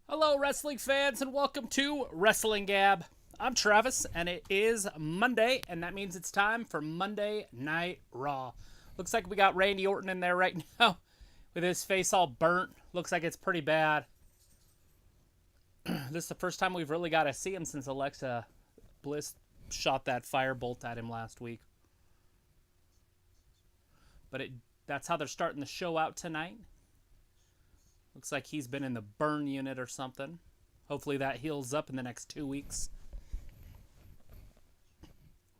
Hello, wrestling fans, and welcome to WrestlingGab. I'm Travis, and it is Monday, and that means it's time for Monday Night Raw. Looks like we got Randy Orton in there right now with his face all burnt. Looks like it's pretty bad. This is the first time we've really got to see him since Alexa Bliss shot that firebolt at him last week. But that's how they're starting the show out tonight. Looks like he's been in the burn unit or something. Hopefully that heals up in the next 2 weeks.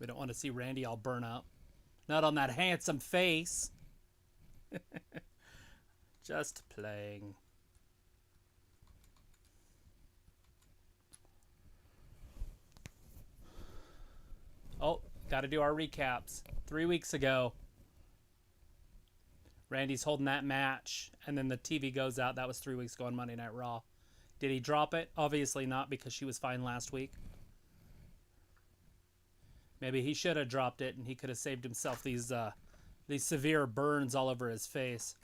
We don't want to see Randy all burn up. Not on that handsome face. Just playing. Oh, got to do our recaps. 3 weeks ago, Randy's holding that match, and then the TV goes out. That was 3 weeks ago on Monday Night Raw. Did he drop it? Obviously not, because she was fine last week. Maybe he should have dropped it, and he could have saved himself these severe burns all over his face.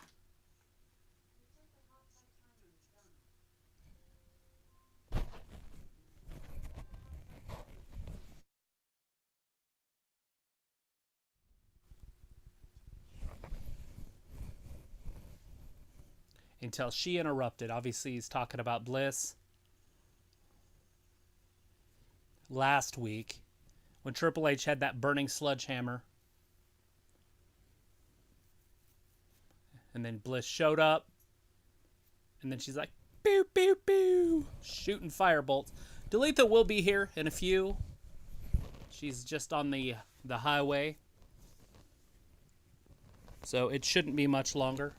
Until she interrupted. Obviously, he's talking about Bliss. Last week, when Triple H had that burning sledgehammer. And then Bliss showed up. And then she's like, boo, boo, boo. Shooting firebolts. Dalethea will be here in a few. She's just on the highway. So it shouldn't be much longer.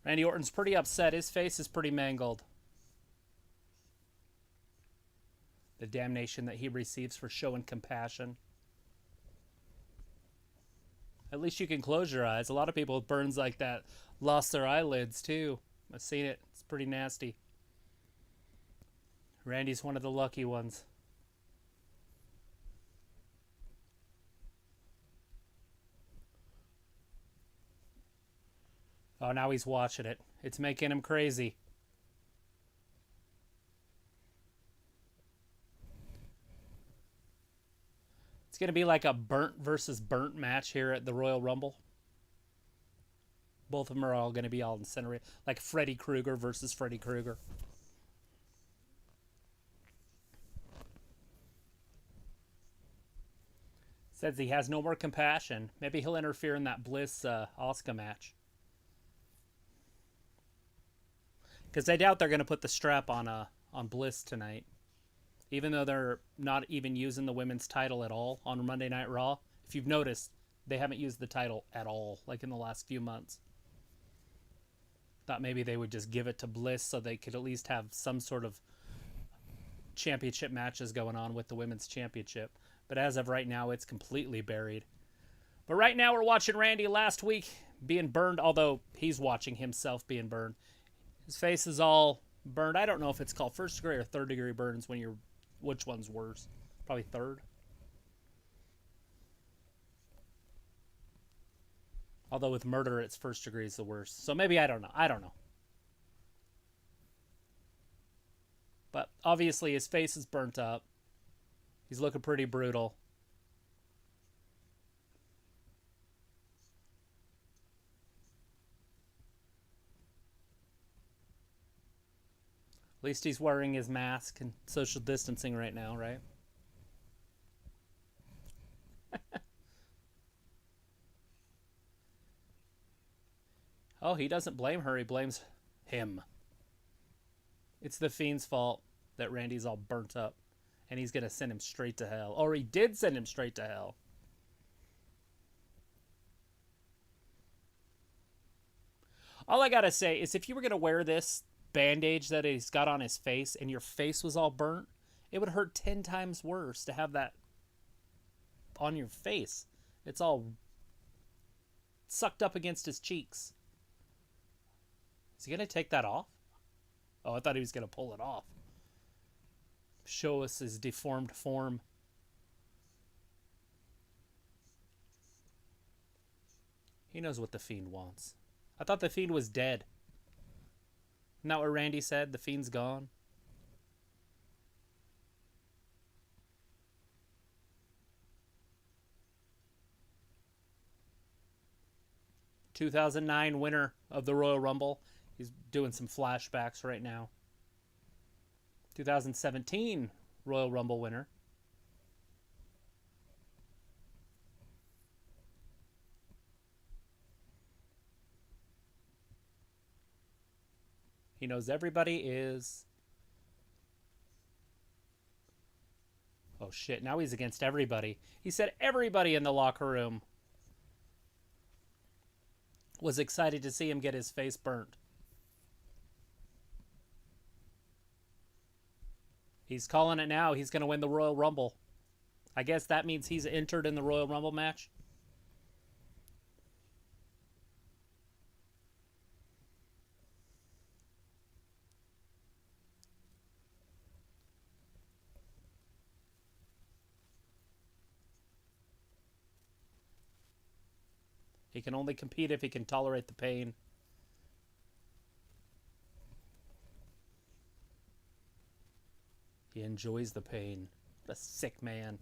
Randy Orton's pretty upset. His face is pretty mangled. The damnation that he receives for showing compassion. At least you can close your eyes. A lot of people with burns like that lost their eyelids too. I've seen it. It's pretty nasty. Randy's one of the lucky ones. Oh, now he's watching it. It's making him crazy. It's going to be like a burnt versus burnt match here at the Royal Rumble. Both of them are all going to be all incinerated. Like Freddy Krueger versus Freddy Krueger. Says he has no more compassion. Maybe he'll interfere in that Bliss Asuka match. Because I doubt they're going to put the strap on Bliss tonight. Even though they're not even using the women's title at all on Monday Night Raw. If you've noticed, they haven't used the title at all, like in the last few months. Thought maybe they would just give it to Bliss so they could at least have some sort of championship matches going on with the women's championship. But as of right now, it's completely buried. But right now, we're watching Randy last week being burned, although he's watching himself being burned. His face is all burned. I don't know if it's called first degree or third degree burns when you're... Which one's worse? Probably third. Although with murder, it's first degree is the worst. So maybe, I don't know. I don't know. But obviously his face is burnt up. He's looking pretty brutal. At least he's wearing his mask and social distancing right now, right? Oh, he doesn't blame her. He blames him. It's the Fiend's fault that Randy's all burnt up. And he's going to send him straight to hell. Or he did send him straight to hell. All I got to say is if you were going to wear this bandage that he's got on his face and your face was all burnt, it would hurt 10 times worse to have that on your face. It's all sucked up against his cheeks. Is he going to take that off? Oh, I thought he was going to pull it off. show us his deformed form. He knows what the Fiend wants. I thought the Fiend was dead. Isn't that what Randy said? The Fiend's gone. ...2009 winner of the Royal Rumble. He's doing some flashbacks right now. 2017 Royal Rumble winner. He knows everybody is... Oh shit, now he's against everybody. He said everybody in the locker room was excited to see him get his face burnt. He's calling it now. He's going to win the Royal Rumble. I guess that means he's entered in the Royal Rumble match. He can only compete if he can tolerate the pain. He enjoys the pain. What a sick man.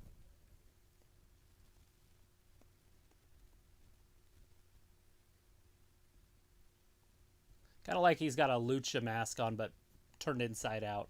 Kind of like he's got a lucha mask on, but turned inside out.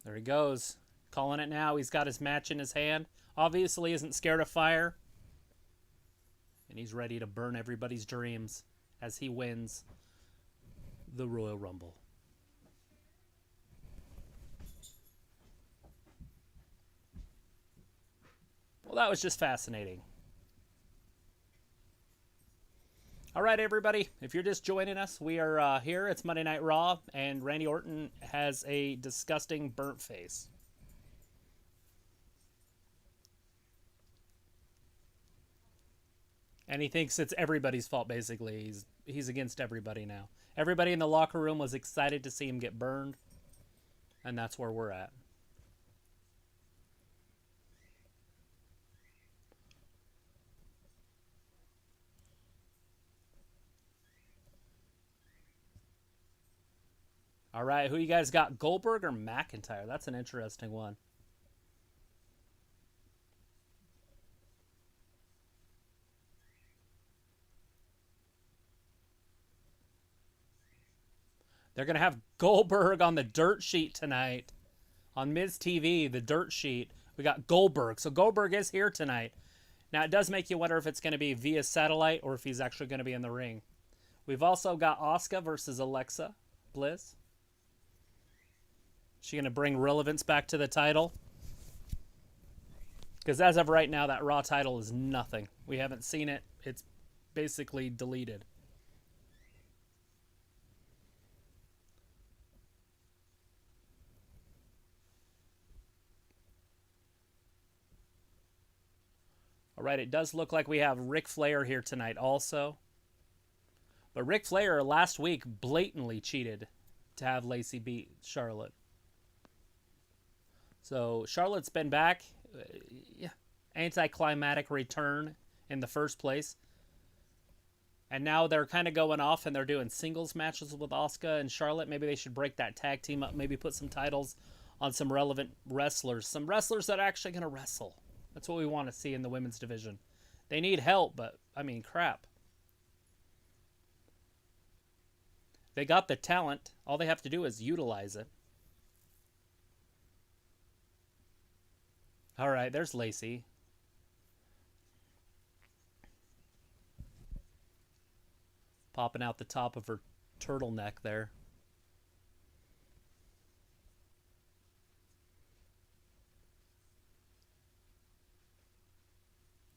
There he goes. Calling it now. He's got his match in his hand. Obviously isn't scared of fire. And he's ready to burn everybody's dreams as he wins the Royal Rumble. Well, that was just fascinating. All right, everybody. If you're just joining us, we are here. It's Monday Night Raw, and Randy Orton has a disgusting burnt face. And he thinks it's everybody's fault, basically. He's against everybody now. Everybody in the locker room was excited to see him get burned, and that's where we're at. All right, who you guys got, Goldberg or McIntyre? That's an interesting one. They're going to have Goldberg on the dirt sheet tonight. On Miz TV, the dirt sheet, we got Goldberg. So Goldberg is here tonight. Now, it does make you wonder if it's going to be via satellite or if he's actually going to be in the ring. We've also got Asuka versus Alexa Bliss. Is she going to bring relevance back to the title? Because as of right now, that Raw title is nothing. We haven't seen it. It's basically deleted. All right, it does look like we have Ric Flair here tonight also. But Ric Flair last week blatantly cheated to have Lacey beat Charlotte. So Charlotte's been back. Anticlimactic return in the first place. And now they're kind of going off and they're doing singles matches with Asuka and Charlotte. Maybe they should break that tag team up. Maybe put some titles on some relevant wrestlers. Some wrestlers that are actually going to wrestle. That's what we want to see in the women's division. They need help, but, I mean, crap. They got the talent. All they have to do is utilize it. All right, there's Lacey. Popping out the top of her turtleneck there.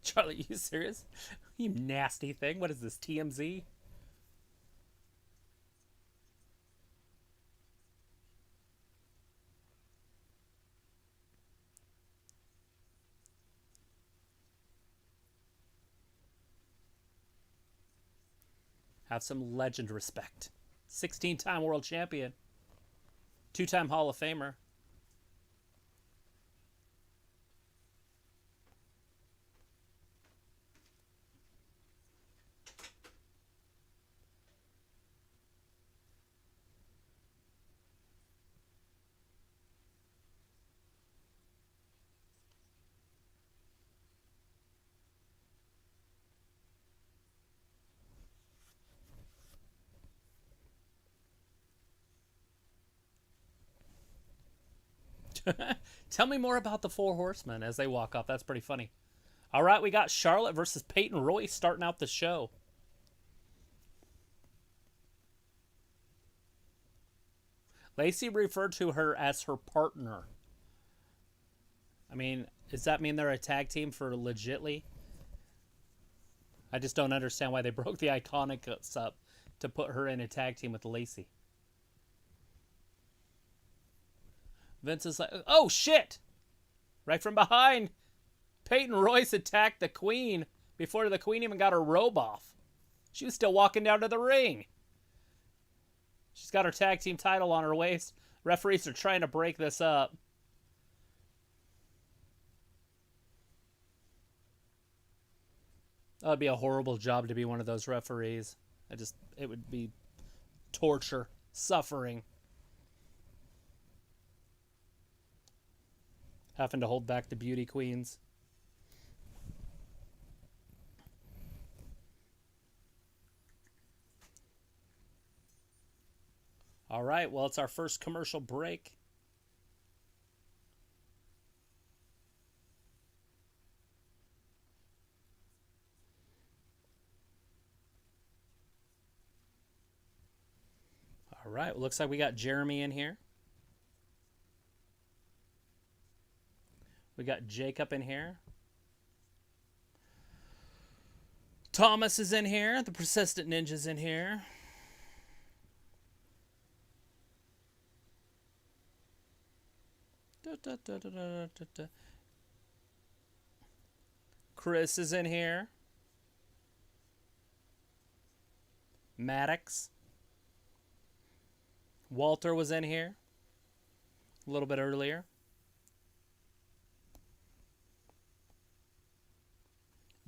Charlie, you serious? You nasty thing. What is this, TMZ? Have some legend respect. 16-time world champion. 2-time Hall of Famer. Tell me more about the Four Horsemen as they walk off. That's pretty funny. All right, we got Charlotte versus Peyton Royce starting out the show. Lacey referred to her as her partner. I mean, does that mean they're a tag team for legitly? I just don't understand why they broke the Iconics up to put her in a tag team with Lacey. Vince is like, oh shit! Right from behind, Peyton Royce attacked the Queen before the Queen even got her robe off. She was still walking down to the ring. She's got her tag team title on her waist. Referees are trying to break this up. That would be a horrible job to be one of those referees. It would be torture, suffering. Having to hold back the beauty queens. All right, well, it's our first commercial break. All right, looks like we got Jeremy in here. We got Jacob in here. Thomas is in here. The Persistent Ninja's in here. Chris is in here. Maddox. Walter was in here a little bit earlier.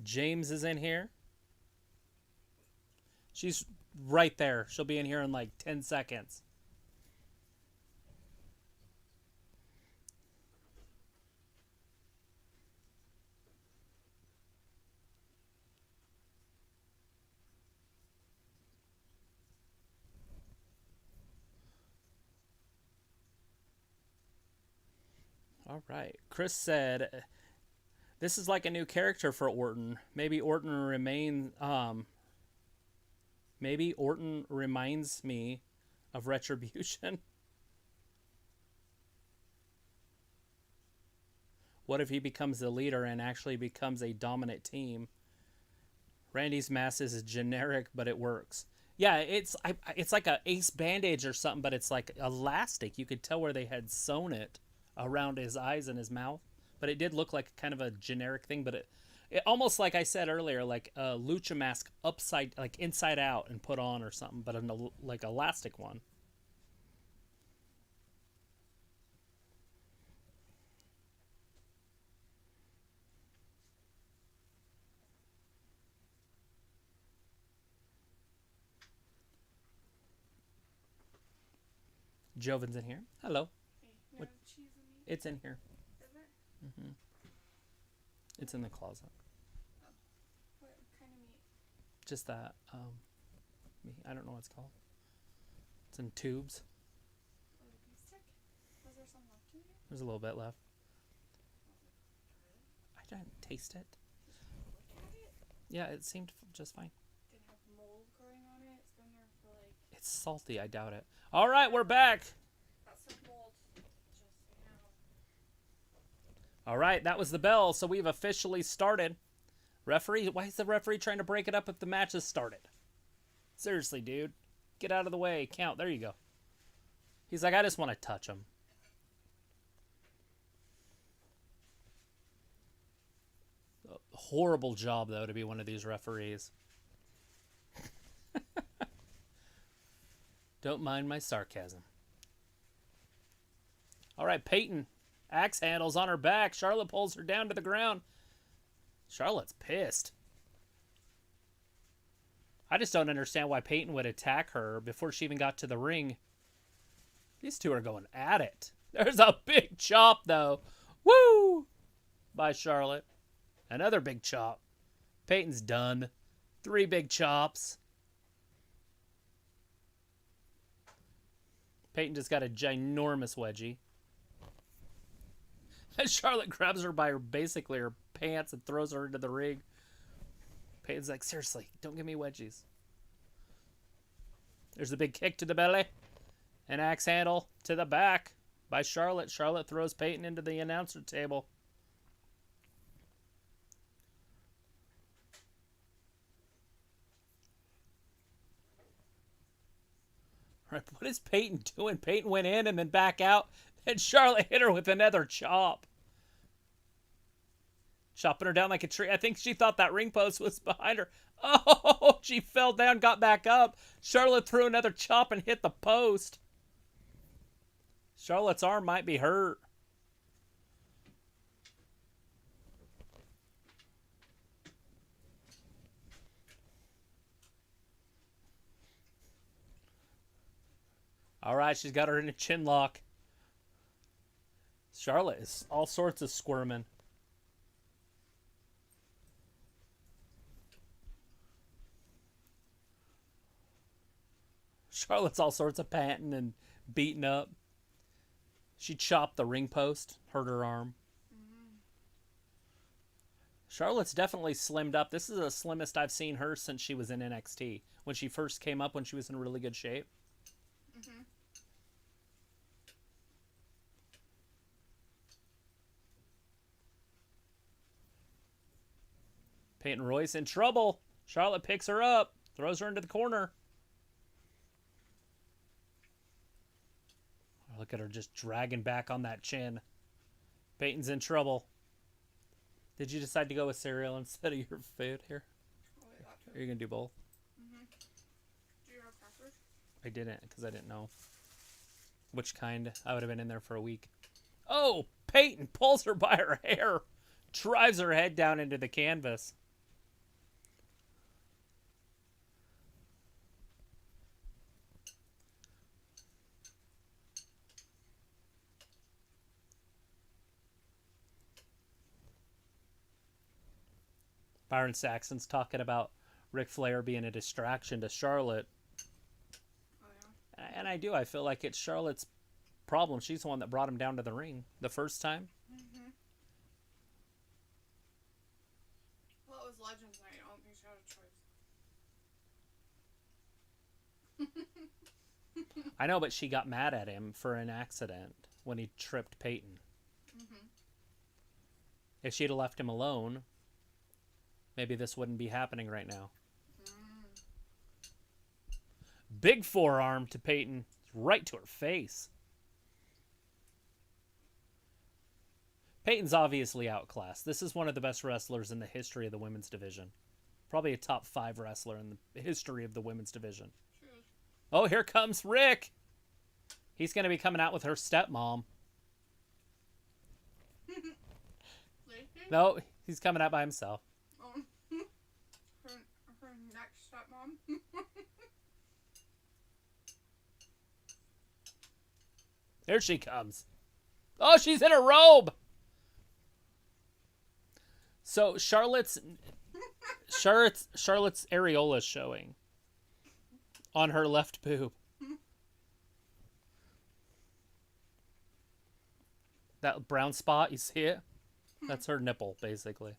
James is in here. She's right there. She'll be in here in like 10 seconds. All right. Chris said, this is like a new character for Orton. Maybe Orton reminds me of Retribution. What if he becomes the leader and actually becomes a dominant team? Randy's mask is generic, but it works. Yeah, it's like a ace bandage or something, but it's like elastic. You could tell where they had sewn it around his eyes and his mouth. But it did look like kind of a generic thing, but it almost, like I said earlier, like a lucha mask inside out and put on or something, but like elastic one. Joven's in here. Hello. Hey, cheese in meat? It's in here. Is it? Mm-hmm. It's in the closet. Oh. What kind of meat? Just that. I don't know what it's called. It's in tubes. Oh, the beef stick? Was there some left in here? There's a little bit left. Was it I good? didn't taste it. Did you look at it? Yeah, it seemed just fine. Didn't have mold growing on it? It's been there for like... It's salty. I doubt it. All right, we're back. That's some mold. Just so you know. All right, that was the bell, so we've officially started. Referee, why is the referee trying to break it up if the match has started? Seriously, dude. Get out of the way. Count. There you go. He's like, I just want to touch him. A horrible job, though, to be one of these referees. Don't mind my sarcasm. All right, Peyton. Axe handles on her back. Charlotte pulls her down to the ground. Charlotte's pissed. I just don't understand why Peyton would attack her before she even got to the ring. These two are going at it. There's a big chop, though. Woo! By Charlotte. Another big chop. Peyton's done. 3 big chops. Peyton just got a ginormous wedgie. And Charlotte grabs her by basically her pants and throws her into the ring. Peyton's like, seriously, don't give me wedgies. There's a big kick to the belly. An axe handle to the back by Charlotte. Charlotte throws Peyton into the announcer table. All right, what is Peyton doing? Peyton went in and then back out. And Charlotte hit her with another chop. Chopping her down like a tree. I think she thought that ring post was behind her. Oh, she fell down, got back up. Charlotte threw another chop and hit the post. Charlotte's arm might be hurt. All right, she's got her in a chin lock. Charlotte is all sorts of squirming. Charlotte's all sorts of panting and beating up. She chopped the ring post, hurt her arm. Charlotte's definitely slimmed up. This is the slimmest I've seen her since she was in NXT. When she first came up, when she was in really good shape. Mm-hmm. Peyton Royce in trouble. Charlotte picks her up, throws her into the corner. Look at her just dragging back on that chin. Peyton's in trouble. Did you decide to go with cereal instead of your food here? Are you going to do both? Mm-hmm. Do you have crackers? I didn't because I didn't know which kind. I would have been in there for a week. Oh, Peyton pulls her by her hair. Drives her head down into the canvas. Byron Saxon's talking about Ric Flair being a distraction to Charlotte. Oh, yeah. And I do. I feel like it's Charlotte's problem. She's the one that brought him down to the ring the first time. Mm-hmm. Well, it was Legends Night. I don't think she had a choice. I know, but she got mad at him for an accident when he tripped Peyton. Mm-hmm. If she'd have left him alone, maybe this wouldn't be happening right now. Big forearm to Peyton, right to her face. Peyton's obviously outclassed. This is one of the best wrestlers in the history of the women's division. Probably a top 5 wrestler in the history of the women's division. True. Oh, here comes Rick. He's going to be coming out with her stepmom. No, he's coming out by himself. Her next stepmom. There she comes. Oh, she's in a robe. So Charlotte's areola is showing on her left boob. That brown spot, you see it? That's her nipple, basically.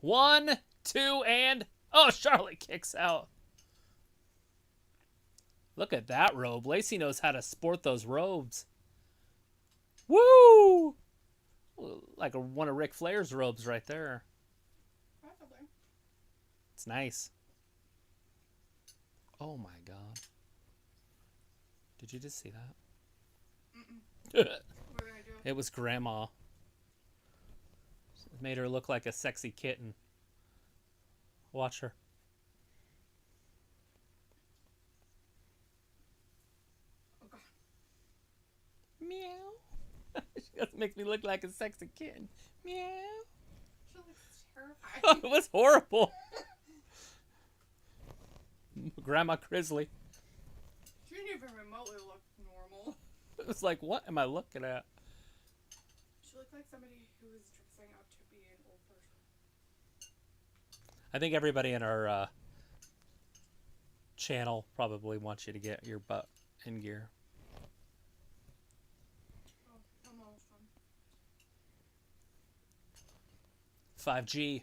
1, 2, and... Oh, Charlotte kicks out. Look at that robe. Lacey knows how to sport those robes. Woo! Like one of Ric Flair's robes right there. Possibly. It's nice. Oh my god. Did you just see that? What are they gonna do? It was Grandma. It made her look like a sexy kitten. Watch her. Meow. She just makes me look like a sexy kitten. Meow. She looks terrifying. It was horrible. Grandma Grizzly. She didn't even remotely look normal. It was like, what am I looking at? She looked like somebody who was dressing up to be an old person. I think everybody in our channel probably wants you to get your butt in gear. Oh, I'm almost done. 5G.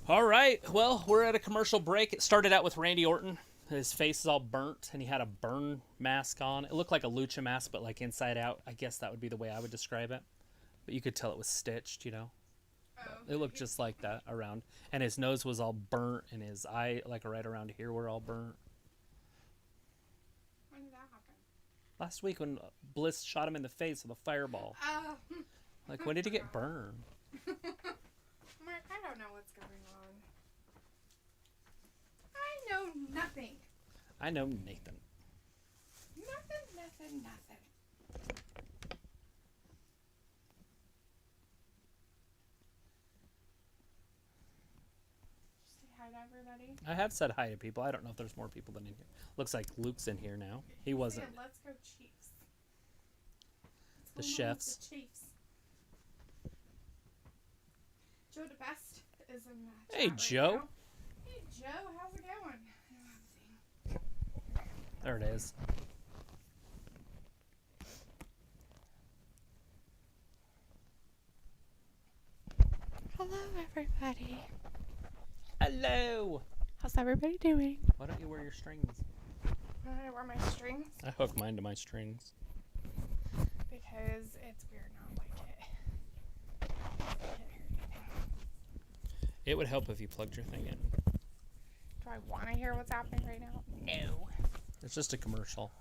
All right. Well, we're at a commercial break. It started out with Randy Orton. His face is all burnt, and he had a burn mask on. It looked like a lucha mask, but like inside out. I guess that would be the way I would describe it. But you could tell it was stitched, you know. It looked just like that around. And his nose was all burnt, and his eye, like right around here, were all burnt. When did that happen? Last week when Bliss shot him in the face with a fireball. Like, when did he get burned? Mark, I don't know what's going on. I know nothing. I know Nathan. Nothing. Say hi to everybody. I have said hi to people. I don't know if there's more people than in here. Looks like Luke's in here now. He wasn't. Saying, let's go Chiefs. The What's going on with chefs. The Chiefs. Joe DeBest is in the Hey, chat right Joe. now. Hey, Joe. How's it going? There it is. Hello, everybody. Hello. How's everybody doing? Why don't you wear your strings? When I wear my strings I hook mine to my strings. because it's weird not like it. Can't hear anything. It would help if you plugged your thing in. Do I want to hear what's happening right now? No. It's just a commercial.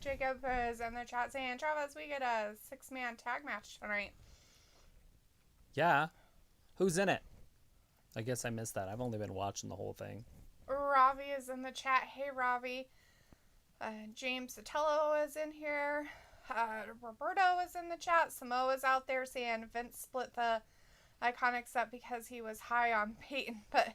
Jacob is in the chat saying, Travis, we get a 6-man tag match tonight. Yeah. Who's in it? I guess I missed that. I've only been watching the whole thing. Ravi is in the chat. Hey, Ravi. James Sotelo is in here. Roberto is in the chat. Samoa's out there saying Vince split the Iconics up because he was high on Peyton, but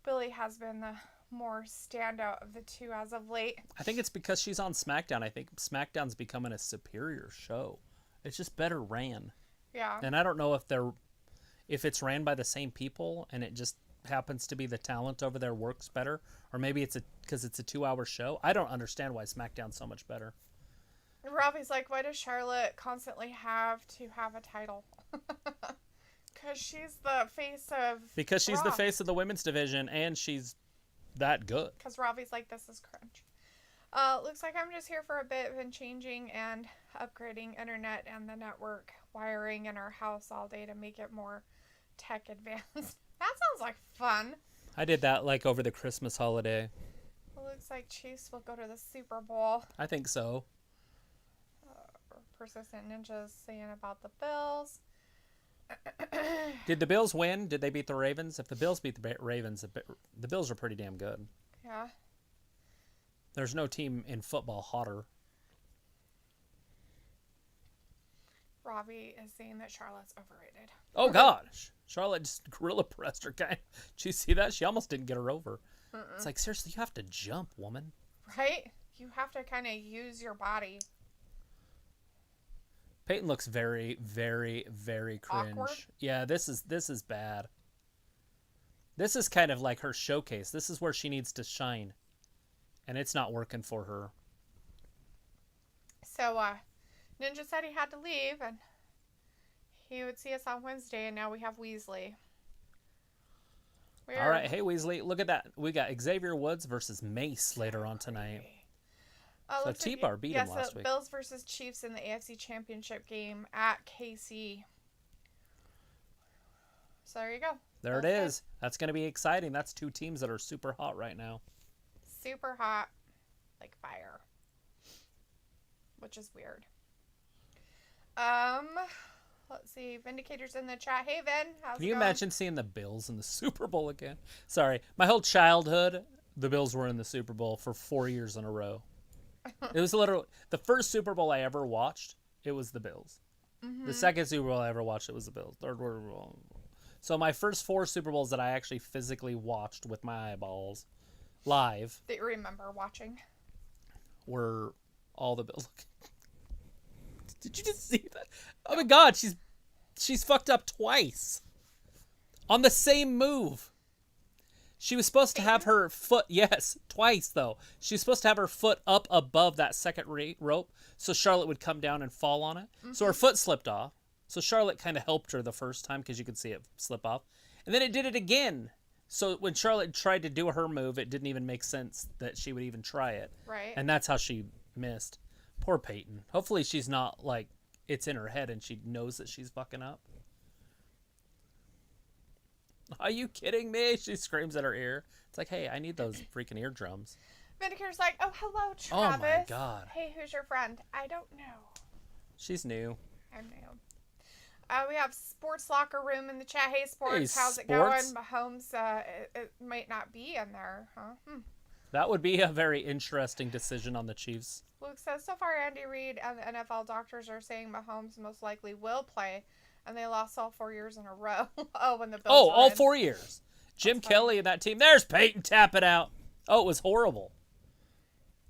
Billy has been the more standout of the two as of late. I think it's because she's on SmackDown. I think SmackDown's becoming a superior show. It's just better ran. Yeah. And I don't know if it's ran by the same people and it just happens to be the talent over there works better, or maybe it's because it's a 2-hour show. I don't understand why SmackDown's so much better. Ravi's like, why does Charlotte constantly have to have a title? Because she's the face of Because she's the Raw. face of the women's division and she's that good. Because Ravi's like, this is cringe. Looks like I'm just here for a bit. Been changing and upgrading internet and the network wiring in our house all day to make it more tech advanced. That sounds like fun. I did that like over the Christmas holiday. It looks like Chiefs will go to the Super Bowl. I think so. Persistent Ninjas saying about the Bills. Did the Bills win? Did they beat the Ravens? If the Bills beat the Ravens, the Bills are pretty damn good. Yeah. There's no team in football hotter. Ravi is saying that Charlotte's overrated. Oh, gosh. Charlotte just gorilla pressed her guy. Did you see that? She almost didn't get her over. It's like, seriously, you have to jump, woman. Right? You have to kind of use your body. Peyton looks very, very, very cringe. Awkward? Yeah, this is bad. This is kind of like her showcase. This is where she needs to shine. And it's not working for her. So, Ninja said he had to leave and he would see us on Wednesday, and now we have Weasley. All right, hey Weasley, look at that. We got Xavier Woods versus Mace later on tonight. So T-Bar beat him last week. Bills versus Chiefs in the AFC Championship game at KC. So there you go. There it is. That's going to be exciting. That's two teams that are super hot right now. Super hot, like fire, which is weird. Let's see. Vindicator's in the chat. Hey, Vin. How's Can it you going? imagine seeing the Bills in the Super Bowl again? Sorry. My whole childhood, the Bills were in the Super Bowl for 4 years in a row. It was literally the first Super Bowl I ever watched. It was the Bills. Mm-hmm. The second Super Bowl I ever watched, it was the Bills. Third Super Bowl. So my first 4 Super Bowls that I actually physically watched with my eyeballs live That you remember watching. were all the Bills. Did you just see that? Oh my God, she's fucked up twice on the same move. She was supposed to have her foot, yes, twice though. She was supposed to have her foot up above that second rope so Charlotte would come down and fall on it. Mm-hmm. So her foot slipped off. So Charlotte kind of helped her the first time because you could see it slip off. And then it did it again. So when Charlotte tried to do her move, it didn't even make sense that she would even try it. Right. And that's how she missed. Poor Peyton. Hopefully she's not like, it's in her head and she knows that she's fucking up. Are you kidding me? She screams at her ear. It's like, hey, I need those freaking eardrums. Vindicator's like, oh, hello, Travis. Oh, my God. Hey, who's your friend? I don't know. She's new. I'm new. We have Sports Locker Room in the chat. Hey, Sports, Hey, how's it Sports. going? Mahomes, it might not be in there, huh? That would be a very interesting decision on the Chiefs. Luke says, so far Andy Reid and the NFL doctors are saying Mahomes most likely will play, and they lost all 4 years in a row. When the Bills Oh, were all in. 4 years. Jim Kelly and that team. There's Peyton, tap it out. Oh, it was horrible.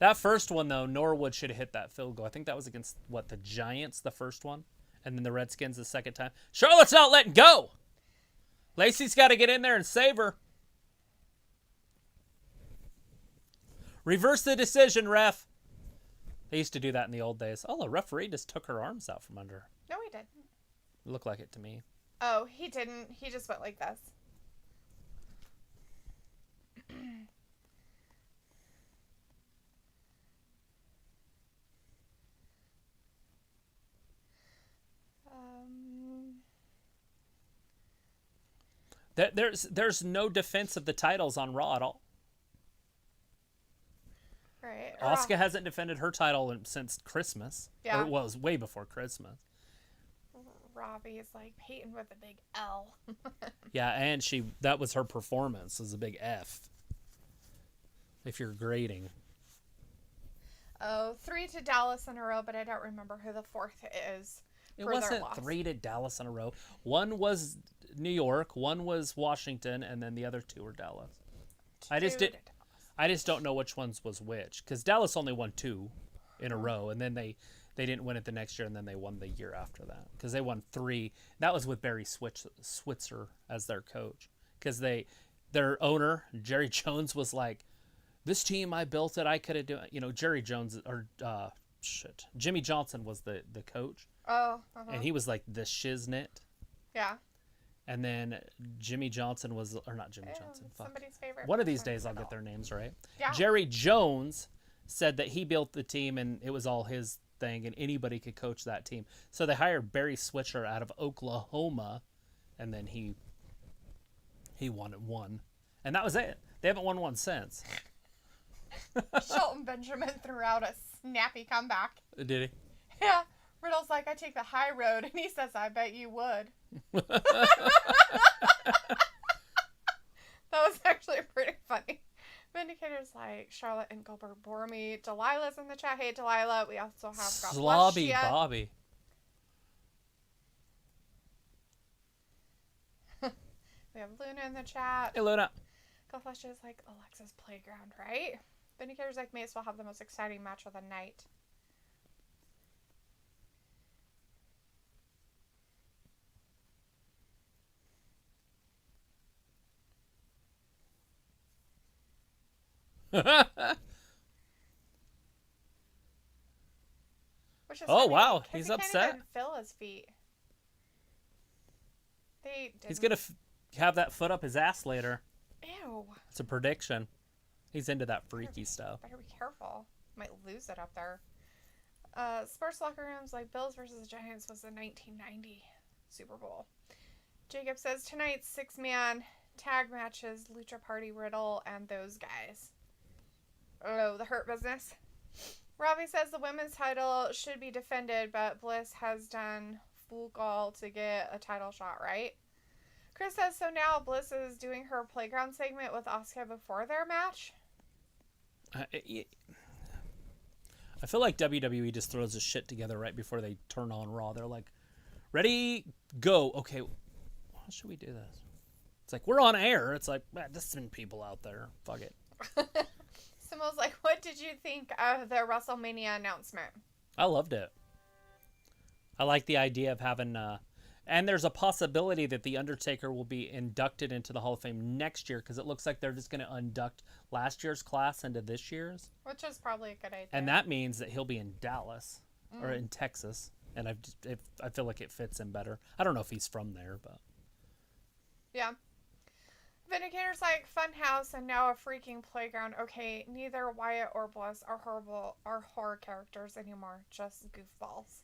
That first one, though, Norwood should have hit that field goal. I think that was against, the Giants, the first one, and then the Redskins the second time. Charlotte's not letting go. Lacey's got to get in there and save her. Reverse the decision, ref. They used to do that in the old days. Oh, the referee just took her arms out from under her. No, he didn't. It looked like it to me. Oh, he didn't. He just went like this. There's no defense of the titles on Raw at all. Right. Asuka hasn't defended her title since Christmas. Yeah. Or, well, it was way before Christmas. Robbie is like Peyton with a big L. Yeah, and that was her performance, is a big F. If you're grading. Oh, 3 to Dallas in a row, but I don't remember who the fourth is. It wasn't 3 to Dallas in a row. One was New York, one was Washington, and then the other 2 were Dallas. I just don't know which ones was which, because Dallas only won 2 in a row, and then they didn't win it the next year, and then they won the year after that, because they won 3. That was with Barry Switzer as their coach, because their owner Jerry Jones was like, this team, I built it, I could have done. Jerry Jones Jimmy Johnson was the coach. Oh. And he was like the shiznit. Yeah. And then Jimmy Johnson was, or not Jimmy Johnson. Fuck. Somebody's favorite. One of these days I'll get their names right. Yeah. Jerry Jones said that he built the team and it was all his thing and anybody could coach that team. So they hired Barry Switzer out of Oklahoma, and then he won it one. And that was it. They haven't won one since. Shelton Benjamin threw out a snappy comeback. Did he? Yeah. Riddle's like, I take the high road, and he says, I bet you would. That was actually pretty funny. Vindicator's like, Charlotte and Goldberg bore me. Delilah's in the chat. Hey, Delilah. We also have God Slobby Bless Ya. Bobby. We have Luna in the chat. Hey, Luna. God Bless Ya is like Alexa's playground, right? Vindicator's like, may as well have the most exciting match of the night. Which is Oh, funny, wow, 'cause he's he upset. Can't even feel his feet. He's going to have that foot up his ass later. Ew. It's a prediction. He's into that freaky stuff. Better be careful. Might lose it up there. Sports Locker Rooms like Bills versus Giants was the 1990 Super Bowl. Jacob says tonight's 6-man tag matches, Lucha Party, Riddle, and those guys. Oh, the Hurt Business. Robbie says the women's title should be defended, but Bliss has done Spookall to get a title shot, right? Chris says, so now Bliss is doing her playground segment with Asuka before their match? I feel like WWE just throws this shit together right before they turn on Raw. They're like, ready, go. Okay, how should we do this? It's like, we're on air. It's like, man, there's some people out there. Fuck it. Simo's like, what did you think of the WrestleMania announcement? I loved it. I like the idea of having... and there's a possibility that The Undertaker will be inducted into the Hall of Fame next year, because it looks like they're just going to induct last year's class into this year's. Which is probably a good idea. And that means that he'll be in Dallas or in Texas. And I feel like it fits him better. I don't know if he's from there, but... Yeah. Vindicator's like, Funhouse and now a freaking playground. Okay, neither Wyatt or Bliss are horror characters anymore. Just goofballs.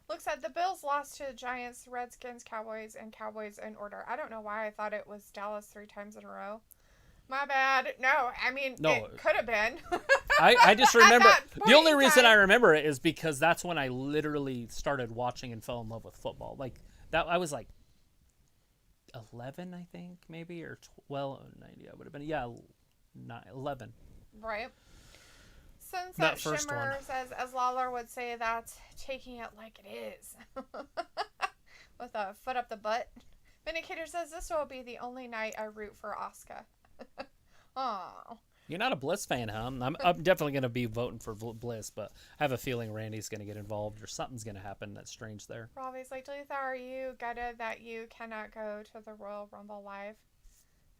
Looks like the Bills lost to the Giants, Redskins, Cowboys, and Cowboys in order. I don't know why I thought it was Dallas 3 times in a row. My bad. No, I mean, it could have been. I just remember, the only reason I remember it is because that's when I literally started watching and fell in love with football. Like, that, I was like 11, I think, maybe, or 90, I would have been, 11. Right. Sunset Shimmer says, as Lawler would say, that's taking it like it is. With a foot up the butt. Vindicator says, this will be the only night I root for Asuka. Aww. You're not a Bliss fan, huh? I'm definitely going to be voting for Bliss, but I have a feeling Randy's going to get involved or something's going to happen that's strange there. Robbie's like, Dalethea, are you gutted that you cannot go to the Royal Rumble live?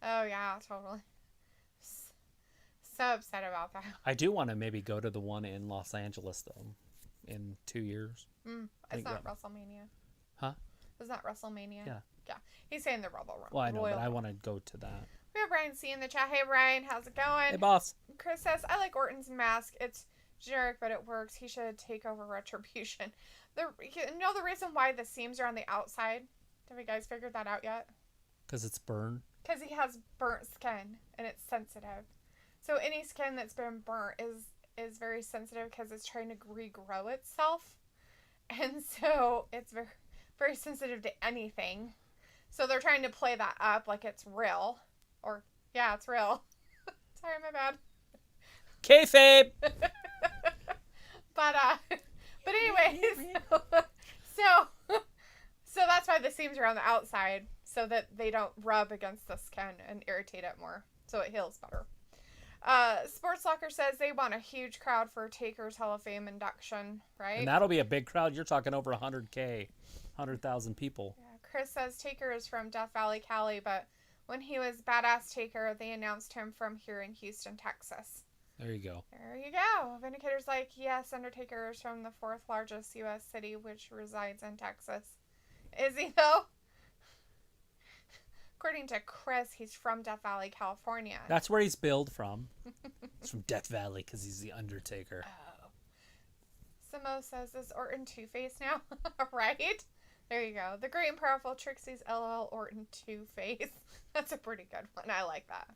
Oh, yeah, totally. So upset about that. I do want to maybe go to the one in Los Angeles, though, in 2 years. It's not WrestleMania. Huh? It's not WrestleMania. Yeah. Yeah. He's saying the Rumble. Well, I know, but I want to go to that. We have Brian C in the chat. Hey, Brian, how's it going? Hey, boss. Chris says, I like Orton's mask. It's generic, but it works. He should take over Retribution. The reason why the seams are on the outside? Have you guys figured that out yet? Because it's burned. Because he has burnt skin, and it's sensitive. So any skin that's been burnt is very sensitive because it's trying to regrow itself. And so it's very, very sensitive to anything. So they're trying to play that up like it's real. Or, yeah, it's real. Sorry, my bad. Kayfabe! But anyways, so that's why the seams are on the outside, so that they don't rub against the skin and irritate it more. So it heals better. Sports Locker says they want a huge crowd for Taker's Hall of Fame induction, right? And that'll be a big crowd. You're talking over 100K, 100,000 people. Yeah, Chris says Taker is from Death Valley, Cali, but when he was Badass Taker, they announced him from here in Houston, Texas. There you go. There you go. Vindicator's like, yes, Undertaker is from the 4th largest U.S. city, which resides in Texas. Is he, though? According to Chris, he's from Death Valley, California. That's where he's billed from. He's from Death Valley because he's the Undertaker. Oh. Simo says, is Orton Two-Face now? Right? There you go. The Great and Powerful Trixie's LL Orton Two-Face. That's a pretty good one. I like that.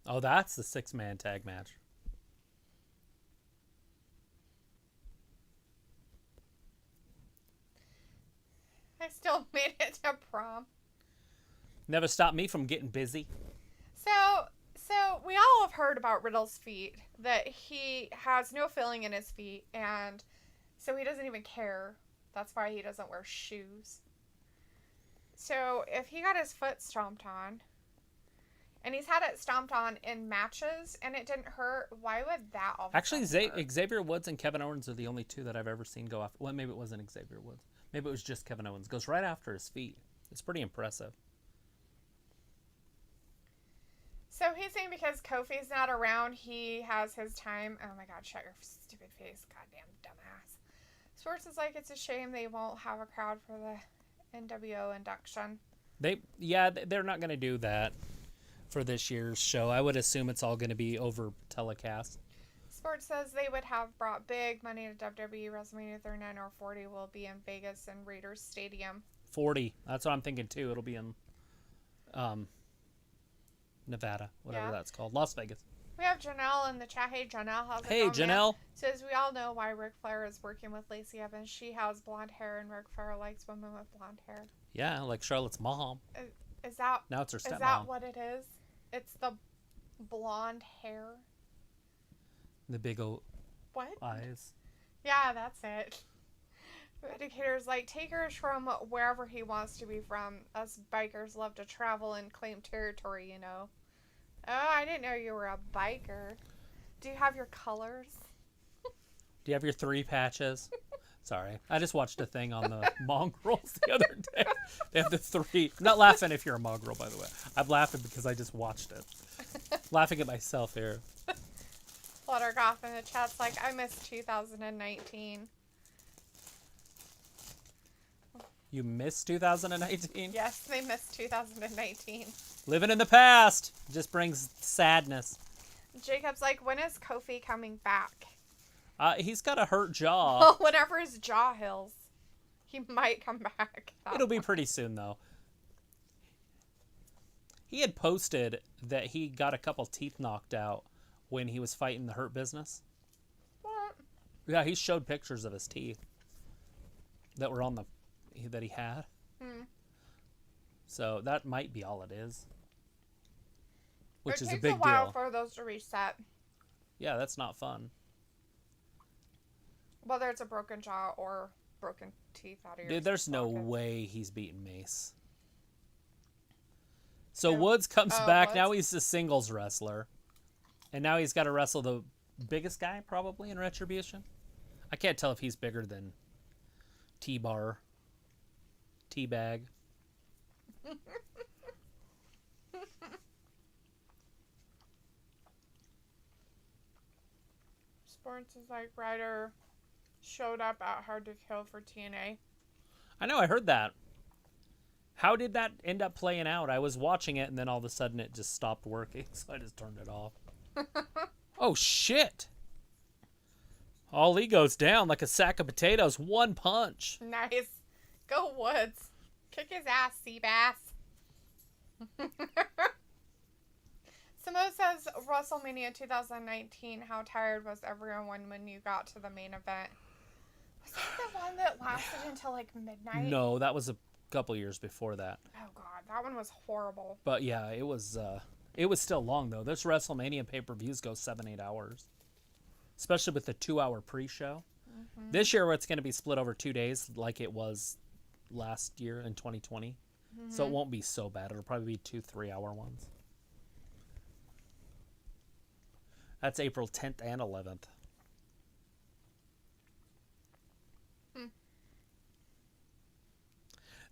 Oh, that's the 6-man tag match. I still made it to prom. Never stopped me from getting busy. So we all have heard about Riddle's feet, that he has no filling in his feet, and so he doesn't even care. That's why he doesn't wear shoes. So if he got his foot stomped on, and he's had it stomped on in matches, and it didn't hurt, why would that all Actually, Xavier Woods and Kevin Owens are the only two that I've ever seen go off. Well, maybe it wasn't Xavier Woods. Maybe it was just Kevin Owens. Goes right after his feet. It's pretty impressive. So he's saying because Kofi's not around, he has his time. Oh my god, shut your stupid face. Goddamn dumbass. Sports is like, it's a shame they won't have a crowd for the NWO induction. They're not going to do that for this year's show. I would assume it's all going to be over telecast. Sports says they would have brought big money to WWE. WrestleMania 39 or 40 will be in Vegas and Raiders Stadium. 40. That's what I'm thinking too. It'll be in Nevada, whatever that's called. Las Vegas. We have Janelle in the chat. Hey, Janelle, how's it Hey, going, man? Janelle. Says, we all know why Ric Flair is working with Lacey Evans. She has blonde hair, and Ric Flair likes women with blonde hair. Yeah, like Charlotte's mom. Is that Now it's her stepmom. Is that what it is? It's the blonde hair. The big old What? eyes. Yeah, that's it. Indicator's like, Taker's from wherever he wants to be from. Us bikers love to travel and claim territory, you know. Oh, I didn't know you were a biker. Do you have your colors? Do you have your 3 patches? Sorry. I just watched a thing on the mongrels the other day. They have the 3. I'm not laughing if you're a mongrel, by the way. I'm laughing because I just watched it. Laughing at myself here. Fluttergoth in the chat's like, I miss 2019. You missed 2019? Yes, they missed 2019. Living in the past just brings sadness. Jacob's like, when is Kofi coming back? He's got a hurt jaw. Well, whenever his jaw heals, he might come back. It'll be pretty soon, though. He had posted that he got a couple teeth knocked out when he was fighting the Hurt Business. What? Yeah, he showed pictures of his teeth that were on that he had. So that might be all it is. Which is a big deal. It takes a while deal. for those to reset. Yeah, that's not fun. Whether it's a broken jaw or broken teeth out of your Dude, there's no sockets. way he's beating Mace. So Yeah. Woods comes back. Woods. Now he's a singles wrestler. And now he's got to wrestle the biggest guy, probably, in Retribution. I can't tell if he's bigger than T-Bar. T-Bag. Sports is like, Ryder showed up at Hard to Kill for TNA. I know, I heard that. How did that end up playing out? I was watching it, and then all of a sudden it just stopped working, so I just turned it off. Oh, shit! Ali goes down like a sack of potatoes. One punch. Nice. Go Woods. Kick his ass, Seabass. Samo says, WrestleMania 2019, how tired was everyone when you got to the main event? Was that the one that lasted until like midnight? No, that was a couple years before that. Oh god, that one was horrible. But yeah, it was still long though. This WrestleMania pay-per-views go 7-8 hours. Especially with the 2-hour pre-show. Mm-hmm. This year it's going to be split over 2 days like it was last year in 2020. Mm-hmm. So it won't be so bad. It'll probably be 2 3-hour ones. That's April 10th and 11th.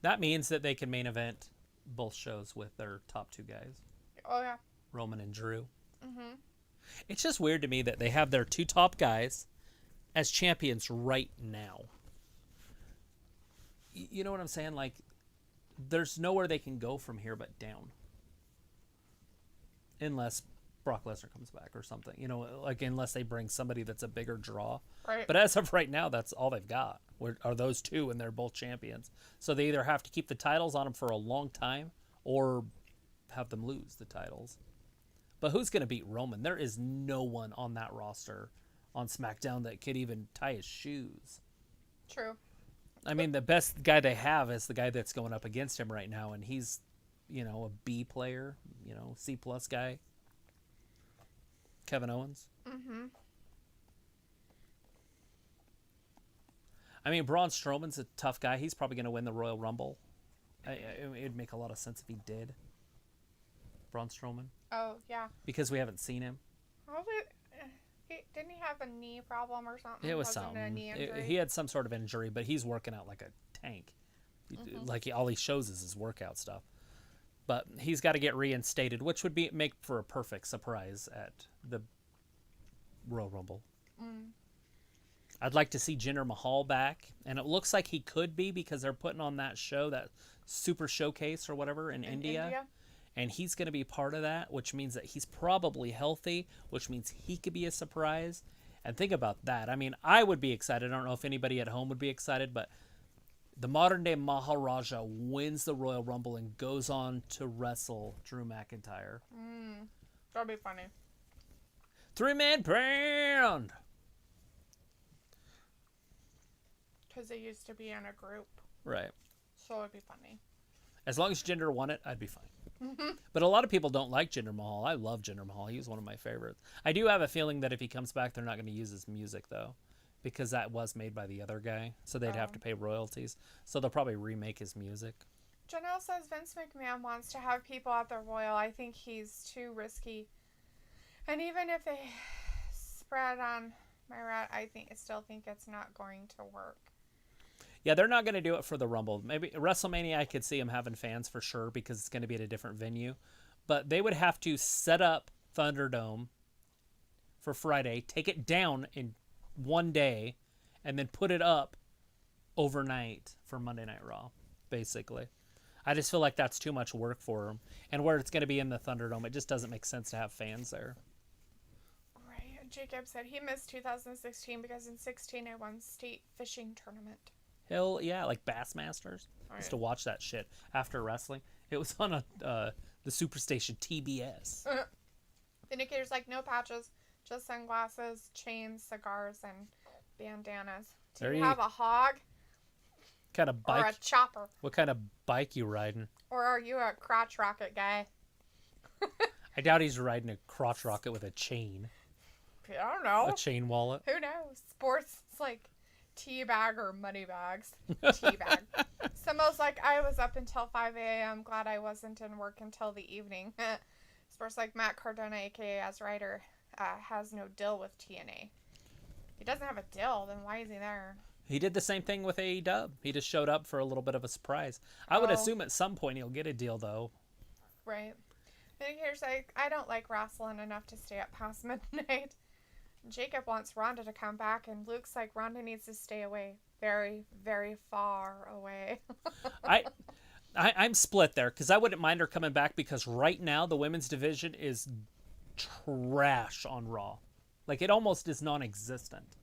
That means that they can main event both shows with their top 2 guys. Oh, yeah. Roman and Drew. Mm-hmm. It's just weird to me that they have their 2 top guys as champions right now. You know what I'm saying? Like, there's nowhere they can go from here but down. Unless Brock Lesnar comes back or something. You know, like, unless they bring somebody that's a bigger draw. Right. But as of right now, that's all they've got. Are those 2, and they're both champions. So they either have to keep the titles on them for a long time or have them lose the titles. But who's going to beat Roman? There is no one on that roster on SmackDown that could even tie his shoes. True. I mean, the best guy they have is the guy that's going up against him right now, and he's, you know, a B player, you know, C+ guy. Kevin Owens. Mm-hmm. I mean, Braun Strowman's a tough guy. He's probably going to win the Royal Rumble. It would make a lot of sense if he did. Braun Strowman. Oh, yeah. Because we haven't seen him. Didn't he have a knee problem or something? It was Wasn't something. A knee injury? He had some sort of injury, but he's working out like a tank. Mm-hmm. Like all he shows is his workout stuff. But he's got to get reinstated, which would make for a perfect surprise at the Royal Rumble. Mm. I'd like to see Jinder Mahal back, and it looks like he could be because they're putting on that show, that Super Showcase or whatever in India. And he's going to be part of that, which means that he's probably healthy, which means he could be a surprise. And think about that. I mean, I would be excited. I don't know if anybody at home would be excited, but the modern-day Maharaja wins the Royal Rumble and goes on to wrestle Drew McIntyre. That'd be funny. 3-man band. Because they used to be in a group. Right. So it would be funny. As long as Jinder won it, I'd be fine. But a lot of people don't like Jinder Mahal. I love Jinder Mahal. He's one of my favorites. I do have a feeling that if he comes back, they're not going to use his music, though. Because that was made by the other guy. So they'd have to pay royalties. So they'll probably remake his music. Janelle says Vince McMahon wants to have people at the Royal. I think he's too risky. And even if they spread on my route, I still think it's not going to work. Yeah, they're not going to do it for the Rumble. Maybe WrestleMania, I could see them having fans for sure because it's going to be at a different venue. But they would have to set up Thunderdome for Friday, take it down in one day, and then put it up overnight for Monday Night Raw, basically. I just feel like that's too much work for them. And where it's going to be in the Thunderdome, it just doesn't make sense to have fans there. Right. Jacob said he missed 2016 because in 16 I won state fishing tournament. Hell yeah, like Bassmasters. I used to watch that shit after wrestling. It was on the Superstation TBS. Vindicator's like, no patches, just sunglasses, chains, cigars, and bandanas. Do you have a hog? Kind of bike? Or a chopper? What kind of bike you riding? Or are you a crotch rocket guy? I doubt he's riding a crotch rocket with a chain. I don't know. A chain wallet. Who knows? Sports, it's like tea bag or money bags. Tea bag. Simo's like, I was up until 5 a.m. Glad I wasn't in work until the evening. Sports like Matt Cardona, a.k.a. as writer, has no deal with TNA. He doesn't have a deal, then why is he there? He did the same thing with AEW. He just showed up for a little bit of a surprise. I would assume at some point he'll get a deal, though. Right. Vindicator's like, I don't like wrestling enough to stay up past midnight. Jacob wants Rhonda to come back, and Luke's like, Rhonda needs to stay away. Very, very far away. I'm split there, because I wouldn't mind her coming back, because right now the women's division is trash on Raw. Like, it almost is non-existent.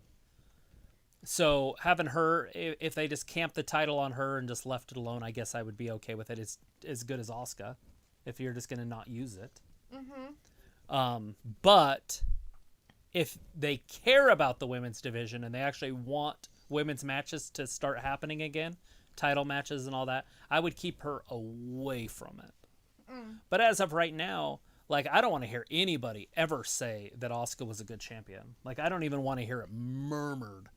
So having her, if they just camped the title on her and just left it alone, I guess I would be okay with it. It's as good as Asuka, if you're just going to not use it. Mm-hmm. But if they care about the women's division and they actually want women's matches to start happening again, title matches and all that, I would keep her away from it. But as of right now, like, I don't want to hear anybody ever say that Asuka was a good champion. Like, I don't even want to hear it murmured.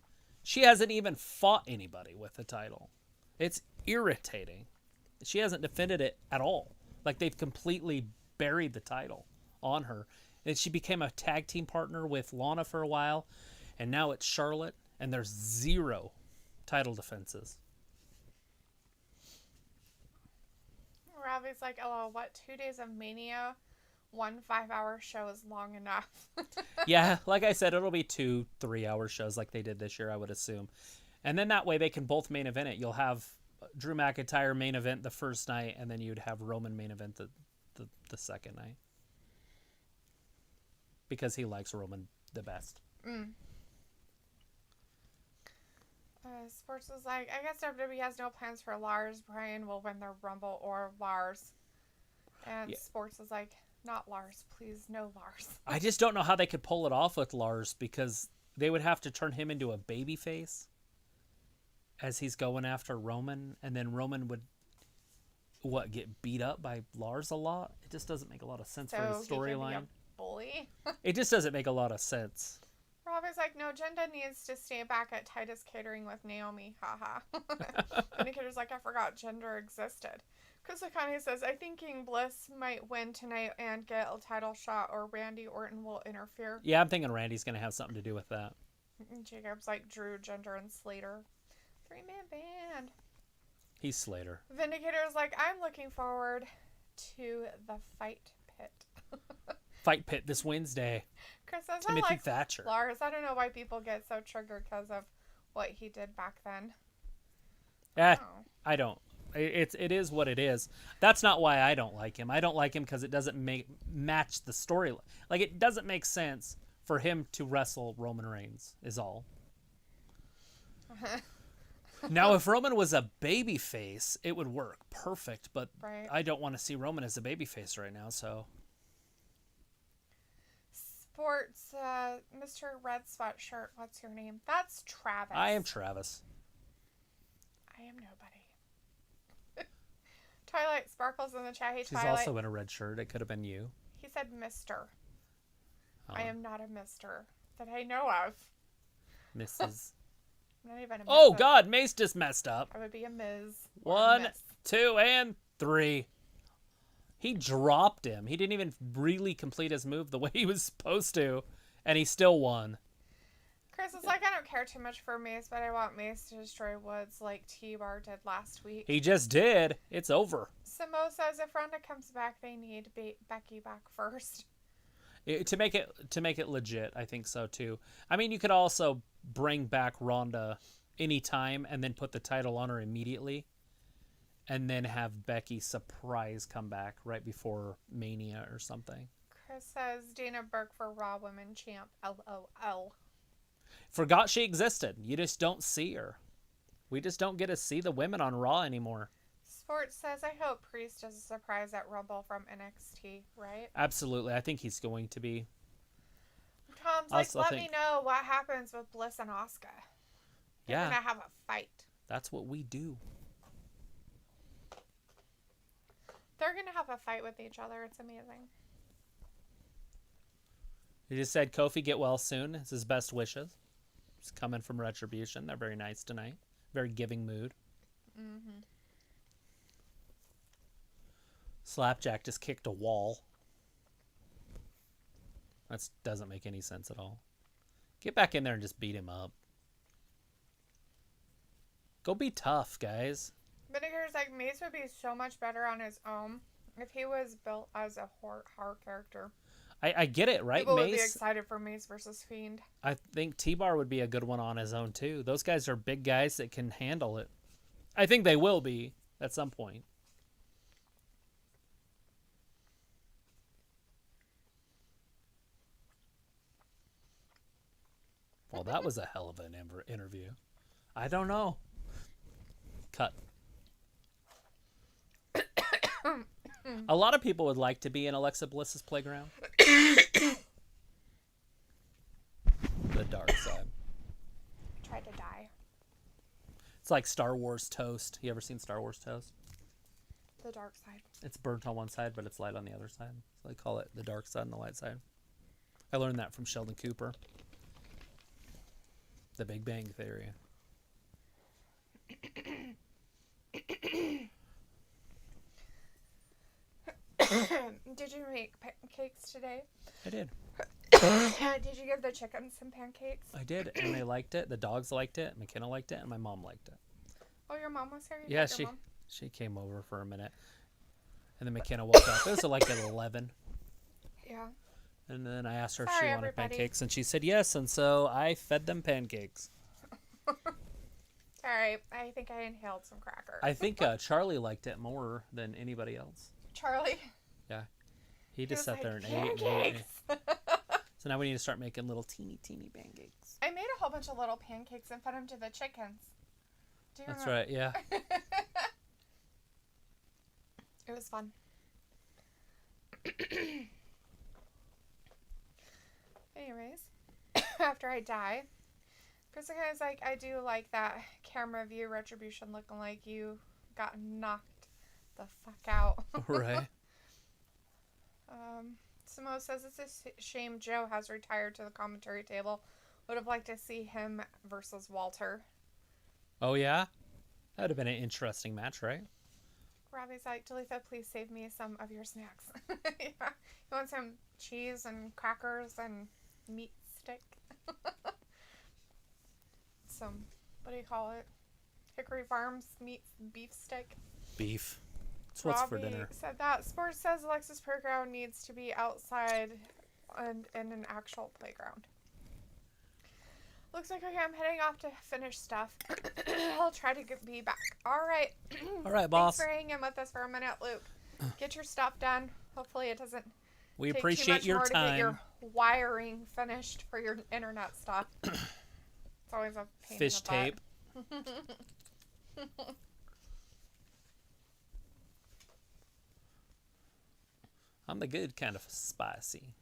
She hasn't even fought anybody with the title. It's irritating. She hasn't defended it at all. Like, they've completely buried the title on her. And she became a tag team partner with Lana for a while. And now it's Charlotte. And there's 0 title defenses. Robbie's like, oh, what, 2 days of Mania? 1 5-hour show is long enough. Yeah, like I said, it'll be 2-3 hour shows like they did this year, I would assume. And then that way they can both main event it. You'll have Drew McIntyre main event the first night, and then you'd have Roman main event the second night. Because he likes Roman the best. Sports is like, I guess WWE has no plans for Lars. Brian will win the Rumble or Lars. And Sports is like, not Lars, please, no Lars. I just don't know how they could pull it off with Lars, because they would have to turn him into a babyface as he's going after Roman, and then Roman would get beat up by Lars a lot. It just doesn't make a lot of sense for his storyline. Bully. It just doesn't make a lot of sense. Robbie's like, no, Jenda needs to stay back at Titus Catering with Naomi. Haha. Indicator's like, I forgot gender existed. Chris Akane says, I think King Bliss might win tonight and get a title shot, or Randy Orton will interfere. Yeah, I'm thinking Randy's going to have something to do with that. Jacob's like, Drew, Gender, and Slater. 3-man band. He's Slater. Vindicator's like, I'm looking forward to the Fight Pit. Fight Pit this Wednesday. Chris says, Timothy I like Thatcher. Lars. I don't know why people get so triggered because of what he did back then. I don't. It is what it is. That's not why I don't like him. I don't like him because it doesn't match the story. Like, it doesn't make sense for him to wrestle Roman Reigns, is all. Now, if Roman was a babyface, it would work perfect, but I don't want to see Roman as a babyface right now, so. Sports, Mr. Red Sweatshirt, what's your name? That's Travis. I am Travis. I am nobody. Twilight Sparkles in the chat. Hey, She's Twilight. also in a red shirt. It could have been you. He said Mr. Oh. I am not a Mr. that I know of. Mrs. I'm not even a Mrs. Oh, God. Mace just messed up. I would be a Ms. 1, Miss. 2, and 3. He dropped him. He didn't even really complete his move the way he was supposed to, and he still won. Chris is like, I don't care too much for Mace, but I want Mace to destroy Woods like T-Bar did last week. He just did. It's over. Samo says if Ronda comes back, they need Becky back first. To make it legit, I think so too. I mean, you could also bring back Ronda anytime and then put the title on her immediately, and then have Becky surprise come back right before Mania or something. Chris says Dana Burke for Raw Women Champ. LOL. Forgot she existed. You just don't see her. We just don't get to see the women on Raw anymore. Sports says, I hope Priest is a surprise at Rumble from NXT, right? Absolutely. I think he's going to be. Tom's like, let me know what happens with Bliss and Asuka. They're going to have a fight. That's what we do. They're going to have a fight with each other. It's amazing. He just said, Kofi, get well soon. It's his best wishes. It's coming from Retribution. They're very nice tonight. Very giving mood. Mm-hmm. Slapjack just kicked a wall. That doesn't make any sense at all. Get back in there and just beat him up. Go be tough, guys. Vinegar's like, Mace would be so much better on his own if he was built as a horror character. I get it, right? People Mace would be excited for Mace versus Fiend. I think T-Bar would be a good one on his own, too. Those guys are big guys that can handle it. I think they will be at some point. Well, that was a hell of an interview. I don't know. Cut. A lot of people would like to be in Alexa Bliss's playground. The dark side. I tried to die. It's like Star Wars toast. You ever seen Star Wars toast? The dark side. It's burnt on one side, but it's light on the other side. So they call it the dark side and the light side. I learned that from Sheldon Cooper. The Big Bang Theory. Did you make pancakes today? I did. Did you give the chickens some pancakes? I did, and they liked it. The dogs liked it. McKenna liked it, and my mom liked it. Oh, your mom was here? Yeah, she came over for a minute. And then McKenna woke up. It was like at 11. Yeah. And then I asked her if Sorry, she wanted everybody. pancakes, and she said yes, and so I fed them pancakes. Alright, I think I inhaled some crackers. I think Charlie liked it more than anybody else. Charlie? Yeah. He just sat there and ate. Pancakes! So now we need to start making little teeny pancakes. I made a whole bunch of little pancakes and fed them to the chickens. Do you That's remember? right, yeah. It was fun. Anyways, after I die, Chris is like, I do like that camera view Retribution looking like you got knocked the fuck out. Right. Samo says it's a shame Joe has retired to the commentary table. Would have liked to see him versus Walter. Oh, yeah? That would have been an interesting match, right? Robbie's like, Dalethea, please save me some of your snacks. Yeah. He wants some cheese and crackers and meat stick. Some, what do you call it? Hickory Farms beef stick. Beef. That's what's for dinner. Said that. Sports says Alexa's playground needs to be outside and in an actual playground. Looks like, okay, I'm heading off to finish stuff. I'll try to be back. All right. All right, boss. Thanks for hanging with us for a minute, Luke. Get your stuff done. Hopefully it doesn't We take appreciate too much your more time. to get your wiring finished for your internet stuff. It's always a pain Fish in the tape. butt. I'm the good kind of spicy.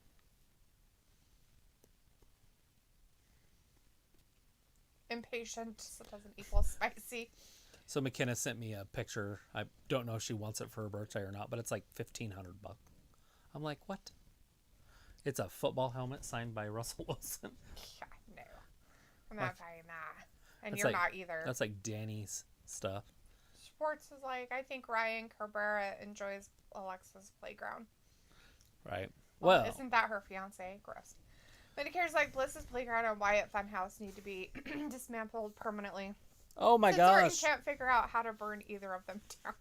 impatient, so it doesn't equal spicy. So McKenna sent me a picture. I don't know if she wants it for her birthday or not, but it's like $1,500. I'm like, what? It's a football helmet signed by Russell Wilson. Yeah, no. I'm not buying that. And That's you're like, not either. That's like Danny's stuff. Sports is like, I think Ryan Cabrera enjoys Alexa's playground. Right. Well, isn't that her fiance? Gross. But it cares like Bliss's playground and Wyatt Funhouse need to be dismantled permanently. Oh my gosh. Orton can't figure out how to burn either of them down.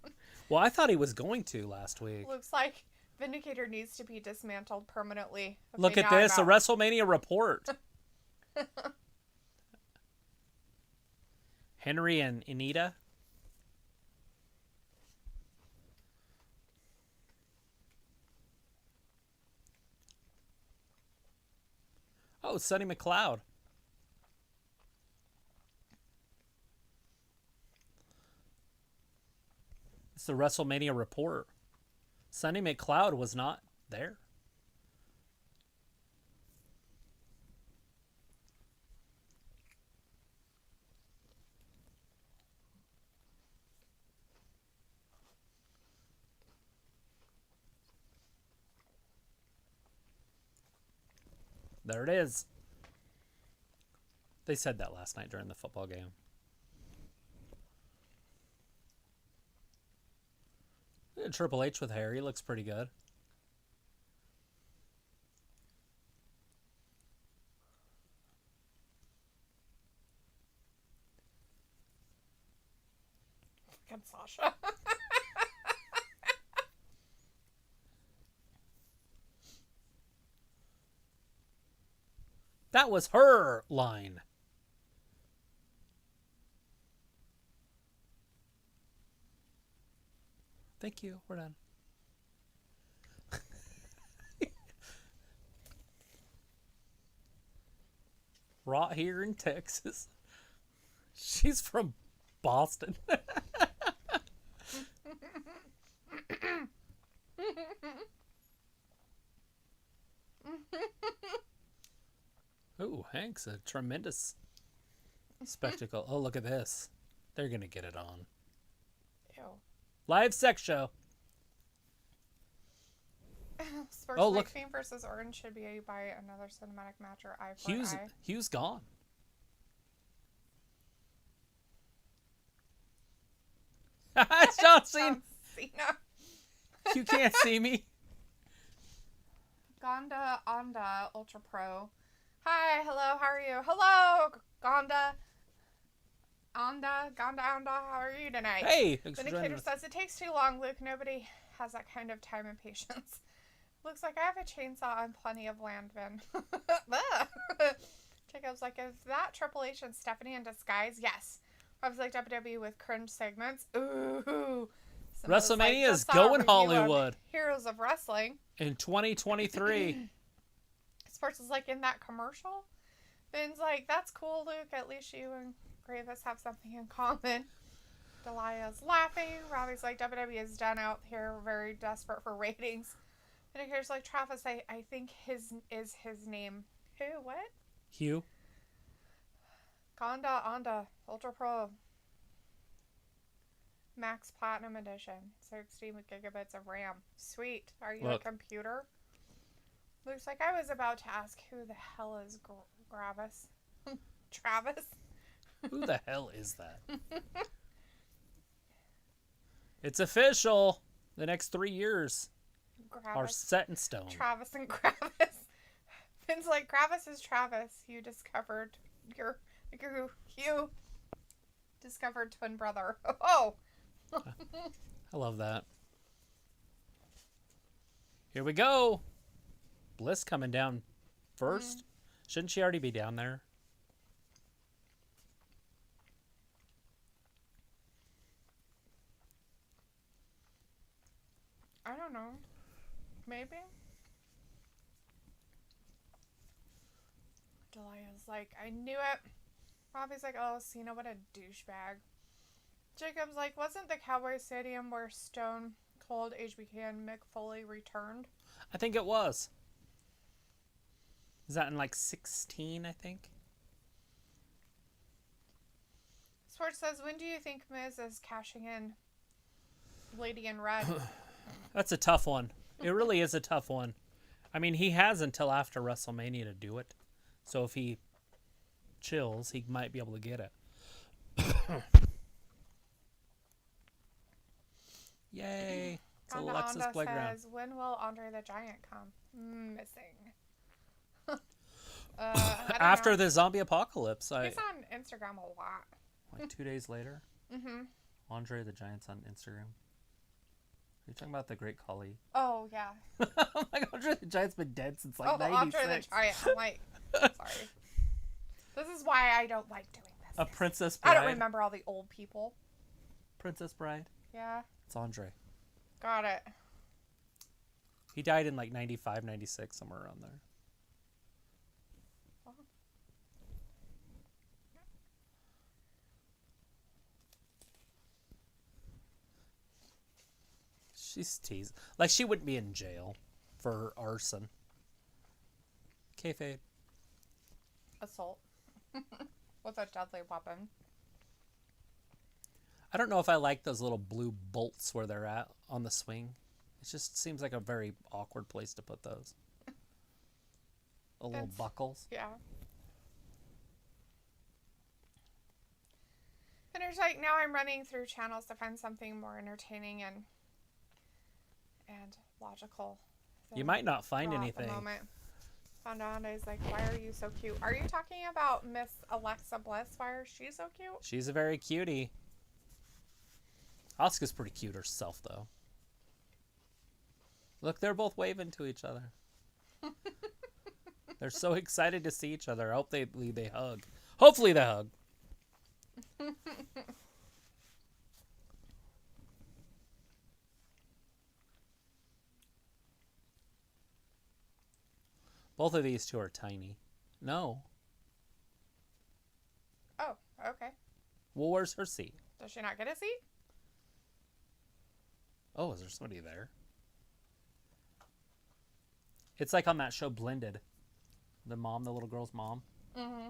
Well, I thought he was going to last week. Looks like Vindicator needs to be dismantled permanently. Okay, look at this, a WrestleMania report. Henry and Anita. Oh, Sonny McLeod. It's the WrestleMania report. Sonny McLeod was not there. There it is. They said that last night during the football game. Triple H with Harry looks pretty good. Fucking Sasha. That was her line. Thank you. We're done. Right here in Texas. She's from Boston. Ooh, Hank's a tremendous spectacle. Oh, look at this. They're going to get it on. Ew. Live sex show. Sports Night Fame versus Orton should be by another cinematic match or eye for eye. Hughes gone. John Cena. You can't see me. Gonda Onda Ultra Pro. Hi, hello, how are you? Hello, Gonda. Gonda, how are you tonight? Hey. Vindicator says it takes too long, Luke. Nobody has that kind of time and patience. Looks like I have a chainsaw and plenty of land, Vin. Jacob's like, is that Triple H and Stephanie in disguise? Yes. I was like WWE with cringe segments. Ooh. WrestleMania is going Hollywood. Heroes of Wrestling. In 2023. Sports is like, in that commercial? Vin's like, that's cool, Luke. At least you and Gravis have something in common. Delia's laughing. Robbie's like, WWE is done out here. We're very desperate for ratings. And here's like, Travis, I think his name. Who? What? Hugh. Gonda Onda Ultra Pro. Max Platinum Edition. 16 gigabytes of RAM. Sweet. Are you a computer? Looks like I was about to ask who the hell is Gravis. Travis? Who the hell is that? It's official. The next 3 years are set in stone. Travis and Gravis. Finn's like, Gravis is Travis. You discovered you discovered twin brother. Oh! I love that. Here we go. Bliss coming down first. Shouldn't she already be down there? I don't know. Maybe? Delia's like, I knew it. Robbie's like, oh, Cena, what a douchebag. Jacob's like, wasn't the Cowboy Stadium where Stone Cold, HBK, and Mick Foley returned? I think it was. Is that in like 16, I think? Sports says, when do you think Miz is cashing in Lady in Red? That's a tough one. It really is a tough one. I mean, he has until after WrestleMania to do it. So if he chills, he might be able to get it. Yay. It's Alexa's Honda playground. says, when will Andre the Giant come? Missing. I don't After know. the zombie apocalypse. He's on Instagram a lot. Like 2 days later? Mm-hmm. Andre the Giant's on Instagram. Are you talking about the Great Khali? Oh, yeah. I'm like, Andre the Giant's been dead since like 96. Andre the Giant. I'm like, sorry. This is why I don't like doing this. A Princess Bride. I don't remember all the old people. Princess Bride. Yeah. It's Andre. Got it. He died in like 95, 96, somewhere around there. She's teasing. Like, she wouldn't be in jail for arson. Kayfabe. Assault. With a deadly weapon. I don't know if I like those little blue bolts where they're at on the swing. It just seems like a very awkward place to put those. The little buckles. Yeah. And it's like, now I'm running through channels to find something more entertaining and logical. You might not find Raw anything. At the moment. Fonda is like, why are you so cute? Are you talking about Miss Alexa Bliss? Why is she so cute? She's a very cutie. Asuka's pretty cute herself, though. Look, they're both waving to each other. They're so excited to see each other. I hope they hug. Hopefully they hug. Both of these two are tiny. No. Oh, okay. Well, where's her seat? Does she not get a seat? Oh, is there somebody there? It's like on that show Blended. The mom, the little girl's mom. Mm-hmm.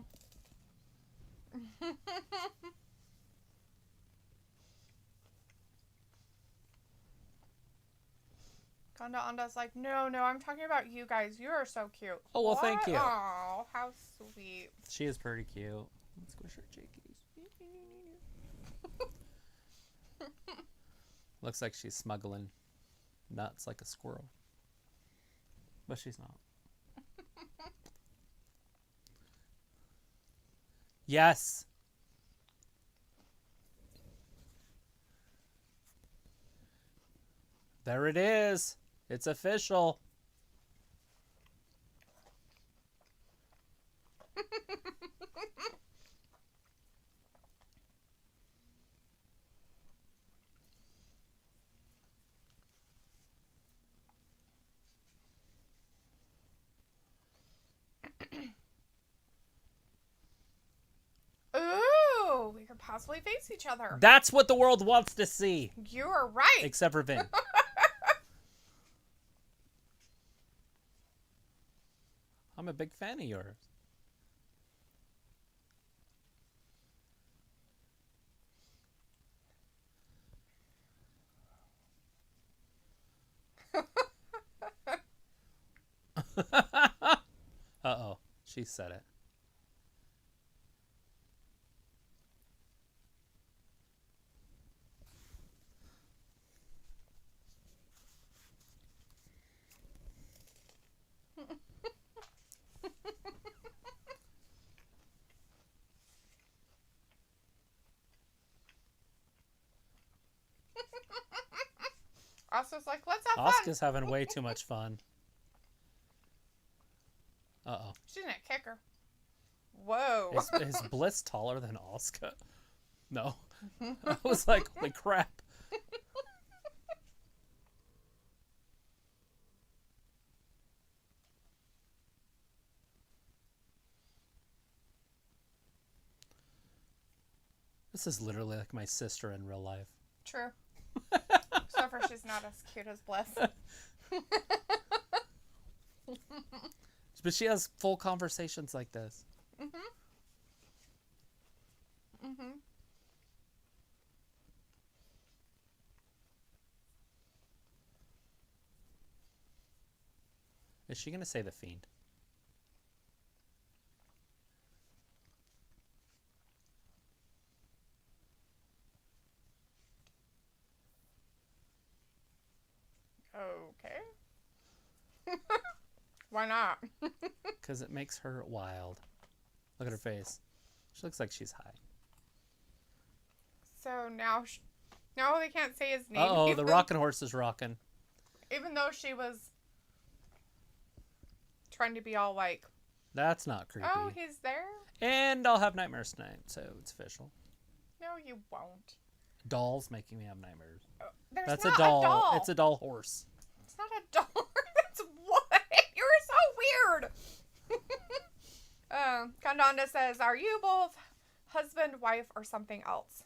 Konda Anda's like, no, I'm talking about you guys. You are so cute. Oh, well, thank you. Oh, how sweet. She is pretty cute. Let's squish her cheekies. Looks like she's smuggling nuts like a squirrel. But she's not. Yes. There it is. It's official. Ooh, we could possibly face each other. That's what the world wants to see. You are right. Except for Vin. I'm a big fan of yours. Uh-oh. She said it. Asuka's like, let's have fun. Asuka's having way too much fun. Uh-oh. She's gonna kick her. Whoa. Is Bliss taller than Asuka? No. I was like, holy crap. This is literally like my sister in real life. True. So far, she's not as cute as Bliss. But she has full conversations like this. Mm-hmm. Is she going to say The Fiend? Okay. Why not? Because it makes her wild. Look at her face. She looks like she's high. So now they can't say his name. Uh-oh, the rocking horse is rocking. Even though she was trying to be all like, That's not creepy. oh, he's there? And I'll have nightmares tonight, so it's official. No, you won't. Dolls making me have nightmares. There's That's not a doll. a doll. It's a doll horse. It's not a doll. That's what? You're so weird. Condonda says, are you both husband, wife, or something else?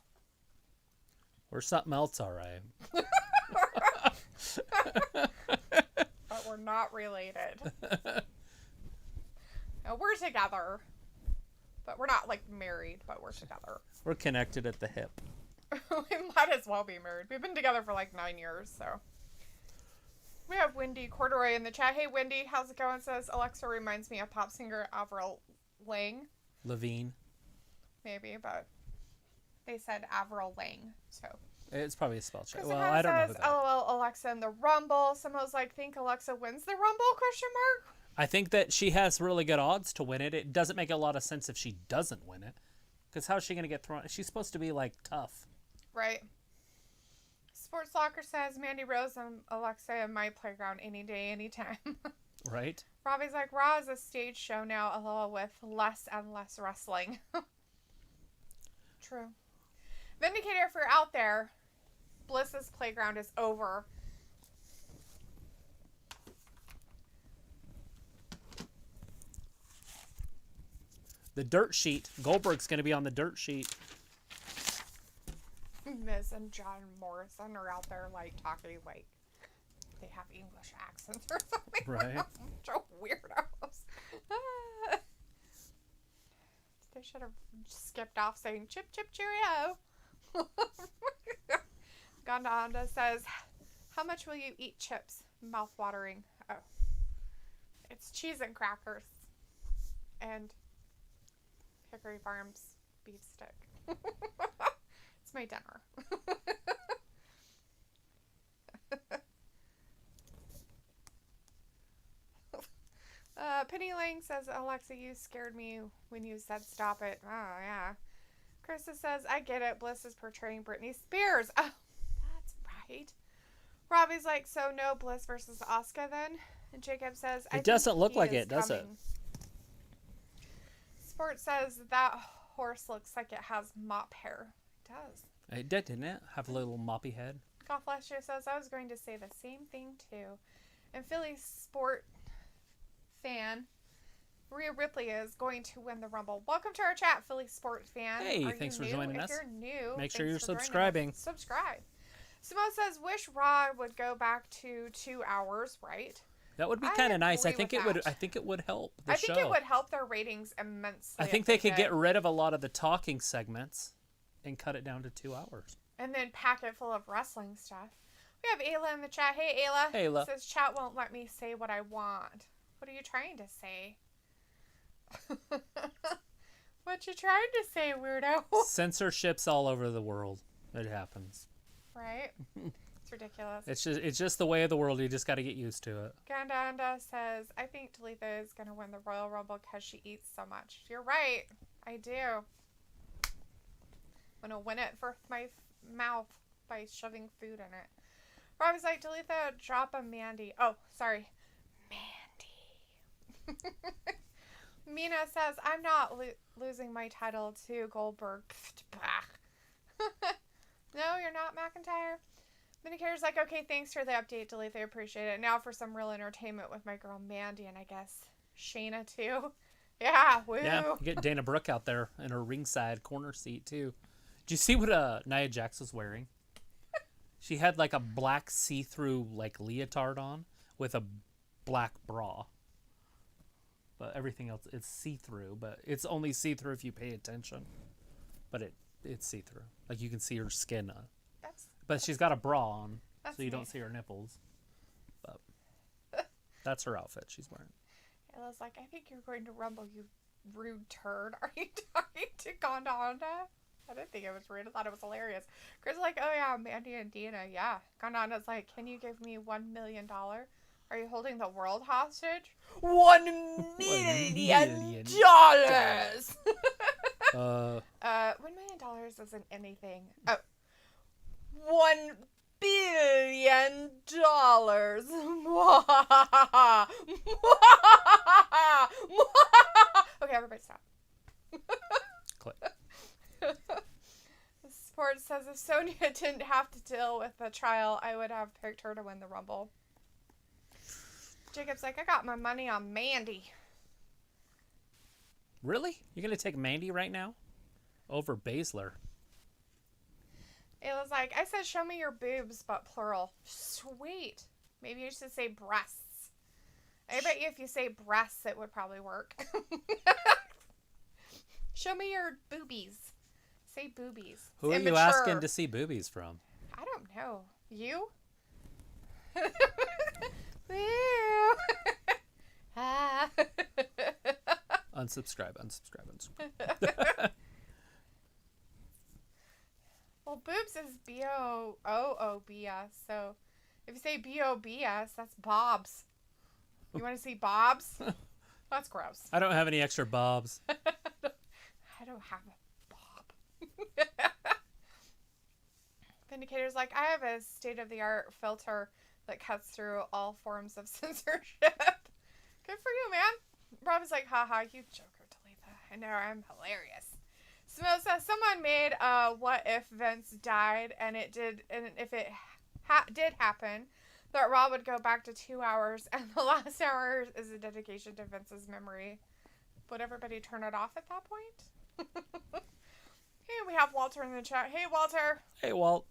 Or something else, all right. But we're not related. No, we're together. But we're not, like, married, but we're together. We're connected at the hip. We might as well be married. We've been together for, like, 9 years, so. We have Wendy Corduroy in the chat. Hey, Wendy, how's it going? Says, Alexa reminds me of pop singer Avril Lavigne. Maybe, but they said Avril Lavigne, so. It's probably a spell check. Kristen Well, I don't know says, who that is. LOL, Alexa in the Rumble. Someone's like, think Alexa wins the Rumble, question mark? I think that she has really good odds to win it. It doesn't make a lot of sense if she doesn't win it. Because how's she going to get thrown? She's supposed to be, like, tough. Right. Sports Locker says, Mandy Rose and Alexa in my playground any day, anytime. Right? Robbie's like, Raw is a stage show now, LOL, with less and less wrestling. True. Vindicator, if you're out there, Bliss's playground is over. The dirt sheet. Goldberg's going to be on the dirt sheet. Miz and John Morrison are out there, like, talking like they have English accents or something. Right. So weirdos. They should have skipped off saying chip chip cheerio. Gonda says, how much will you eat chips? Mouth-watering. Oh. It's cheese and crackers. And Hickory Farms beef stick. It's my dinner. Penny Lang says, Alexa, you scared me when you said stop it. Oh, yeah. Krista says, I get it. Bliss is portraying Britney Spears. Oh, that's right. Robbie's like, so no Bliss versus Asuka then? And Jacob says, It doesn't look like it, does it? Sport says, that horse looks like it has mop hair. It does. It did, didn't it? Have a little moppy head. Golf Last Year says, I was going to say the same thing too. And Philly Sport fan, Rhea Ripley is going to win the Rumble. Welcome to our chat, Philly Sport fan. Hey, Are thanks you for new? joining us. If you're new, Make sure thanks you're for joining us. subscribing. Subscribe. Simone says, wish Raw would go back to 2 hours, right? That would be kind of nice. I agree think with it would. that. I think it would help the I show. think it would help their ratings immensely. I think if they could did. get rid of a lot of the talking segments and cut it down to 2 hours. And then pack it full of wrestling stuff. We have Ayla in the chat. Hey, Ayla. Hey, Ayla. Says, chat won't let me say what I want. What are you trying to say? What you trying to say, weirdo? Censorships all over the world. It happens. Right? It's ridiculous. It's just the way of the world. You just got to get used to it. Gandanda says, I think Dalethea is going to win the Royal Rumble because she eats so much. You're right. I do. I'm going to win it for my mouth by shoving food in it. Robbie's like, Dalethea, drop a Mandy. Oh, sorry. Mandy. Mina says, I'm not losing my title to Goldberg. No, you're not, McIntyre. Vindicator's like, okay, thanks for the update, Dalethea. Appreciate it. Now for some real entertainment with my girl Mandy and I guess Shayna too. Yeah, woo. Yeah, you get Dana Brooke out there in her ringside corner seat too. Did you see what Nia Jax was wearing? She had like a black see-through like leotard on with a black bra. But everything else, it's see-through, but it's only see-through if you pay attention. But it's see-through. Like you can see her skin. But she's got a bra on, so you don't see her nipples. But That's her outfit she's wearing. I was like, I think you're going to Rumble, you rude turd. Are you talking to Gondanda? I didn't think it was rude. I thought it was hilarious. Chris was like, oh yeah, Mandy and Dina, yeah. Gondanda's like, can you give me $1 million? Are you holding the world hostage? $1 million. $1 million isn't anything. Oh, $1 billion. Okay, everybody stop. Click. Sports says if Sonya didn't have to deal with the trial, I would have picked her to win the Rumble. Jacob's like, I got my money on Mandy. Really? You're going to take Mandy right now? Over Baszler. Ayla's like, I said show me your boobs, but plural. Sweet. Maybe you should say breasts. I bet you if you say breasts, it would probably work. Show me your boobies. Say boobies. Who are you asking to see boobies from? I don't know. You? Unsubscribe. Well, boobs is B-O-O-O-B-S. So if you say B-O-B-S, that's Bob's. You want to see Bob's? That's gross. I don't have any extra bobs. I don't have a bob. Vindicator's like, I have a state-of-the-art filter that cuts through all forms of censorship. Good for you, man. Rob is like, haha, you joker, Dalethea. I know, I'm hilarious. Smo says someone made what if Vince died and if it did happen, that Rob would go back to 2 hours and the last hour is a dedication to Vince's memory. Would everybody turn it off at that point? Hey, we have Walter in the chat. Hey, Walter. Hey, Walt.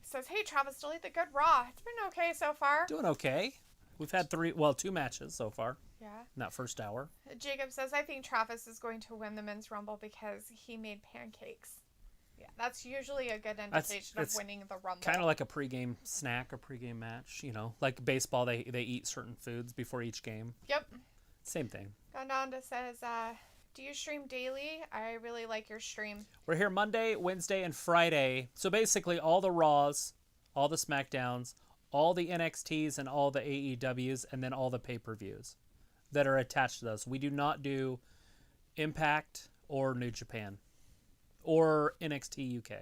Says, hey, Travis, delete the good Raw. It's been okay so far. Doing okay. We've had 2 matches so far. Yeah. In that first hour. Jacob says, I think Travis is going to win the men's rumble because he made pancakes. Yeah, that's usually a good indication of winning the rumble. Kind of like a pregame snack or pregame match, you know. Like baseball, they eat certain foods before each game. Yep. Same thing. Gondanda says, do you stream daily? I really like your stream. We're here Monday, Wednesday, and Friday. So basically all the Raws, all the SmackDowns, all the NXTs, and all the AEWs, and then all the pay-per-views that are attached to those. We do not do Impact or New Japan or NXT UK.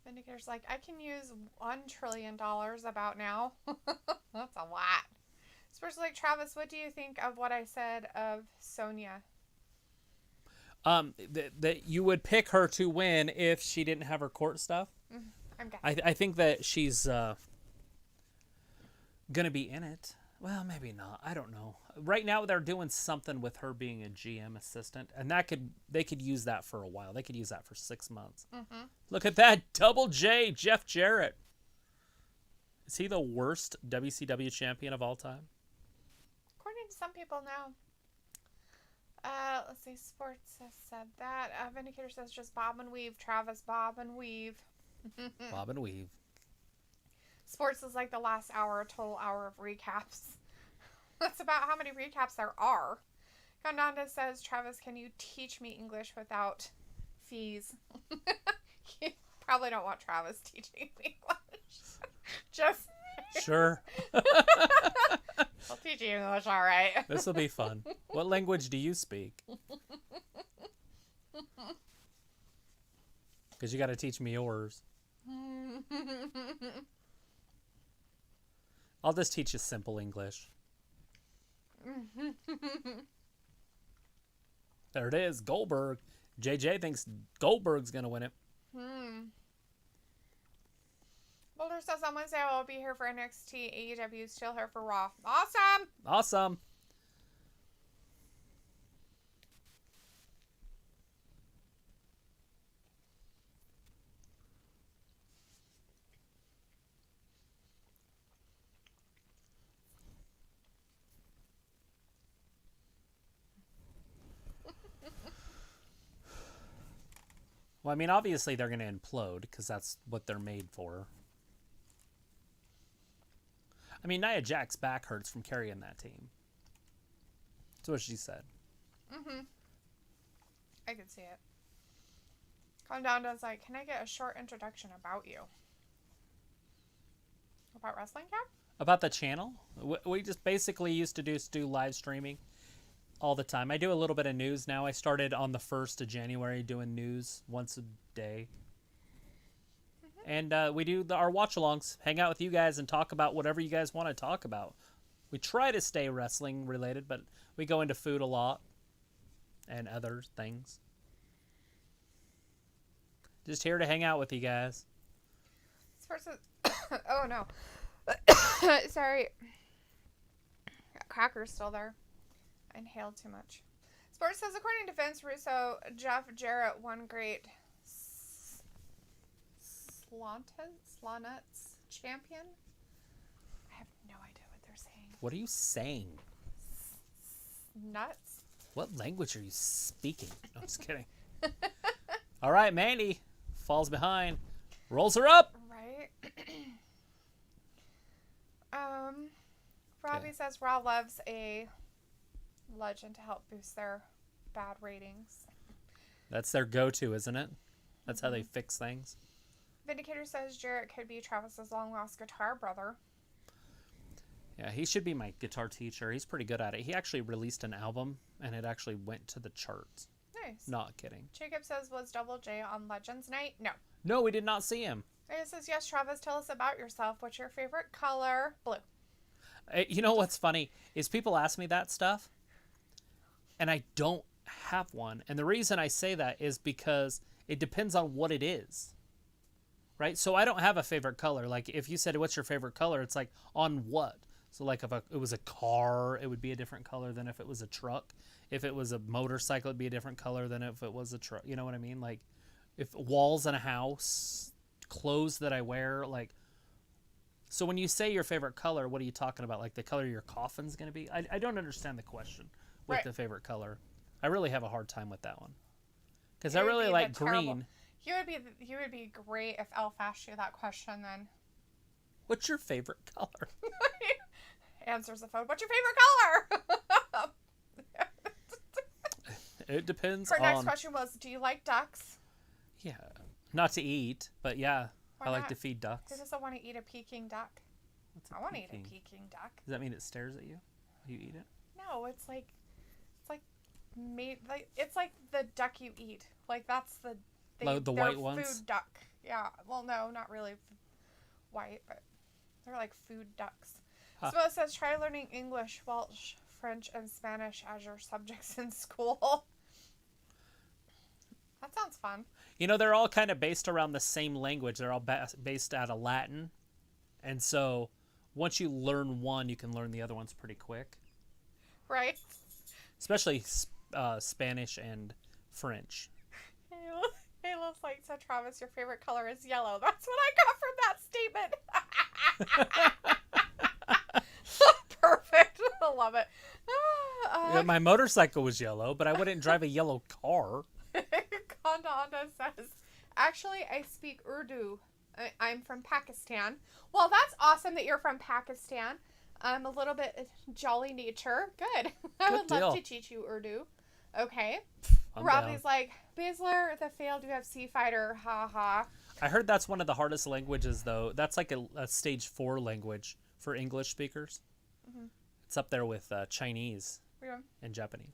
Vindicator's like, I can use $1 trillion about now. That's a lot. Especially like, Travis, what do you think of what I said of Sonya? That you would pick her to win if she didn't have her court stuff. I'm guessing. I think that she's gonna be in it. Well, maybe not. I don't know. Right now they're doing something with her being a GM assistant, and they could use that for a while. They could use that for 6 months. Mm-hmm. Look at that, Double J, Jeff Jarrett. Is he the worst WCW champion of all time? According to some people, no. Let's see. Sports has said that. Vindicator says just bob and weave. Travis, bob and weave. Bob and weave. Sports is like the last hour, a total hour of recaps. That's about how many recaps there are. Gondanda says, Travis, can you teach me English without fees? You probably don't want Travis teaching me English. Just sure. I'll teach you English, all right. This will be fun. What language do you speak? Because you got to teach me yours. I'll just teach you simple English. There it is, Goldberg. JJ thinks Goldberg's going to win it. Boulder says on Wednesday I will be here for NXT, AEW, still here for Raw. Awesome! Awesome. Well, I mean, obviously they're going to implode because that's what they're made for. I mean, Nia Jax's back hurts from carrying that team. That's what she said. Mm-hmm. I could see it. Come down to us like, can I get a short introduction about you? About WrestlingGab? About the channel, we just basically used to do live streaming all the time. I do a little bit of news now. I started on the 1st of January doing news once a day. And we do our watch-alongs, hang out with you guys and talk about whatever you guys want to talk about. We try to stay wrestling related, but we go into food a lot and other things. Just here to hang out with you guys. This person... oh, no. Sorry. Cracker's still there. I inhaled too much. Sports says, according to Vince Russo, Jeff Jarrett won great Slonuts champion. I have no idea what they're saying. What are you saying? Nuts? What language are you speaking? No, I'm just kidding. All right, Mandy falls behind, rolls her up. Right. Robbie says Raw loves a legend to help boost their bad ratings. That's their go-to, isn't it? That's how they fix things. Vindicator says Jarrett could be Travis's long-lost guitar brother. Yeah, he should be my guitar teacher. He's pretty good at it. He actually released an album, and it actually went to the charts. Nice. Not kidding. Jacob says, was Double J on Legends Night? No. No, we did not see him. It says, yes, Travis, tell us about yourself. What's your favorite color? Blue. You know what's funny is people ask me that stuff, and I don't have one. And the reason I say that is because it depends on what it is. Right? So I don't have a favorite color. Like, if you said, what's your favorite color? It's like, on what? So, like, if it was a car, it would be a different color than if it was a truck. If it was a motorcycle, it'd be a different color than if it was a truck. You know what I mean? Like, if walls in a house, clothes that I wear, like... So when you say your favorite color, what are you talking about? Like, the color your coffin's going to be? I don't understand the question with Right. the favorite color. I really have a hard time with that one. Because I really like green. You would be great if Elf asked you that question then. What's your favorite color? Answers the phone. What's your favorite color? It depends Her on... next question was, do you like ducks? Yeah. Not to eat, but yeah. Why I like not? to feed ducks. Who doesn't want to eat a Peking duck? What's I want to eat a Peking duck. Does that mean it stares at you? You eat it? No, it's like it's like the duck you eat. Like that's the Like the they're white ones? Food duck. Yeah. Well, no, not really white, but they're like food ducks. Huh. So it says try learning English, Welsh, French, and Spanish as your subjects in school. That sounds fun. You know, they're all kind of based around the same language. They're all based out of Latin. And so once you learn one, you can learn the other ones pretty quick. Right? Especially Spanish and French. It looks like, so Travis, your favorite color is yellow. That's what I got from that statement. Perfect. I love it. Yeah, my motorcycle was yellow, but I wouldn't drive a yellow car. Konda Honda says, actually, I speak Urdu. I'm from Pakistan. Well, that's awesome that you're from Pakistan. I'm a little bit jolly nature. Good. I would love to teach you Urdu. Okay. Robbie's like, Baszler, the failed UFC fighter. Ha ha. I heard that's one of the hardest languages, though. That's like a stage 4 language for English speakers. Mm-hmm. It's up there with Chinese and Japanese.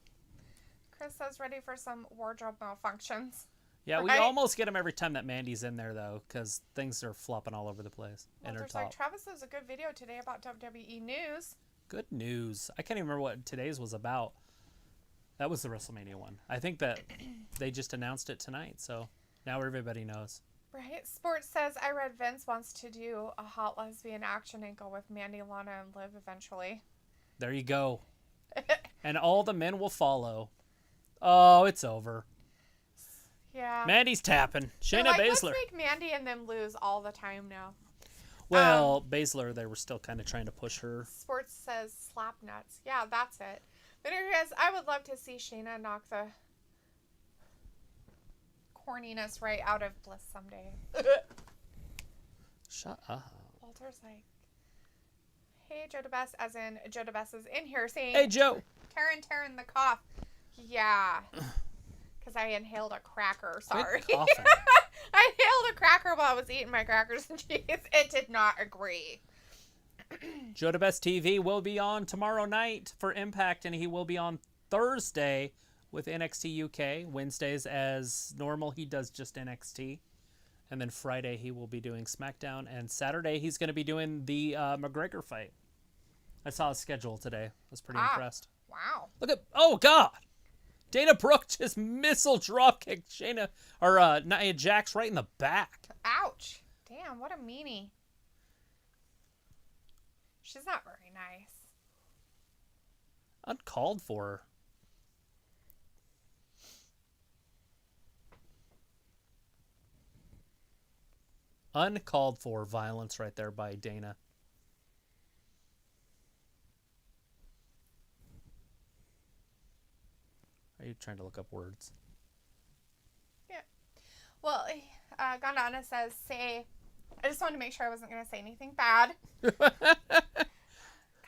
Chris says, ready for some wardrobe malfunctions. Yeah, right? we almost get them every time that Mandy's in there, though, because things are flopping all over the place. Well, there's like, Travis does a good video today about WWE news. Good news. I can't even remember what today's was about. That was the WrestleMania one. I think that they just announced it tonight, so now everybody knows. Right. Sports says, I read Vince wants to do a hot lesbian action angle with Mandy, Lana, and Liv eventually. There you go. And all the men will follow. Oh, it's over. Yeah. Mandy's tapping. Shayna Baszler. Let's make Mandy and them lose all the time now. Well, Baszler, they were still kind of trying to push her. Sports says slap nuts. Yeah, that's it. But anyways, I would love to see Shayna knock the corniness right out of Bliss someday. Shut up. Walter's like, hey, Joe DeBest, as in Joe DeBest is in here saying, Hey, Joe. Taryn, the cough. Yeah. Because I inhaled a cracker. Sorry. Quit coughing. I inhaled a cracker while I was eating my crackers and cheese. It did not agree. Joe DeBest TV will be on tomorrow night for Impact, and he will be on Thursday with NXT UK. Wednesdays, as normal, he does just NXT. And then Friday, he will be doing SmackDown. And Saturday, he's going to be doing the McGregor fight. I saw his schedule today. I was pretty impressed. Wow. Look at, oh, God. Dana Brooke just missile drop kicked Nia Jax right in the back. Ouch. Damn, what a meanie. She's not very nice. Uncalled for. Uncalled for violence right there by Dana. Are you trying to look up words? Yeah. Well, Gandana says, I just wanted to make sure I wasn't going to say anything bad.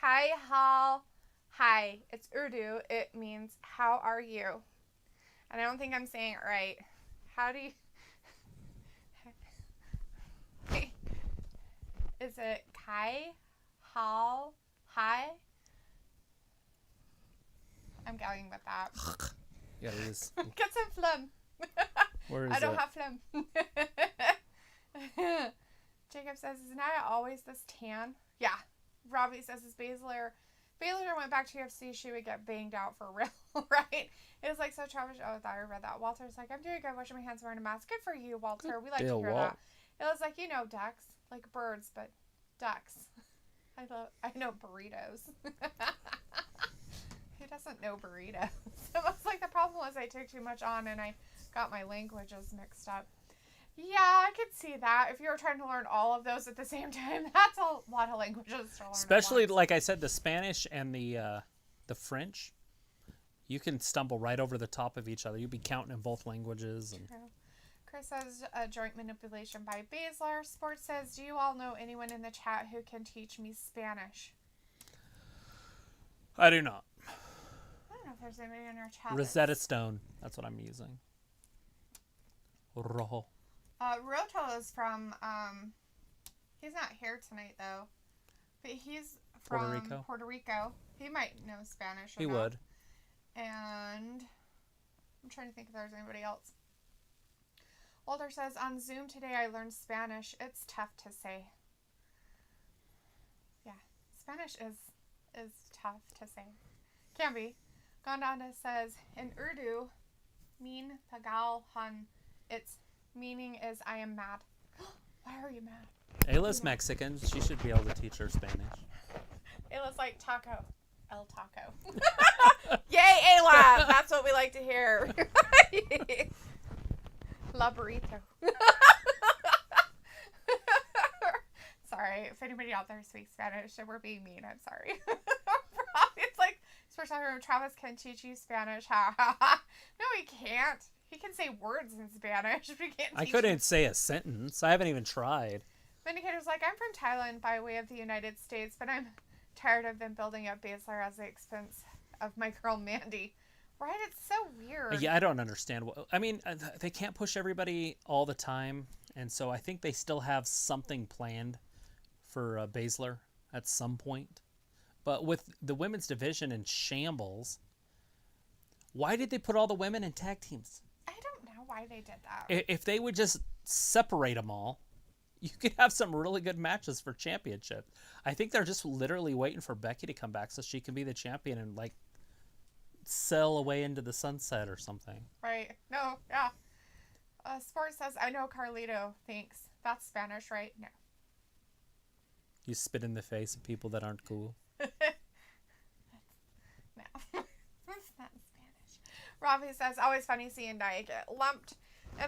Kai Hal. Hi. It's Urdu. It means, how are you? And I don't think I'm saying it right. How do you... Is it Kai Hal? Hi? I'm going with that. Yeah, it is. Get some phlegm. Where is I don't it? have phlegm. Jacob says, is Nia always this tan? Yeah. Robbie says, is Baszler went back to UFC, she would get banged out for real, right? It was like so Travis. Oh, I thought I read that. Walter's like, I'm doing good, washing my hands, wearing a mask. Good for you, Walter. We like to hear that. It was like, ducks, like birds, but ducks. I know burritos. Who doesn't know burritos? It was like the problem was I took too much on and I got my languages mixed up. Yeah, I could see that. If you were trying to learn all of those at the same time, that's a lot of languages to learn. Especially, like I said, the Spanish and the French. You can stumble right over the top of each other. You'll be counting in both languages. And... True. Chris says, joint manipulation by Baszler. Sports says, do you all know anyone in the chat who can teach me Spanish? I do not. I don't know if there's anybody in our chat. Rosetta Stone. That's what I'm using. Rojo. Roto is from, he's not here tonight though, but he's from Puerto Rico. He might know Spanish. He would. And I'm trying to think if there's anybody else. Walter says, on Zoom today I learned Spanish. It's tough to say. Yeah, Spanish is tough to say. Can be. Gondana says, in Urdu, Min Pagal Han, its meaning is I am mad. Why are you mad? Ayla's Mexican. She should be able to teach her Spanish. Ayla's like taco. El taco. Yay, Ayla! That's what we like to hear. La burrito. Sorry, if anybody out there speaks Spanish and we're being mean, I'm sorry. It's like, especially when Travis can teach you Spanish. No, he can't. He can say words in Spanish. But he can't I couldn't say a sentence. I haven't even tried. Vindicator's like, I'm from Thailand by way of the United States, but I'm tired of them building up Baszler at the expense of my girl Mandy. Right? It's so weird. Yeah, I don't understand. I mean, they can't push everybody all the time, and so I think they still have something planned for Baszler at some point. But with the women's division in shambles, why did they put all the women in tag teams? I don't know why they did that. If they would just separate them all, you could have some really good matches for championship. I think they're just literally waiting for Becky to come back so she can be the champion and like sail away into the sunset or something. Right. No, yeah. Sports says, I know Carlito thinks. That's Spanish, right? No. You spit in the face of people that aren't cool. No. That's not Spanish. Robbie says, always funny seeing Nia get lumped.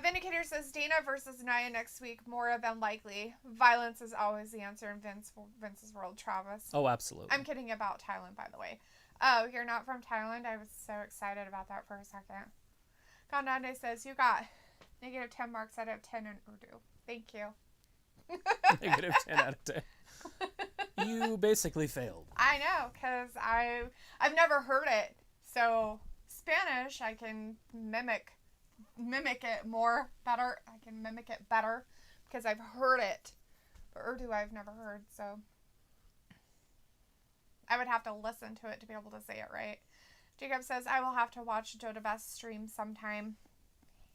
Vindicator says, Dana versus Nia next week, more than likely. Violence is always the answer in Vince's world, Travis. Oh, absolutely. I'm kidding about Thailand, by the way. Oh, you're not from Thailand? I was so excited about that for a second. Gondande says, you got negative 10 marks out of 10 in Urdu. Thank you. Negative 10 out of 10. You basically failed. I know, because I've never heard it. So Spanish, I can mimic it more better. I can mimic it better because I've heard it. But Urdu I've never heard, so I would have to listen to it to be able to say it right. Jacob says, I will have to watch Joe DeBest stream sometime.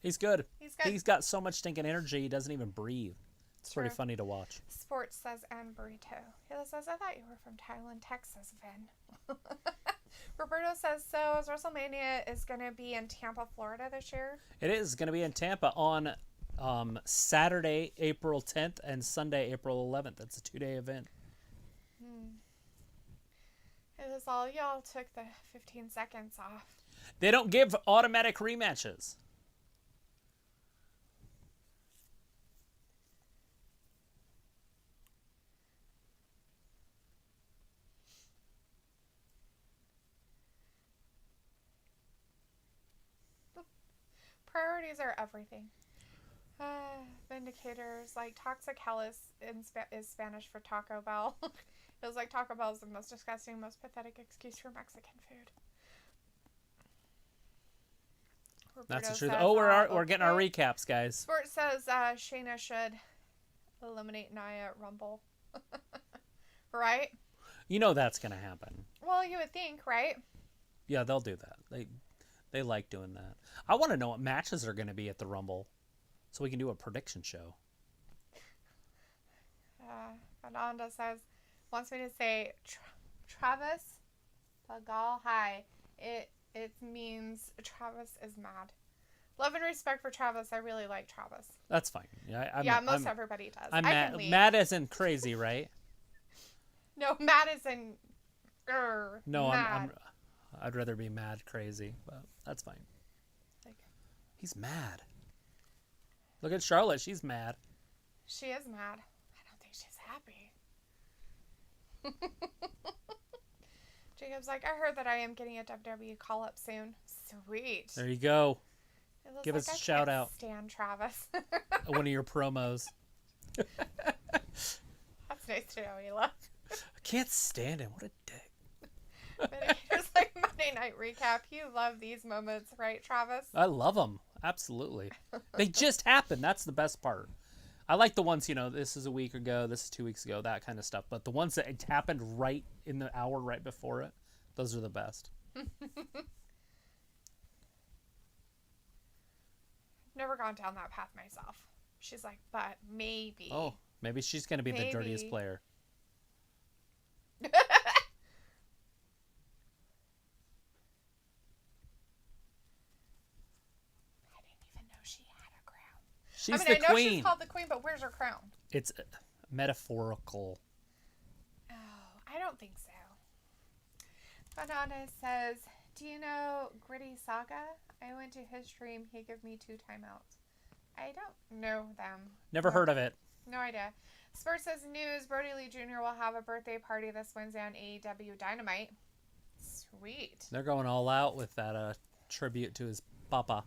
He's good. He's good. He's got so much stinking energy, he doesn't even breathe. It's True. pretty funny to watch. Sports says, and burrito. Hila says, I thought you were from Thailand, Texas, Vin. Roberto says, so is WrestleMania is going to be in Tampa, Florida this year? It is going to be in Tampa on Saturday, April 10th, and Sunday, April 11th. It's a 2-day event. It was all, y'all took the 15 seconds off. They don't give automatic rematches. Priorities are everything. Vindicators, like Toxic Hell is Spanish for Taco Bell. It was like Taco Bell is the most disgusting, most pathetic excuse for Mexican food. That's the Roberto truth. says, Oh, we're getting our recaps, guys. Sport says Shayna should eliminate Nia at Rumble. Right? You know that's going to happen. Well, you would think, right? Yeah, they'll do that. They like doing that. I want to know what matches are going to be at the Rumble so we can do a prediction show. Fernanda says, wants me to say Travis Pagal High. It means Travis is mad. Love and respect for Travis. I really like Travis. That's fine. Most everybody does. I'm mad. Mad as in crazy, right? No, mad as in no, mad. I'd rather be mad crazy, but that's fine. He's mad. Look at Charlotte. She's mad. She is mad. I don't think she's happy. Jacob's like, I heard that I am getting a WWE call-up soon. Sweet. There you go. Give like us a shout out. Stan Travis. One of your promos. That's nice to know, Hila. I can't stand him. What a dick. But here's like Monday Night Recap. You love these moments, right, Travis? I love them. Absolutely. They just happened. That's the best part. I like the ones, this is a week ago, this is 2 weeks ago, that kind of stuff. But the ones that it happened right in the hour right before it, those are the best. Never gone down that path myself. She's like, but maybe. Oh, maybe she's going to be the dirtiest player. She's the I know queen. she's called the queen, but where's her crown? It's metaphorical. Oh, I don't think so. Banana says, do you know Gritty Saga? I went to his stream. He gave me 2 timeouts. I don't know them. Never heard of it. No idea. Spurs says news. Brody Lee Jr. will have a birthday party this Wednesday on AEW Dynamite. Sweet. They're going all out with that tribute to his papa.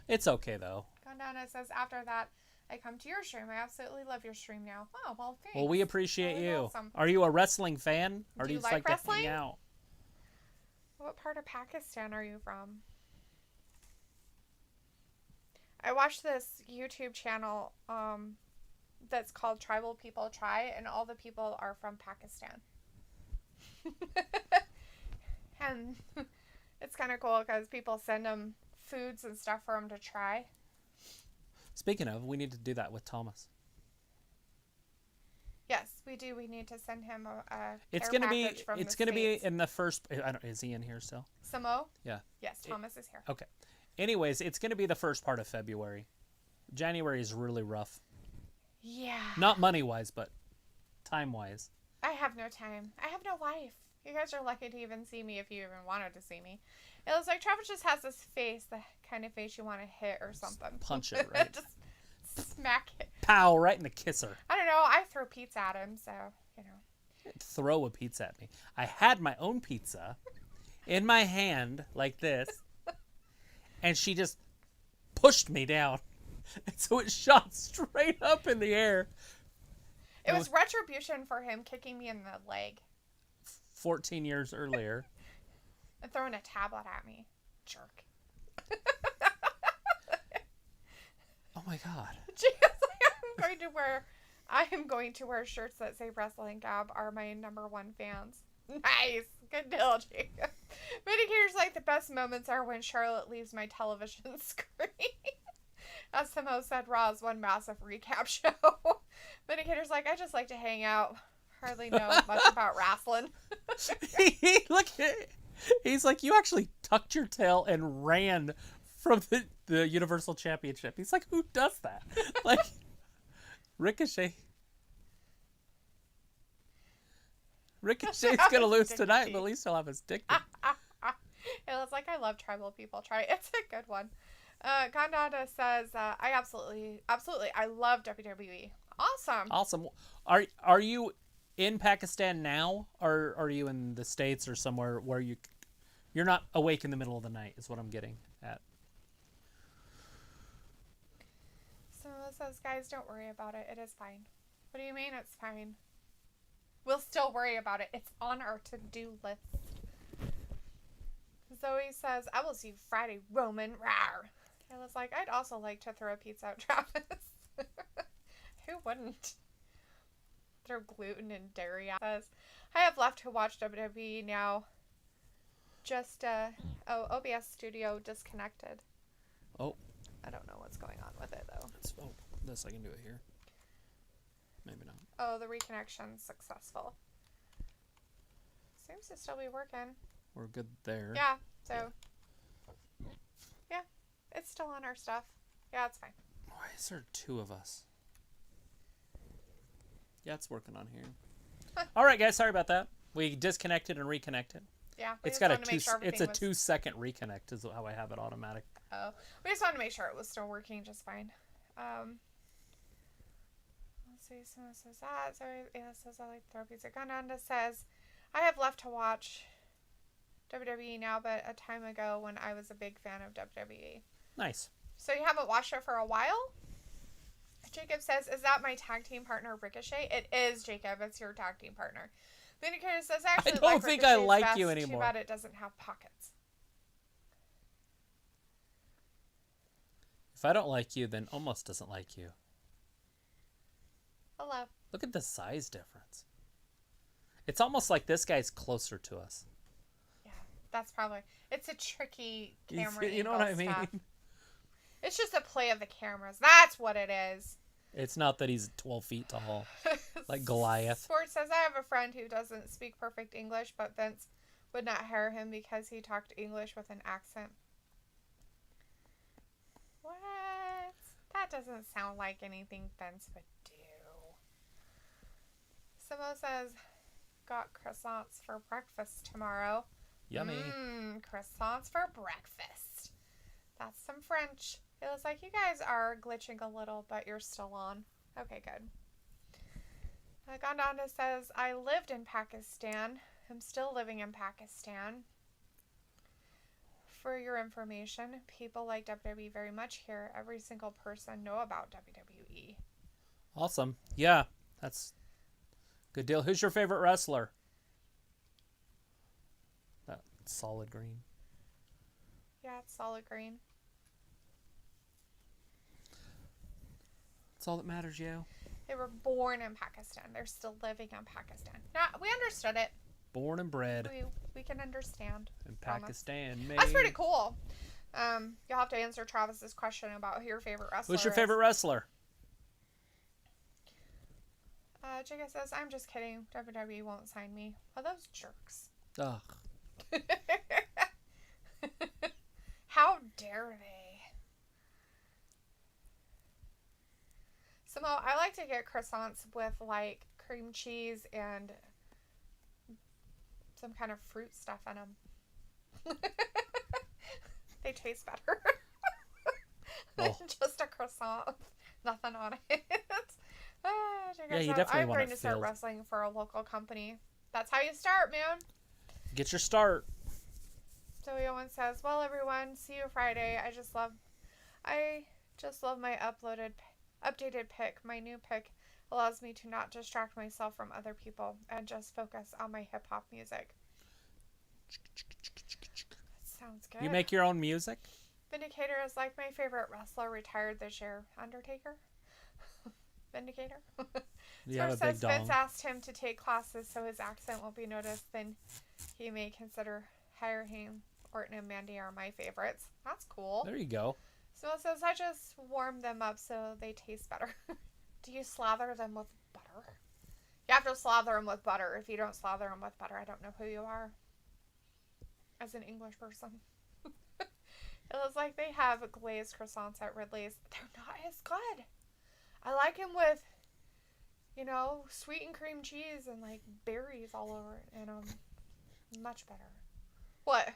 It's okay, though. Gondana says, after that, I come to your stream. I absolutely love your stream now. Oh, well, thanks. Well, we appreciate really you. Awesome. Are you a wrestling fan? Or Do you just like to wrestling? hang out? What part of Pakistan are you from? I watched this YouTube channel that's called Tribal People Try, and all the people are from Pakistan. And it's kind of cool because people send them foods and stuff for them to try. Speaking of, we need to do that with Thomas. Yes, we do. We need to send him a It's care gonna be. package from It's the gonna be States. in the first. I don't. Is he in here still? Samo? Yeah. Yes, Thomas is here. Okay. Anyways, it's gonna be the first part of February. January is really rough. Yeah. Not money wise, but time wise. I have no time. I have no life. You guys are lucky to even see me if you even wanted to see me. It looks like Travis just has this face, the kind of face you want to hit or something. Just punch it, right? Just smack it. Pow! Right in the kisser. I don't know. I throw pizza at him, so, you know. Throw a pizza at me. I had my own pizza in my hand like this, and she just pushed me down. And so it shot straight up in the air. It was retribution for him kicking me in the leg. 14 years earlier. And throwing a tablet at me. Jerk. Oh my god. I am going to wear shirts that say WrestlingGab are my #1 fans. Nice. Good deal, Jacob. Vindicator's like, the best moments are when Charlotte leaves my television screen. As Samo said, Raw is one massive recap show. Vindicator's like, I just like to hang out. Hardly know much about wrestling. Look, he's like, you actually tucked your tail and ran from the Universal Championship. He's like, who does that? Like, Ricochet's gonna lose tonight, but at least he'll have his dick. It was like, I love tribal people. Try it. It's a good one. Gondada says, I absolutely, I love WWE. Awesome. Are you in Pakistan now, or are you in the States or somewhere where you're not awake in the middle of the night? Is what I'm getting at. So it says, guys, don't worry about it. It is fine. What do you mean it's fine? We'll still worry about it. It's on our to-do list. Zoe says, I will see you Friday, Roman. Rawr. I was like, I'd also like to throw a pizza at Travis. Who wouldn't? Throw gluten and dairy at us. I have left to watch WWE now. Just, OBS Studio disconnected. Oh. I don't know what's going on with it, though. This I can do it here. Maybe not. Oh, the reconnection's successful. Seems to still be working. We're good there. Yeah, so. Yeah, it's still on our stuff. Yeah, it's fine. Why is there 2 of us? Yeah, it's working on here. All right, guys, sorry about that. We disconnected and reconnected. Yeah, it's got a 2-second reconnect is how I have it automatic. Oh, we just wanted to make sure it was still working just fine. Let's see, someone says that. Sorry, Ayla says I like throw pizza. Gondanda says, I have left to watch WWE now, but a time ago when I was a big fan of WWE. Nice. So you haven't watched it for a while? Jacob says, is that my tag team partner, Ricochet? It is, Jacob. It's your tag team partner. Vindicator says, actually, I don't think I like you anymore. Too bad it doesn't have pockets. If I don't like you, then almost doesn't like you. Hello. Look at the size difference. It's almost like this guy's closer to us. Yeah, that's probably... It's a tricky camera You know what I mean? Stuff. It's just a play of the cameras. That's what it is. It's not that he's 12 feet tall, like Goliath. Sports says, I have a friend who doesn't speak perfect English, but Vince would not hire him because he talked English with an accent. What? That doesn't sound like anything Vince would do. Simo says, got croissants for breakfast tomorrow. Yummy. Croissants for breakfast. That's some French. It looks like you guys are glitching a little, but you're still on. Okay, good. Gondanda says, I lived in Pakistan. I'm still living in Pakistan. For your information, people like WWE very much here. Every single person know about WWE. Awesome. Yeah, that's a good deal. Who's your favorite wrestler? That solid green. Yeah, it's solid green. That's all that matters, yo. They were born in Pakistan. They're still living in Pakistan. Now, we understood it. Born and bred. We can understand. In Pakistan, maybe. That's pretty cool. You'll have to answer Travis's question about who your favorite wrestler is. Who's your favorite wrestler? Jigga says, I'm just kidding. WWE won't sign me. Oh, those jerks. Ugh. How dare they? Samo, I like to get croissants with like cream cheese and some kind of fruit stuff in them. They taste better. Oh. Just a croissant with nothing on it. Yeah, you definitely I'm want going to start wrestling for a local company. That's how you start, man. Get your start. Zoe Owen says, well, everyone, see you Friday. I just love my updated pick, my new pick. allows me to not distract myself from other people and just focus on my hip-hop music. Sounds good. You make your own music? Vindicator is like my favorite wrestler retired this year. Undertaker? Vindicator? You have a says big dong. Vince asked him to take classes so his accent won't be noticed. Then he may consider hiring. Orton and Mandy are my favorites. That's cool. There you go. So it says I just warm them up so they taste better. Do you slather them with butter? You have to slather them with butter. If you don't slather them with butter, I don't know who you are. As an English person. It looks like they have glazed croissants at Ridley's. They're not as good. I like them with, you know, sweetened cream cheese and like berries all over it. And much better. What?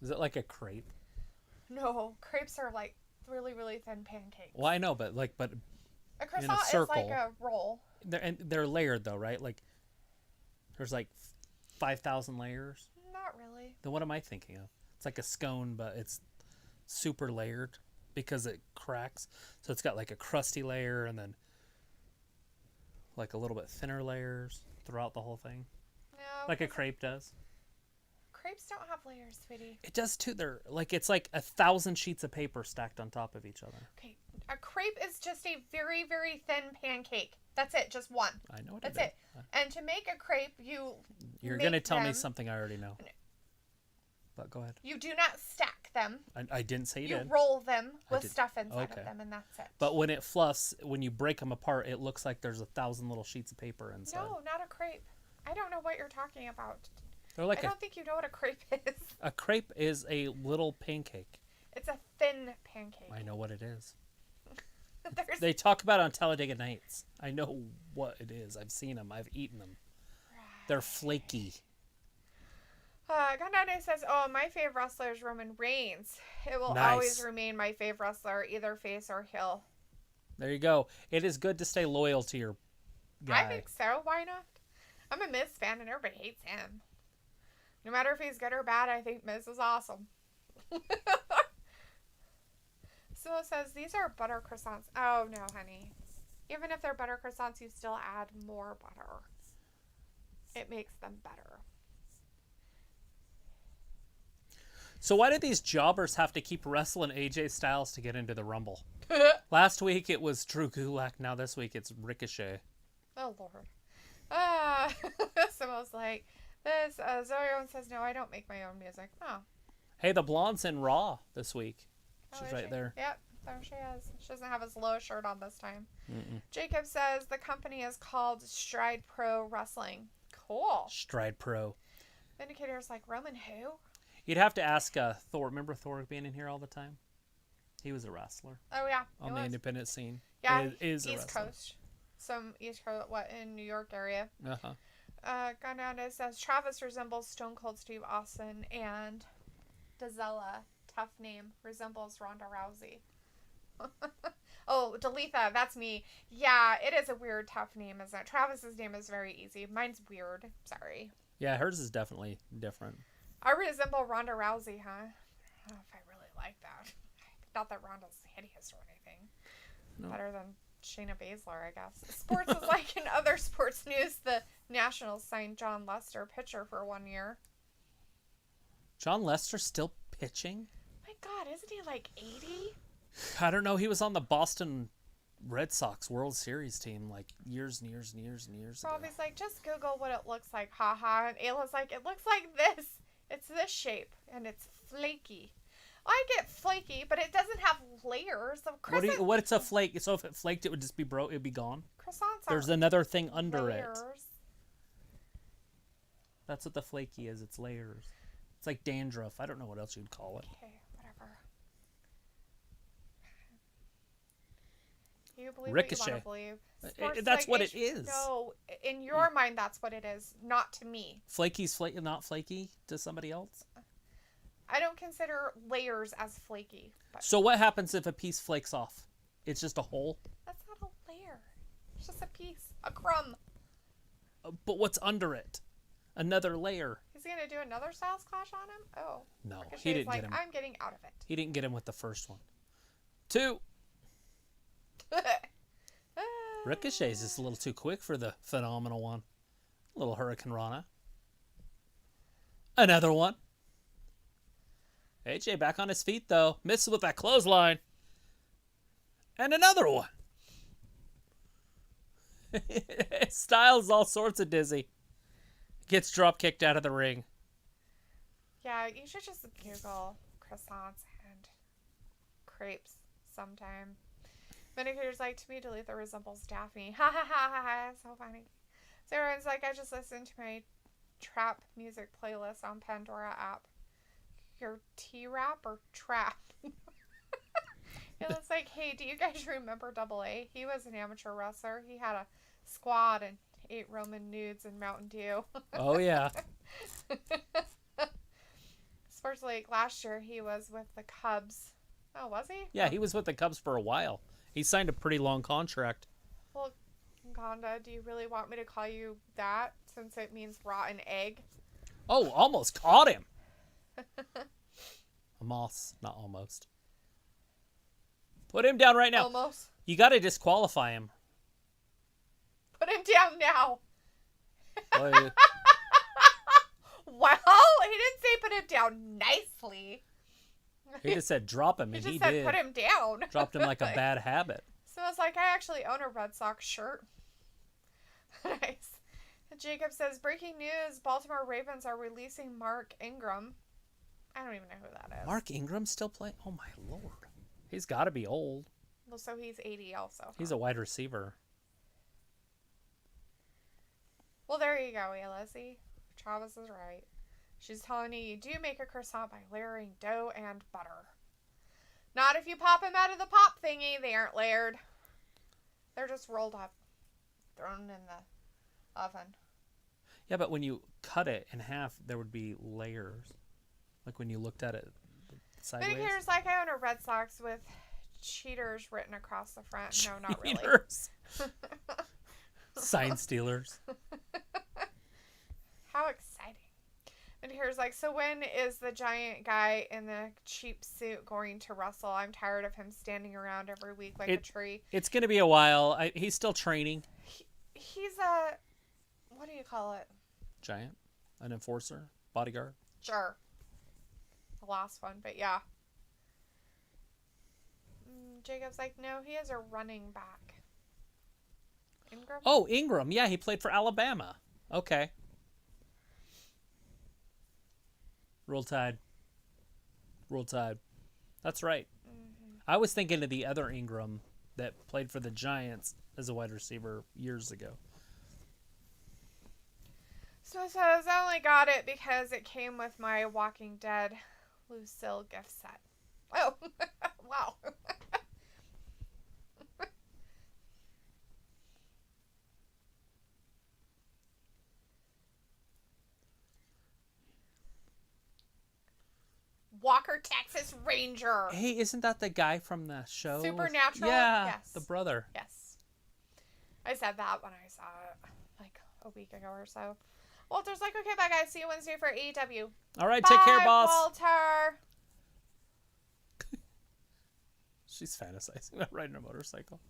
Is it like a crepe? No, crepes are like really, really thin pancakes. Well, I know, but a croissant is like a roll. They're layered though, right? Like there's like 5,000 layers. Not really. Then what am I thinking of? It's like a scone, but it's super layered because it cracks. So it's got like a crusty layer and then like a little bit thinner layers throughout the whole thing. No. Like a crepe does. Crepes don't have layers, sweetie. It does too. They're like, it's like 1,000 sheets of paper stacked on top of each other. Okay. A crepe is just a very, very thin pancake. That's it. Just one. I know what That's it is. it. And to make a crepe, You're going to tell me something I already know. But go ahead. You do not stack them. I didn't say you did. You roll them with stuff inside Okay. of them, and that's it. But when it fluffs, when you break them apart, it looks like there's 1,000 little sheets of paper inside. No, not a crepe. I don't know what you're talking about. They're like I don't think you know what a crepe is. A crepe is a little pancake. It's a thin pancake. I know what it is. They talk about it on Talladega Nights. I know what it is. I've seen them. I've eaten them. Right. They're flaky. Gandane says, oh, my favorite wrestler is Roman Reigns. It will always remain my favorite wrestler, either face or heel. There you go. It is good to stay loyal to your guy. I think so. Why not? I'm a Miz fan and everybody hates him. No matter if he's good or bad, I think Miz is awesome. So it says, these are butter croissants. Oh, no, honey. Even if they're butter croissants, you still add more butter. It makes them better. So why did these jobbers have to keep wrestling AJ Styles to get into the Rumble? Last week it was Drew Gulak. Now this week it's Ricochet. Oh, Lord. Someone's like, this. Zoe Owen says, no, I don't make my own music. Oh. Hey, the blonde's in Raw this week. She's right there. Yep, there she is. She doesn't have his low shirt on this time. Mm-mm. Jacob says the company is called Stride Pro Wrestling. Cool. Stride Pro. Vindicator's like, Roman who? You'd have to ask Thor. Remember Thor being in here all the time? He was a wrestler. Oh, yeah. On the independent scene. Yeah, is East Coast. Some East Coast, in New York area. Uh-huh. Gandana says Travis resembles Stone Cold Steve Austin and Dazella, tough name, resembles Ronda Rousey. Oh, Dalethea, that's me. Yeah, it is a weird, tough name, isn't it? Travis's name is very easy. Mine's weird. Sorry. Yeah, hers is definitely different. I resemble Ronda Rousey, huh? I don't know if I really like that. Not that Ronda's hideous or anything. No. Better than Shayna Baszler, I guess. Sports is like in other sports news. The Nationals signed John Lester, pitcher, for 1 year. John Lester still pitching? My God, isn't he like 80? I don't know. He was on the Boston Red Sox World Series team like years and years and years and years ago. Robbie's like, just Google what it looks like, haha. And Ayla's like, it looks like this. It's this shape, and it's flaky. I get flaky, but it doesn't have layers of croissants. What's a flake? So if it flaked, it would just be it'd be gone? Croissants There's another thing under layers. It. That's what the flaky is. It's layers. It's like dandruff. I don't know what else you'd call it. Okay, whatever. You believe Ricochet. What you want to believe. That's what it is. No, in your mind, that's what it is. Not to me. Flaky's not flaky to somebody else? I don't consider layers as flaky. But so what happens if a piece flakes off? It's just a hole? That's not a layer. It's just a piece. A crumb. But what's under it? Another layer. He's going to do another Styles Clash on him? Oh. No, Ricochet's he didn't like, get him. I'm getting out of it. He didn't get him with the first one. 2. Ricochet's just a little too quick for the phenomenal one. A little Hurricane Rana. Another one. AJ back on his feet, though. Misses with that clothesline. And another one. Styles all sorts of dizzy. Gets drop kicked out of the ring. Yeah, you should just Google croissants and crepes sometime. Vindicator's like, to me, Dalethea resembles Daphne. Ha ha ha ha ha. So funny. So everyone's like, I just listened to my trap music playlist on Pandora app. Your T-rap or trap? It's like, hey, do you guys remember AA? He was an amateur wrestler. He had a squad and ate Roman nudes and Mountain Dew. Oh, yeah. Sports Lake last year, he was with the Cubs. Oh, was he? Yeah, he was with the Cubs for a while. He signed a pretty long contract. Well, Gonda, do you really want me to call you that since it means rotten egg? Oh, almost caught him. Not almost. Put him down right now. Almost. You got to disqualify him. Put him down now. Boy. Well, he didn't say put him down nicely. He just said drop him, He and just he said did. put him down. Dropped him like a bad habit. So it's like, I actually own a Red Sox shirt. Nice. Jacob says, breaking news, Baltimore Ravens are releasing Mark Ingram. I don't even know who that is. Mark Ingram still playing? Oh, my Lord. He's got to be old. Well, so he's 80 also. Huh? He's a wide receiver. Well, there you go, Lizzie. Travis is right. She's telling you do make a croissant by layering dough and butter. Not if you pop them out of the pop thingy. They aren't layered. They're just rolled up. Thrown in the oven. Yeah, but when you cut it in half, there would be layers. Like when you looked at it sideways. Vindicator's like, I own a Red Sox with cheaters written across the front. No, not really. Cheaters. Sign stealers. How exciting. Vindicator's like, so when is the giant guy in the cheap suit going to wrestle? I'm tired of him standing around every week like a tree. It's going to be a while. He's still training. He's a, what do you call it? Giant? An enforcer? Bodyguard? Sure. The last one, but yeah. Jacob's like, no, he is a running back. Ingram? Oh, Ingram. Yeah, he played for Alabama. Okay. Roll Tide. Roll Tide. That's right. Mm-hmm. I was thinking of the other Ingram that played for the Giants as a wide receiver years ago. So it says, I only got it because it came with my Walking Dead Lucille gift set. Oh, wow. Walker, Texas Ranger. Hey, isn't that the guy from the show? Supernatural? Yeah, Yes. the brother. Yes. I said that when I saw it like a week ago or so. Walter's like, okay, bye guys. See you Wednesday for AEW. All right, Bye, take care, boss. Walter. She's fantasizing about riding a motorcycle.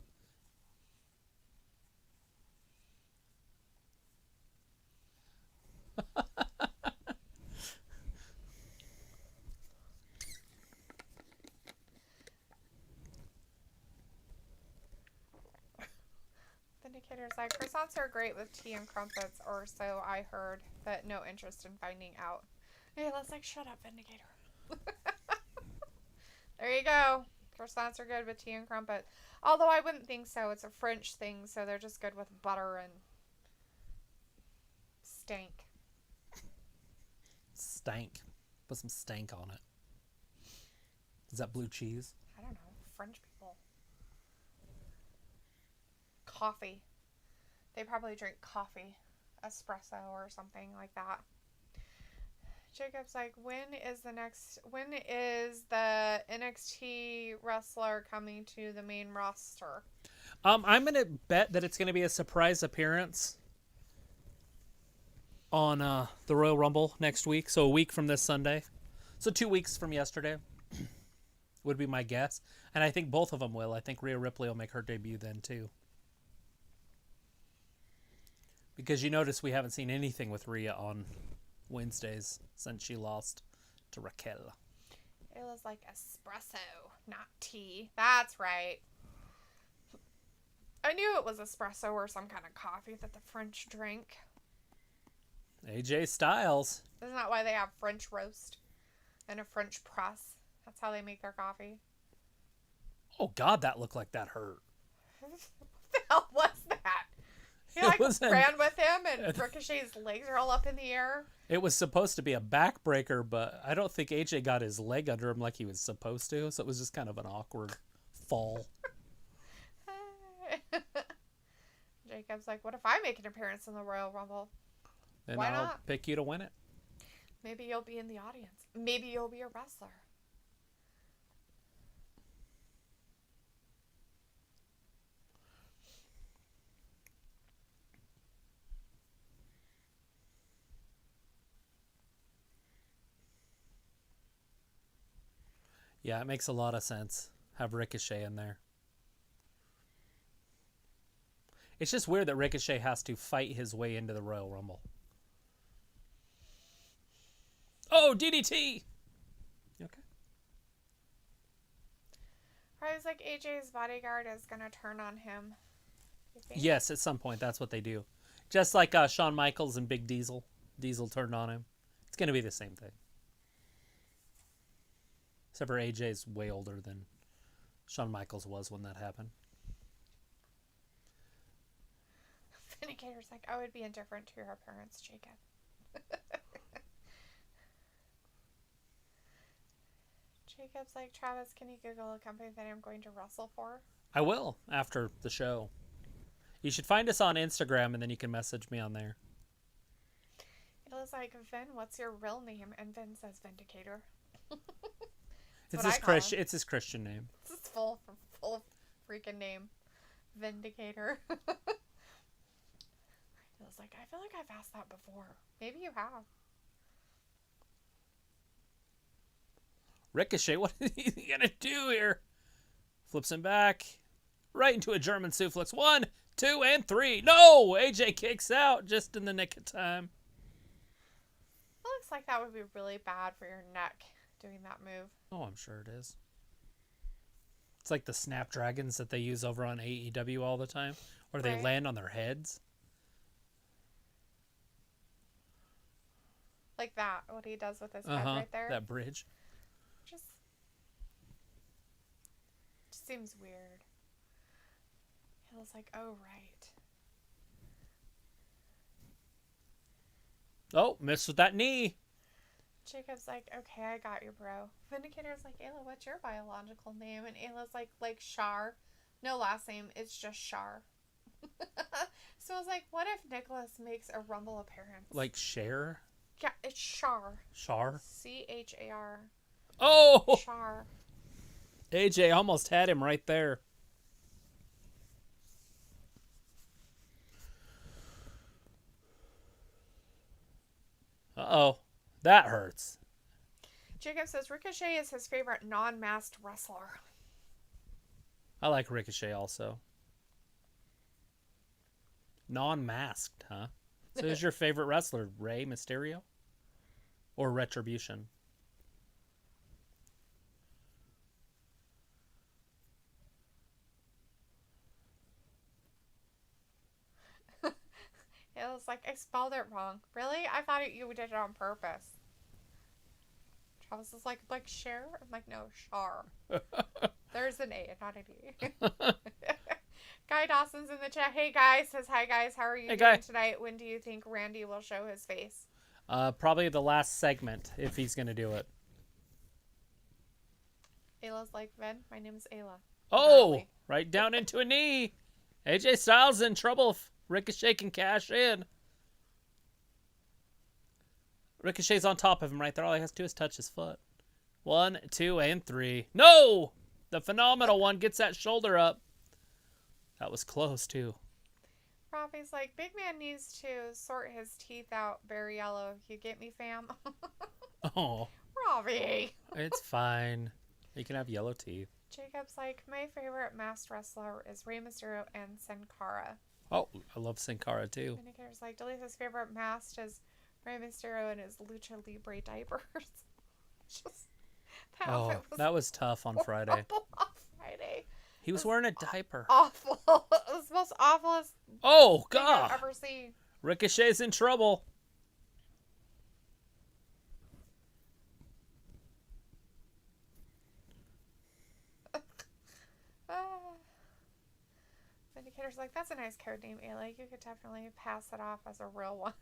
Vindicator's like, croissants are great with tea and crumpets, or so I heard, but no interest in finding out. Hey, let's like, shut up, Vindicator. There you go. Croissants are good with tea and crumpet. Although I wouldn't think so. It's a French thing, so they're just good with butter and stank. Stank. Put some stank on it. Is that blue cheese? I don't know. French people. Coffee. They probably drink coffee. Espresso or something like that. Jacob's like, when is the NXT wrestler coming to the main roster? I'm going to bet that it's going to be a surprise appearance on the Royal Rumble next week. So a week from this Sunday. So 2 weeks from yesterday would be my guess. And I think both of them will. I think Rhea Ripley will make her debut then too. Because you notice we haven't seen anything with Rhea on Wednesdays since she lost to Raquel. It was like espresso, not tea. That's right. I knew it was espresso or some kind of coffee that the French drink. AJ Styles. Isn't that why they have French roast and a French press? That's how they make their coffee. Oh, God, that looked like that hurt. What the hell was that? He ran with him and Ricochet's legs are all up in the air. It was supposed to be a backbreaker, but I don't think AJ got his leg under him like he was supposed to, so it was just kind of an awkward fall. Jacob's like, what if I make an appearance in the Royal Rumble? Then Why I'll not? pick you to win it. Maybe you'll be in the audience. Maybe you'll be a wrestler. Yeah, it makes a lot of sense. Have Ricochet in there. It's just weird that Ricochet has to fight his way into the Royal Rumble. Oh, DDT! Okay. I was like, AJ's bodyguard is going to turn on him. Yes, at some point, that's what they do. Just like Shawn Michaels and Big Diesel. Diesel turned on him. It's going to be the same thing. Except for AJ's way older than Shawn Michaels was when that happened. Vindicator's like, I would be indifferent to your appearance, Jacob. Jacob's like, Travis, can you Google a company that I'm going to wrestle for? I will, after the show. You should find us on Instagram, and then you can message me on there. It was like, Vin, what's your real name? And Vin says Vindicator. It's his Christian name. It's his full freaking name. Vindicator. It was like, I feel like I've asked that before. Maybe you have. Ricochet, what is he going to do here? Flips him back. Right into a German suplex. 1, 2, and 3. No! AJ kicks out just in the nick of time. It looks like that would be really bad for your neck, doing that move. Oh, I'm sure it is. It's like the Snapdragons that they use over on AEW all the time, where they land on their heads. Like that, what he does with his head right there. That bridge. Just seems weird. He was like, oh, right. Oh, missed with that knee. Jacob's like, okay, I got you, bro. Vindicator's like, Ayla, what's your biological name? And Ayla's like Shar. No last name, it's just Shar. So I was like, what if Nicholas makes a Rumble appearance? Like Cher? Yeah, it's Shar. Char? C-H-A-R. Oh! Shar. AJ almost had him right there. Uh-oh. That hurts. Jacob says Ricochet is his favorite non-masked wrestler. I like Ricochet also. Non-masked, huh? So who's your favorite wrestler? Rey Mysterio? Or Retribution? It was like, I spelled it wrong. Really? I thought you did it on purpose. Travis is like Cher? I'm like, no, Shar. There's an A, not an E. Guy Dawson's in the chat. Hey, guys. Says, hi, guys. How are you doing tonight? When do you think Randy will show his face? Probably the last segment, if he's going to do it. Ayla's like, Vin, my name is Ayla. Oh! Apparently. Right down into a knee. AJ Styles in trouble if Ricochet can cash in. Ricochet's on top of him right there. All he has to do is touch his foot. 1, 2, and 3. No! The phenomenal one gets that shoulder up. That was close, too. Robbie's like, big man needs to sort his teeth out very yellow. You get me, fam? Oh. Robbie. It's fine. You can have yellow teeth. Jacob's like, my favorite masked wrestler is Rey Mysterio and Sin Cara. Oh, I love Sin Cara too. Vindicator's like, Delethea's favorite mask is Rey Mysterio in his Lucha Libre diapers. Just, that was tough on Friday. On Friday. He was wearing a diaper. Awful. It was the most awfulest Oh, thing God. I've ever seen. Ricochet's in trouble. Vindicator's like, that's a nice code name, Ayla. You could definitely pass it off as a real one.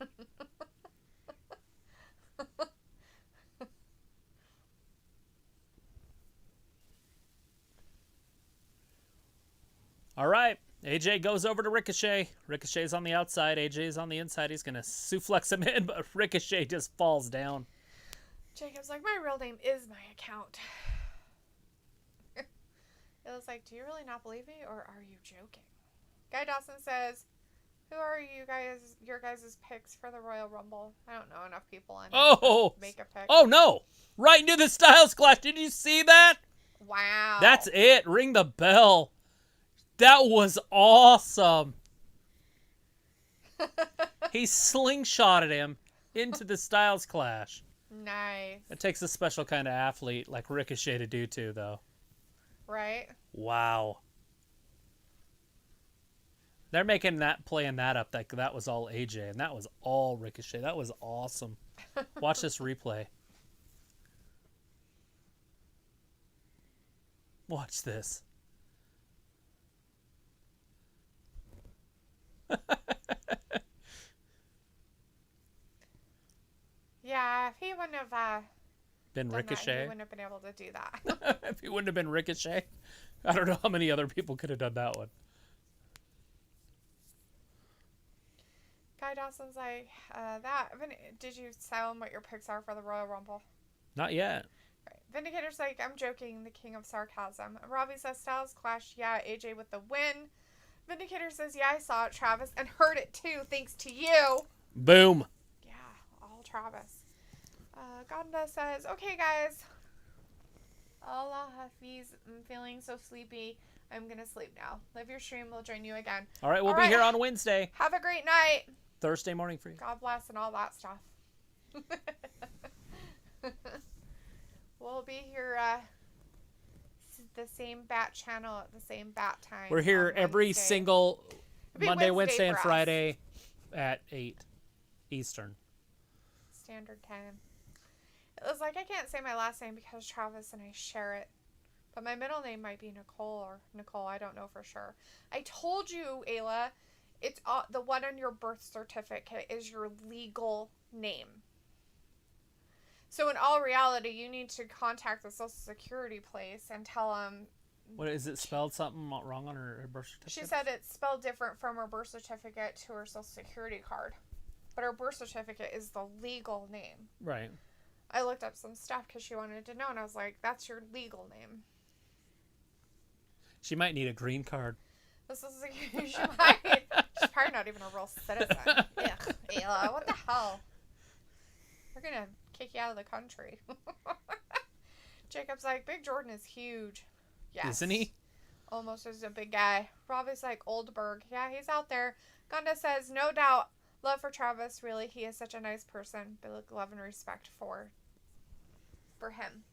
All right. AJ goes over to Ricochet. Ricochet's on the outside. AJ's on the inside. He's going to suplex him in, but Ricochet just falls down. Jacob's like, my real name is my account. Ayla's like, do you really not believe me, or are you joking? Guy Dawson says, who are your guys' picks for the Royal Rumble? I don't know enough people on Oh! to make a pick. Oh, no. Right into the Styles Clash. Did you see that? Wow. That's it. Ring the bell. That was awesome. He slingshotted him into the Styles Clash. Nice. It takes a special kind of athlete like Ricochet to do too, though. Right? Wow. They're playing that up like that was all AJ, and that was all Ricochet. That was awesome. Watch this replay. Watch this. Yeah, if he wouldn't have been done Ricochet, that, he wouldn't have been able to do that. if he wouldn't have been Ricochet, I don't know how many other people could have done that one. Guy Dawson's like, did you tell him what your picks are for the Royal Rumble? Not yet. Right. Vindicator's like, I'm joking, the king of sarcasm. Robbie says, Styles Clash, yeah, AJ with the win. Vindicator says, yeah, I saw it, Travis, and heard it too, thanks to you. Boom. Yeah, all Travis. Gonda says, okay, guys. Allah Hafiz, I'm feeling so sleepy. I'm going to sleep now. Live your stream. We'll join you again. All right, we'll be here on Wednesday. Have a great night. Thursday morning for you. God bless and all that stuff. We'll be here the same bat channel at the same bat time. We're here every single Monday, Wednesday, and Friday at 8 Eastern Standard Time. It was like, I can't say my last name because Travis and I share it. But my middle name might be Nicole or Nicole. I don't know for sure. I told you, Ayla, it's the one on your birth certificate is your legal name. So in all reality, you need to contact the Social Security place and tell them. What is it spelled something wrong on her birth certificate? She said it's spelled different from her birth certificate to her Social Security card. But her birth certificate is the legal name. Right. I looked up some stuff because she wanted to know, and I was like, that's your legal name. She might need a green card. This is she might. She's probably not even a real citizen. Ugh, Ayla, what the hell? We're going to kick you out of the country. Jacob's like, Big Jordan is huge. Yes. Isn't he? Almost as a big guy. Robbie's like, Oldberg. Yeah, he's out there. Gonda says, no doubt. Love for Travis, really. He is such a nice person. Big love and respect for him.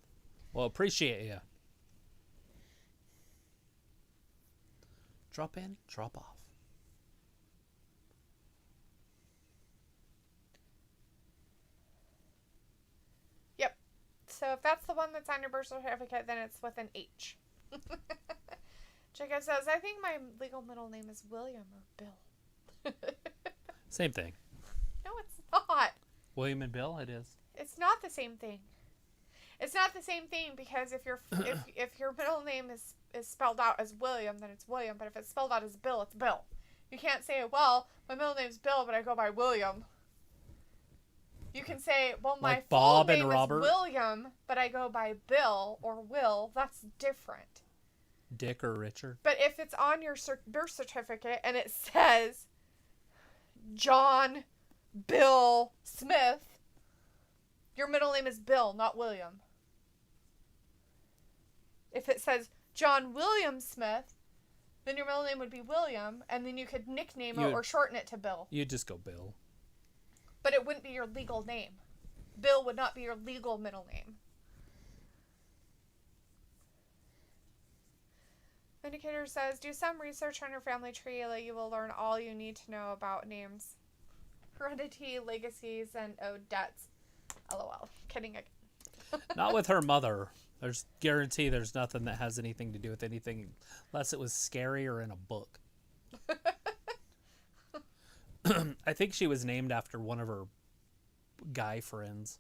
Well, appreciate you. Drop in, drop off. Yep. So if that's the one that's on your birth certificate, then it's with an H. Jacob says, I think my legal middle name is William or Bill. Same thing. No, it's not. William and Bill, it is. It's not the same thing. It's not the same thing because if your middle name is spelled out as William, then it's William. But if it's spelled out as Bill, it's Bill. You can't say, well, my middle name's Bill, but I go by William. You can say, well, my like full Bob name and Robert. is William, but I go by Bill or Will. That's different. Dick or Richard. But if it's on your birth certificate and it says John Bill Smith, your middle name is Bill, not William. If it says John William Smith, then your middle name would be William, and then you could nickname it or shorten it to Bill. You'd just go Bill. But it wouldn't be your legal name. Bill would not be your legal middle name. Vindicator says, do some research on your family tree that you will learn all you need to know about names, heredity, legacies, and owed debts. LOL. Kidding again. Not with her mother. There's guarantee there's nothing that has anything to do with anything unless it was scary or in a book. I think she was named after one of her guy friends.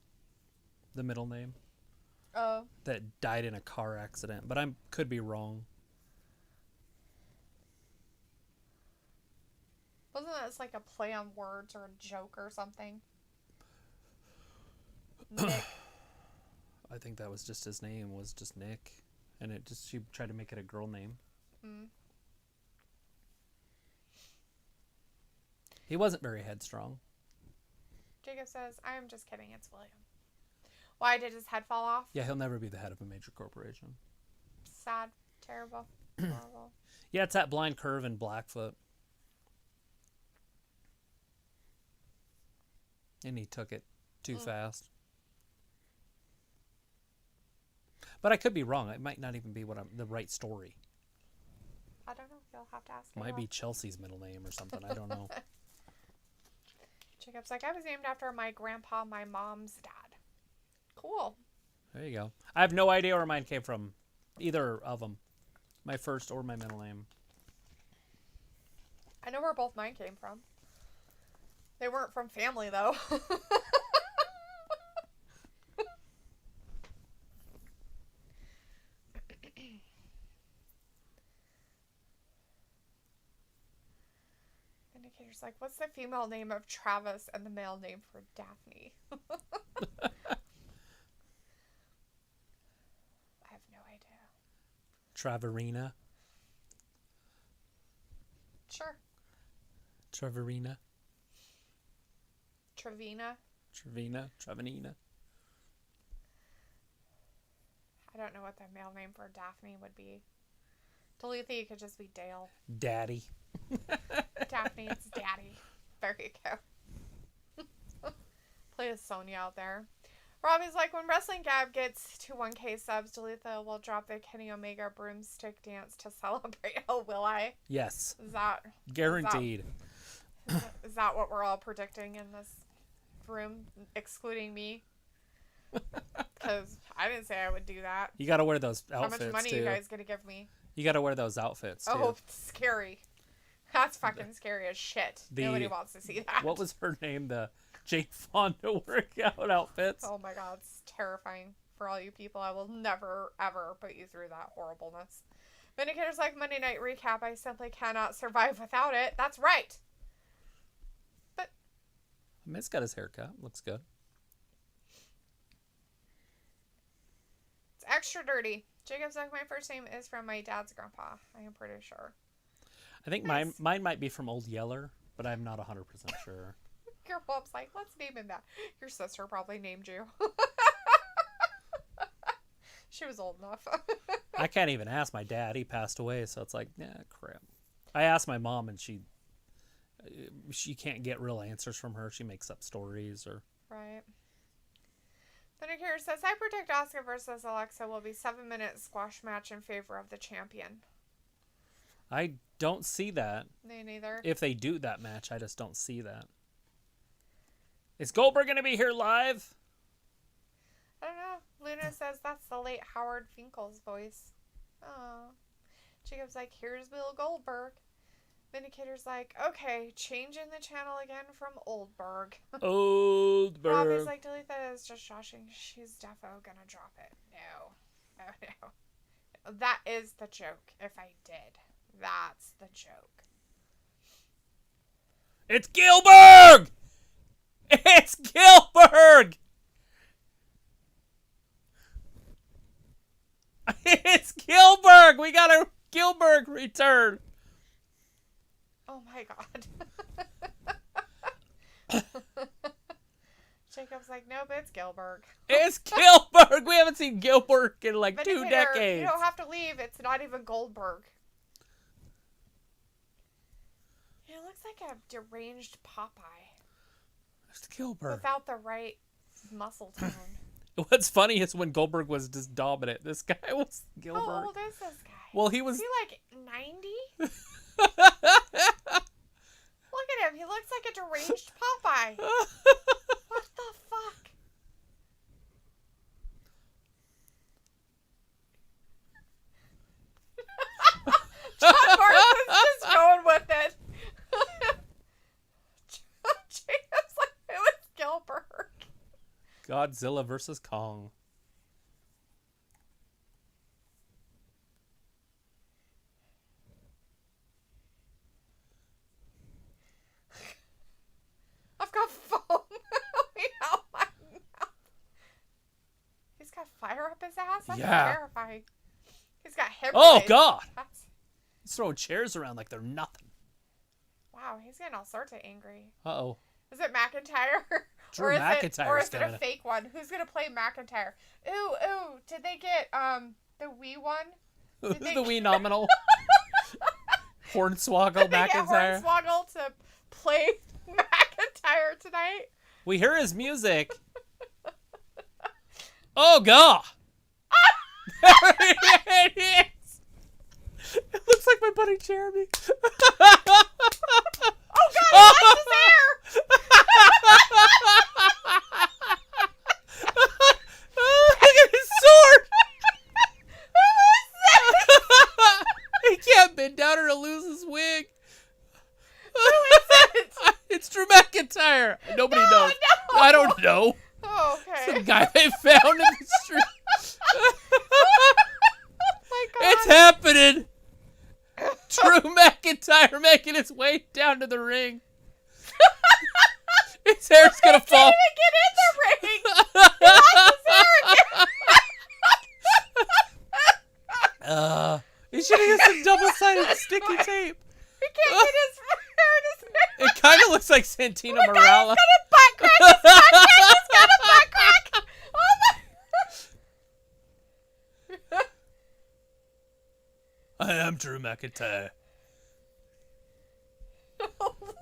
The middle name. Oh. That died in a car accident. But I could be wrong. Wasn't that like a play on words or a joke or something? Nick. I think that was just his name, was just Nick. And she tried to make it a girl name. Mm. He wasn't very headstrong. Jacob says, I am just kidding, it's William. Why did his head fall off? Yeah, he'll never be the head of a major corporation. Sad. Terrible. Horrible. Yeah, it's that blind curve in Blackfoot. And he took it too fast. But I could be wrong. It might not even be the right story. I don't know. You'll have to ask him. Might be Chelsea's middle name or something. I don't know. Jacob's like, I was named after my grandpa, my mom's dad. Cool. There you go. I have no idea where mine came from. Either of them. My first or my middle name. I know where both mine came from. They weren't from family, though. Indicator's like, what's the female name of Travis and the male name for Daphne? I have no idea. Traverina. Sure. Trevorina. Trevina. Trevina. Trevanina. I don't know what the male name for Daphne would be. Dalethea could just be Dale. Daddy. Daphne, it's Daddy. There you go. Play with Sonia out there. Robbie's like, when WrestlingGab gets to 1K subs, Dalethea will drop the Kenny Omega broomstick dance to celebrate. Oh, will I? Yes. Is that guaranteed? Is that what we're all predicting in this room, excluding me? Because I didn't say I would do that. You got to wear those outfits. How much money too. You guys gonna give me? You got to wear those outfits too. Oh, scary. That's fucking scary as shit. Nobody wants to see that. What was her name? The Jane Fonda workout outfits. Oh my god, it's terrifying for all you people. I will never, ever put you through that horribleness. Vindicator's like, Monday Night Recap, I simply cannot survive without it. That's right. But Miz got his haircut. Looks good. it's extra dirty. Jacob's like, my first name is from my dad's grandpa. I am pretty sure. I think mine might be from Old Yeller, but I'm not 100% sure. Your mom's like, let's name him that. Your sister probably named you. She was old enough. I can't even ask my dad. He passed away, so it's like, yeah, crap. I asked my mom, and she can't get real answers from her. She makes up stories or. Right. Vindicator says, I predict Asuka versus Alexa will be 7-minute squash match in favor of the champion. I don't see that. Me neither. If they do that match, I just don't see that. Is Goldberg going to be here live? I don't know. Luna says that's the late Howard Finkel's voice. Oh. Jacob's like, here's Bill Goldberg. Vindicator's like, okay, changing the channel again from Oldberg. Oldberg. Robbie's like, Dalethea is just joshing. She's defo gonna drop it. No. No. That is the joke, if I did. That's the joke. It's Gilbert! It's Gilbert! It's Gilbert! We got a Gilbert return! Oh my god. Jacob's like, nope, it's Gilbert. It's Gilbert! We haven't seen Gilbert in like Vindicator, 2 decades. You don't have to leave. It's not even Goldberg. He looks like a deranged Popeye. It's Gilbert. Without the right muscle tone. What's funny is when Goldberg was just dominant, this guy was Gilbert. How old is this guy? Well, he was... Is he like 90? Look at him. He looks like a deranged Popeye. What the fuck? John Morrison's just going with it. Jacob's like, it was Gilbert. Godzilla versus Kong. I've got foam coming out my mouth. He's got fire up his ass? That's terrifying. He's got hemorrhoids. Oh, God. He's throwing chairs around like they're nothing. Wow, he's getting all sorts of angry. Uh-oh. Is it McIntyre? Drew McIntyre. Or is it a fake one? Who's going to play McIntyre? Ooh. Did they get the Wii one? The Wii nominal. Hornswoggle McIntyre. Hornswoggle to play McIntyre tonight? We hear his music. Oh, God. There it is. It looks like my buddy Jeremy. Oh, God, he lost his hair. Look at his sword. He can't bend down or he'll lose his wig. Who is it? It's Drew McIntyre. Nobody knows. No. I don't know. Oh, okay. Some guy they found in the street. Oh my God. It's happening. Drew McIntyre making his way down to the ring. His hair's gonna fall. He can't even get in the ring. He lost his hair again. He should have used some double-sided sticky tape. He can't get his hair in his hair. It kind of looks like Santino Oh my God, Marella. he's got a butt crack. He's got a butt crack. Oh my. I am Drew McIntyre. Oh, Lord.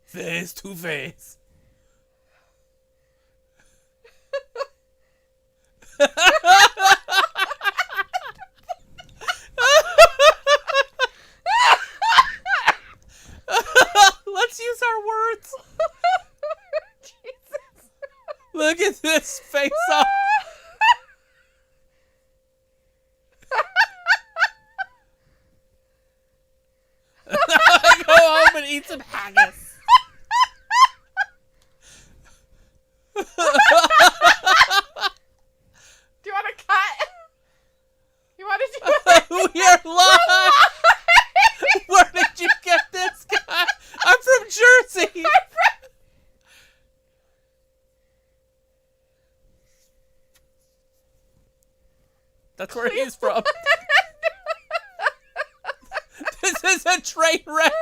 Face to face. Let's use our words. Jesus. Look at this face off. Go home and eat some haggis. Do you want to cut? You want to do it? We are live. Where did you get this guy? I'm from Jersey. That's where he's from. This is a train wreck.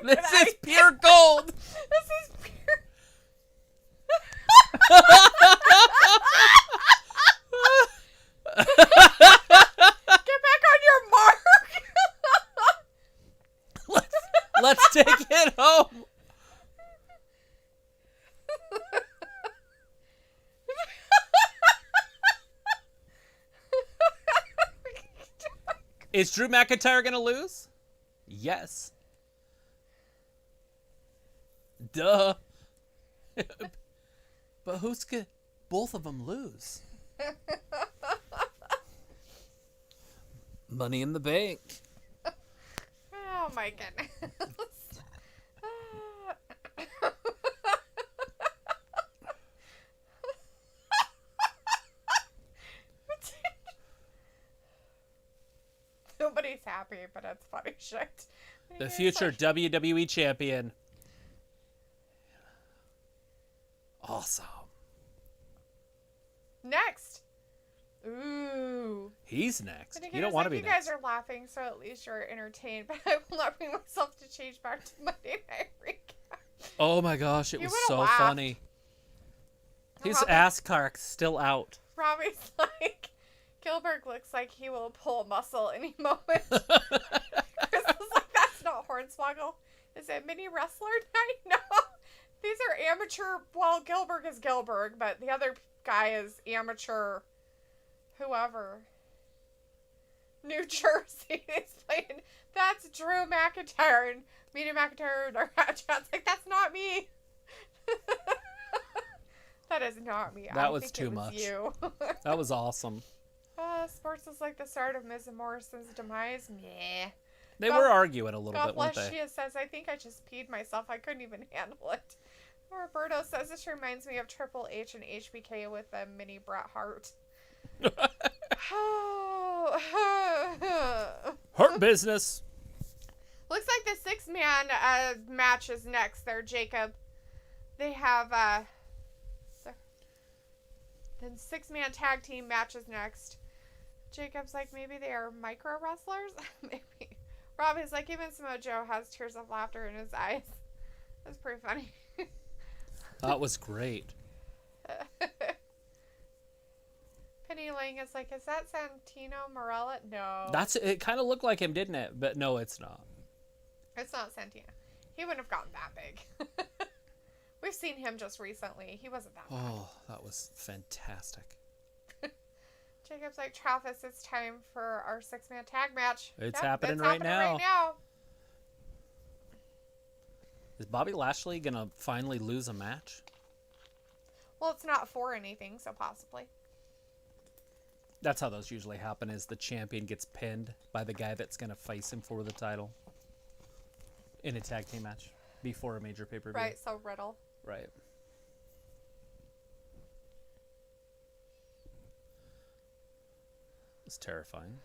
This is pure gold. This is pure. Get back on your mark. Let's take it home. Is Drew McIntyre gonna lose? Yes. Duh. But who's gonna... Both of them lose. Money in the bank. Oh my goodness. Nobody's happy, but it's funny shit. The future WWE champion. Awesome. Next. Ooh. He's next. But You don't want to be you next. guys are laughing, so at least you're entertained. But I will not bring myself to change back to Monday Night Recap. Oh my gosh, it You was would've so laughed. funny. His ass crack's still out. Robbie's like, Gilbert looks like he will pull a muscle any moment. Chris is like, that's not Hornswoggle. Is it mini wrestler night? No. These are amateur. Well, Gilbert is Gilbert, but the other guy is amateur. Whoever. New Jersey is playing. That's Drew McIntyre. And Media McIntyre or Chad's like, that's not me. That is not me. That was too much. You. That was awesome. Sports is like the start of Miz and Morrison's demise. Meh. They were arguing a little bit, weren't they? Shia says, I think I just peed myself. I couldn't even handle it. Roberto says, this reminds me of Triple H and HBK with a mini Bret Hart. Hurt business. Looks like the 6-man match is next there, Jacob. They have the 6-man tag team match is next. Jacob's like, maybe they are micro wrestlers? Maybe. Robbie's like, even Samoa Joe has tears of laughter in his eyes. That's pretty funny. That was great. Penny Lang is like, is that Santino Marella? No. It kind of looked like him, didn't it? But no, it's not. It's not Santino. He wouldn't have gotten that big. We've seen him just recently. He wasn't that bad. Oh, that was fantastic. Jacob's like, Travis, it's time for our 6-man tag match. It's happening right now. now. Is Bobby Lashley going to finally lose a match? Well, it's not for anything, so possibly. That's how those usually happen, is the champion gets pinned by the guy that's going to face him for the title in a tag team match before a major pay-per-view. Right, so Riddle. Right. It's terrifying.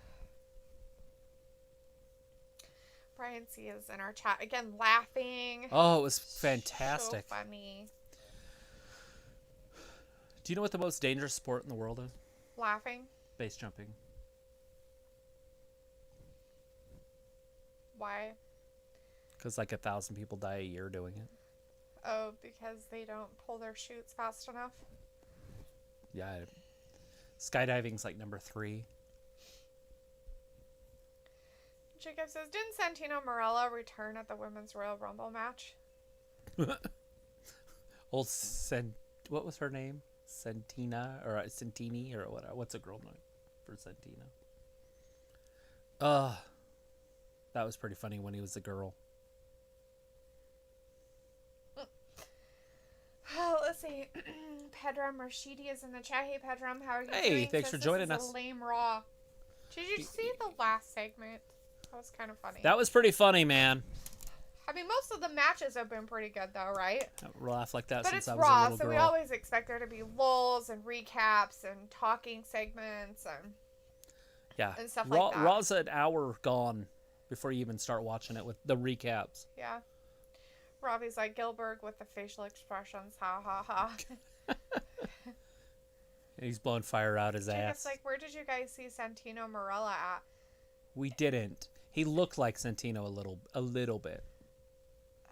Brian C. is in our chat again, laughing. Oh, it was fantastic. So funny. Do you know what the most dangerous sport in the world is? Laughing. Base jumping. Why? Because like 1,000 people die a year doing it. Oh, because they don't pull their chutes fast enough? Yeah. Skydiving's like number 3. Jacob says, didn't Santino Marella return at the Women's Royal Rumble match? Old what was her name? Santina or Santini or what? What's a girl name for Santina? That was pretty funny when he was a girl. Oh, let's see. Pedram Rashidi is in the chat. Hey, Pedram, how are you doing? Hey, thanks for joining this us. Is a lame Raw. Did you see the last segment? That was kind of funny. That was pretty funny, man. I mean, most of the matches have been pretty good, though, right? I laugh like that but since it's I was Raw, a little so girl. we always expect there to be lulls and recaps and talking segments and stuff like that. Raw's an hour gone before you even start watching it with the recaps. Yeah. Robbie's like, Gilbert with the facial expressions, ha ha ha. He's blowing fire out his ass. It's like, where did you guys see Santino Marella at? We didn't. He looked like Santino a little bit.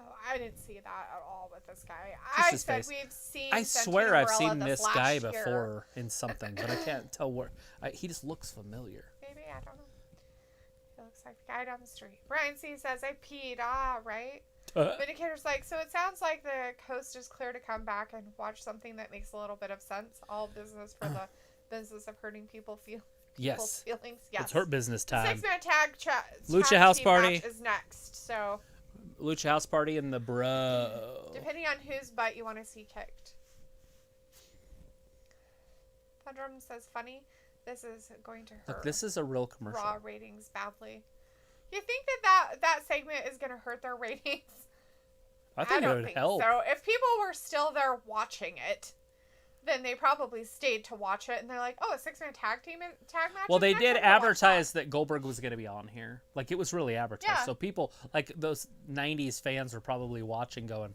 Oh, I didn't see that at all with this guy. Just I his said face. we've seen I Santino swear I've Marella seen this guy last year. before in something, but I can't tell where. He just looks familiar. Maybe, I don't know. He looks like the guy down the street. Brian C says, I peed. Right? Vindicator's like, so it sounds like the coast is clear to come back and watch something that makes a little bit of sense. All business for the business of hurting people's feelings. Yes. Yes. It's hurt business time. 6-man tag Lucha House Party match is next. So Lucha House Party and the bro. depending on whose butt you want to see kicked. Thundrum says, funny. This is going to hurt. Look, this is a real commercial. Raw ratings badly. You think that segment is going to hurt their ratings? I think it would help. So if people were still there watching it, then they probably stayed to watch it, and they're like, "Oh, a 6-man tag match." Well, they did advertise that Goldberg was going to be on here. Like, it was really advertised. Yeah. So people, like those '90s fans, were probably watching, going,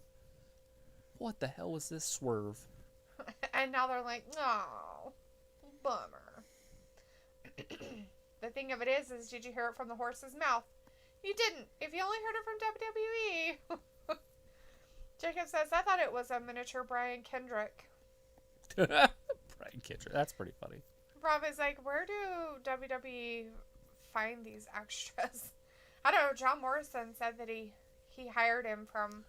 "What the hell was this swerve?" And now they're like, "Oh, bummer." The thing of it is, did you hear it from the horse's mouth? You didn't. If you only heard it from WWE. Jacob says, I thought it was a miniature Brian Kendrick. Brian Kitcher. That's pretty funny. Robbie's like, where do WWE find these extras? I don't know. John Morrison said that he hired him from...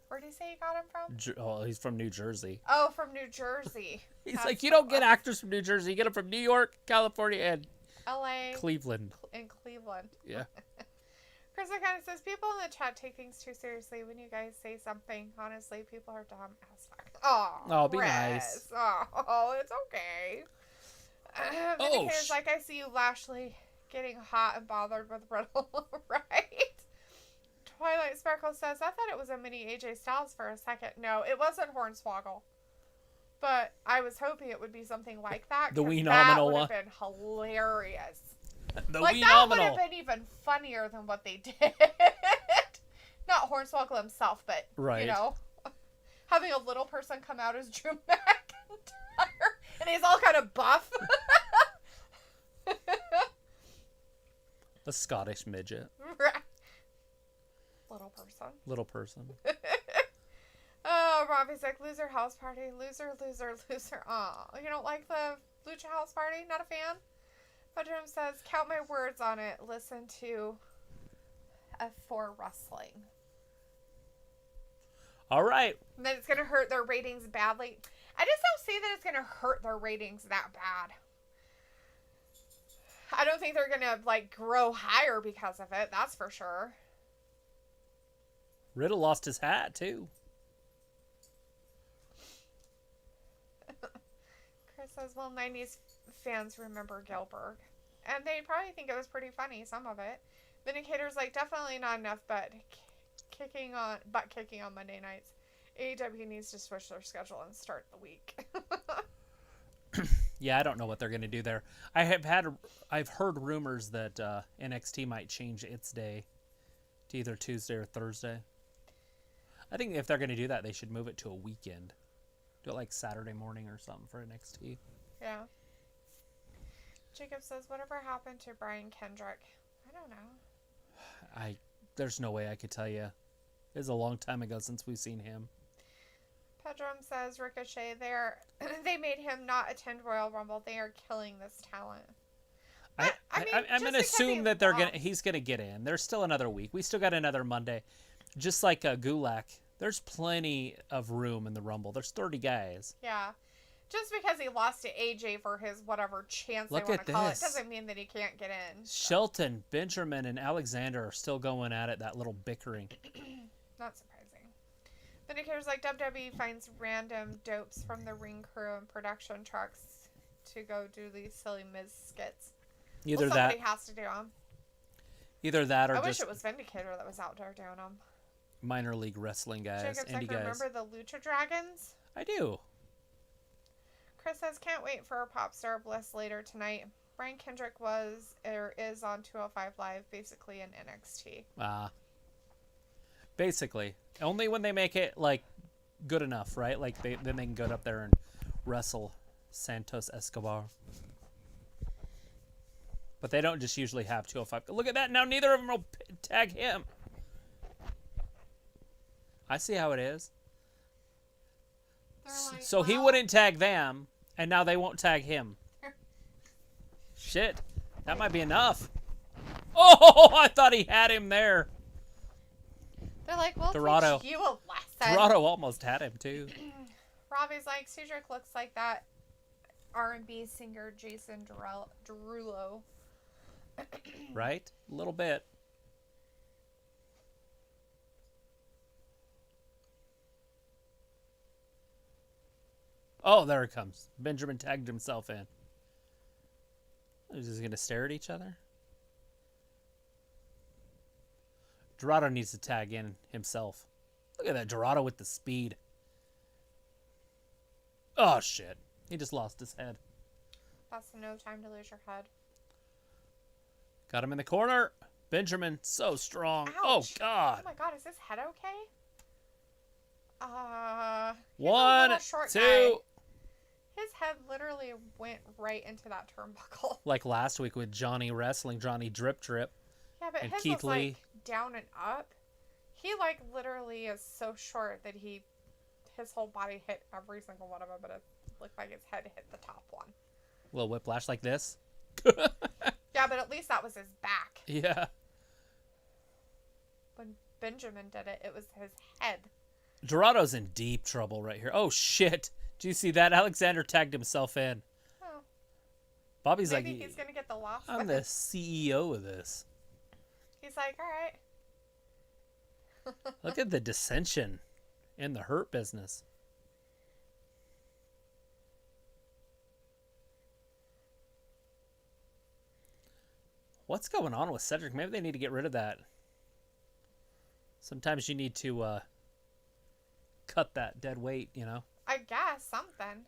Where did he say he got him from? He's from New Jersey. Oh, from New Jersey. He's like, you don't get actors from New Jersey. You get them from New York, California, and L.A. Cleveland. In Cleveland. Yeah. Chris kind of says, people in the chat take things too seriously when you guys say something. Honestly, people are dumb as fuck. Oh, be nice. Oh, it's okay. Vindicator's like, I see you, Lashley, getting hot and bothered with Riddle, right? Twilight Sparkle says, I thought it was a mini AJ Styles for a second. No, it wasn't Hornswoggle. But I was hoping it would be something like that. The wee nominal one. That would have been hilarious. The like, wee that nominal. would have been even funnier than what they did. Not Hornswoggle himself, but, right. you know, having a little person come out as Drew McIntyre. And he's all kind of buff. A Scottish midget. Right. Little person. Oh, Robbie's like, loser house party. Loser. Aw, you don't like the Lucha house party? Not a fan? Bedroom says, count my words on it. Listen to F4 Wrestling. All right. And then it's going to hurt their ratings badly. I just don't see that it's going to hurt their ratings that bad. I don't think they're going to, like, grow higher because of it. That's for sure. Riddle lost his hat, too. Chris says, well, 90s fans remember Gilbert. And they probably think it was pretty funny, some of it. Vindicator's like, definitely not enough, but kicking on Monday nights. AEW needs to switch their schedule and start the week. Yeah, I don't know what they're going to do there. I've heard rumors that NXT might change its day to either Tuesday or Thursday. I think if they're going to do that, they should move it to a weekend. Do it like Saturday morning or something for NXT. Yeah. Jacob says, whatever happened to Brian Kendrick? I don't know. There's no way I could tell you. It was a long time ago since we've seen him. Pedram says, Ricochet, they made him not attend Royal Rumble. They are killing this talent. I'm going to assume that he's going to get in. There's still another week. We still got another Monday. Just like Gulak, there's plenty of room in the Rumble. There's 30 guys. Yeah. Just because he lost to AJ for his whatever chance they want to call it doesn't mean that he can't get in. So. Shelton, Benjamin, and Alexander are still going at it, that little bickering. Not surprising. Vindicator's like, WWE finds random dopes from the ring crew and production trucks to go do these silly Miz skits. Somebody has to do them. Either that or I wish it was Vindicator that was out there doing them. Minor league wrestling guys, Jacob's indie guys. Remember the Lucha Dragons? I do. Chris says, can't wait for Popstar Bliss later tonight. Brian Kendrick is on 205 Live, basically in NXT. Basically. Only when they make it, like, good enough, right? Like, then they can go up there and wrestle Santos Escobar. But they don't just usually have 205. Look at that. Now neither of them will tag him. I see how it is. Like, so he wouldn't tag them, and now they won't tag him. Shit. That might be enough. Oh, I thought he had him there. They're like, we'll Dorado. teach you a lesson. Dorado almost had him, too. Robbie's like, Cedric looks like that R&B singer Jason Derulo. Right? A little bit. Oh, there it comes. Benjamin tagged himself in. Is he going to stare at each other? Dorado needs to tag in himself. Look at that Dorado with the speed. Oh, shit. He just lost his head. That's no time to lose your head. Got him in the corner. Benjamin, so strong. Ouch. Oh, God. Oh, my God. Is his head okay? 1, 2. Guy. His head literally went right into that turnbuckle. Like last week with Johnny Wrestling, Johnny Drip Drip. Yeah, but and his Keith was Lee. Like down and up. He literally is so short that his whole body hit every single one of them, but Looked like his head hit the top one. A little whiplash like this. Yeah, but at least that was his back. Yeah. When Benjamin did it, it was his head. Dorado's in deep trouble right here. Oh, shit. Did you see that? Alexander tagged himself in. Oh. Bobby's Maybe like, he's going to get the loss. I'm the CEO of this. He's like, all right. Look at the dissension in the Hurt business. What's going on with Cedric? Maybe they need to get rid of that. Sometimes you need to cut that dead weight, you know? I guess, something.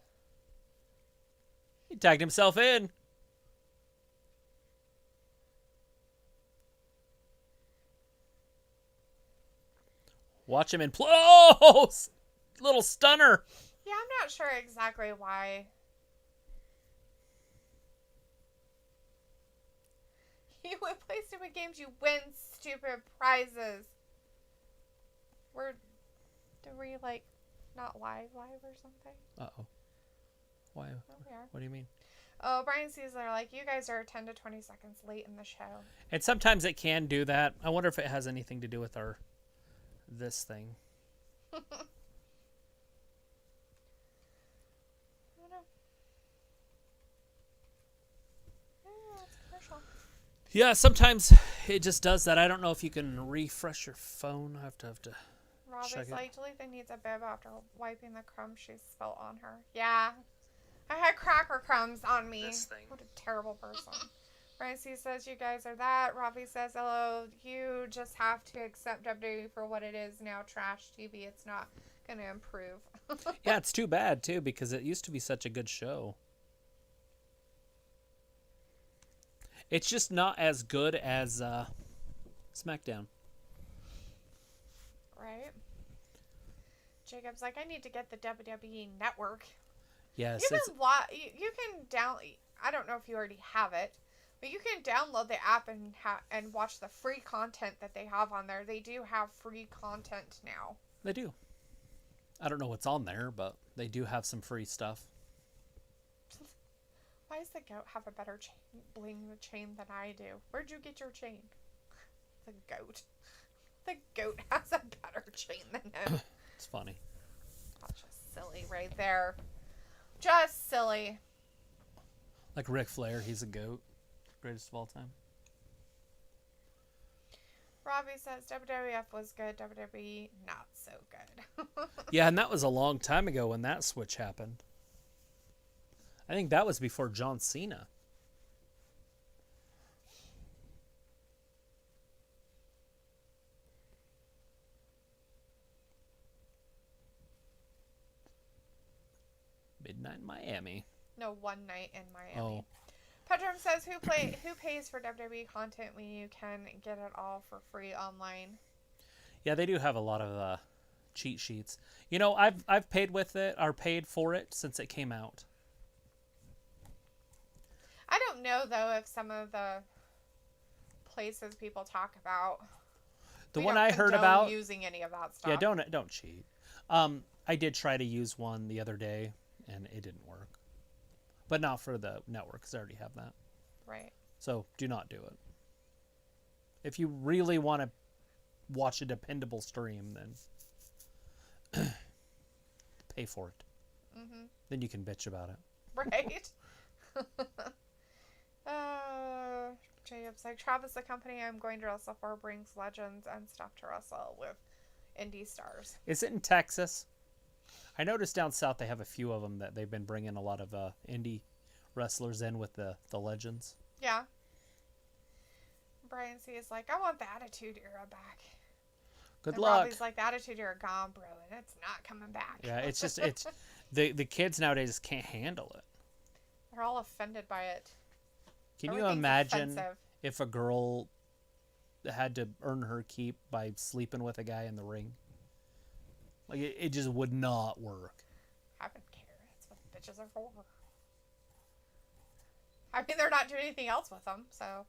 He tagged himself in. Watch him implode. Oh! Little stunner. Yeah, I'm not sure exactly why. You would play stupid games, you win stupid prizes. Do we, like, not live or something? Uh-oh. Why? Oh, we are. What do you mean? Oh, Brian sees they're like, you guys are 10 to 20 seconds late in the show. And sometimes it can do that. I wonder if it has anything to do with this thing. I don't know. Yeah, it's commercial. Yeah, sometimes it just does that. I don't know if you can refresh your phone. I have to Rob check is it. like, Dalethea needs a bib after wiping the crumbs she spilt on her. Yeah. I had cracker crumbs on me. This thing. What a terrible person. Brian C says, you guys are that. Robbie says, hello. You just have to accept WWE for what it is now. Trash TV. It's not going to improve. Yeah, it's too bad, too, because it used to be such a good show. It's just not as good as SmackDown. Right? Jacob's like, I need to get the WWE Network. Yes. You can I don't know if you already have it, but you can download the app and watch the free content that they have on there. They do have free content now. They do. I don't know what's on there, but they do have some free stuff. Why does the goat have a better bling chain than I do? Where'd you get your chain? The goat. The goat has a better chain than him. It's funny. That's just silly right there. Just silly. Like Ric Flair, he's a goat. Greatest of all time. Robbie says WWF was good, WWE not so good. Yeah, and that was a long time ago when that switch happened. I think that was before John Cena. Midnight Miami. No, one night in Miami. Oh. Pedram says, who pays for WWE content when you can get it all for free online? Yeah, they do have a lot of cheat sheets. You know, I've paid with it or paid for it since it came out. I don't know though if some of the places people talk about. The one I heard about using any of that stuff. Yeah, don't cheat. I did try to use one the other day and it didn't work. But not for the network because I already have that. Right. So do not do it. If you really want to watch a dependable stream, then pay for it. Mm-hmm. Then you can bitch about it. Right. Jacob's like, Travis, the company I'm going to wrestle for, brings legends and stuff to wrestle with indie stars. Is it in Texas? I noticed down south they have a few of them that they've been bringing a lot of indie wrestlers in with the legends. Yeah. Brian C is like, I want the Attitude Era back. Good and luck. Robbie's like, the Attitude Era gone, bro, and it's not coming back. Yeah, it's just the kids nowadays can't handle it. They're all offended by it. Can you imagine if a girl had to earn her keep by sleeping with a guy in the ring? Like, it just would not work. I don't care. That's what bitches are for. I mean, they're not doing anything else with them, so.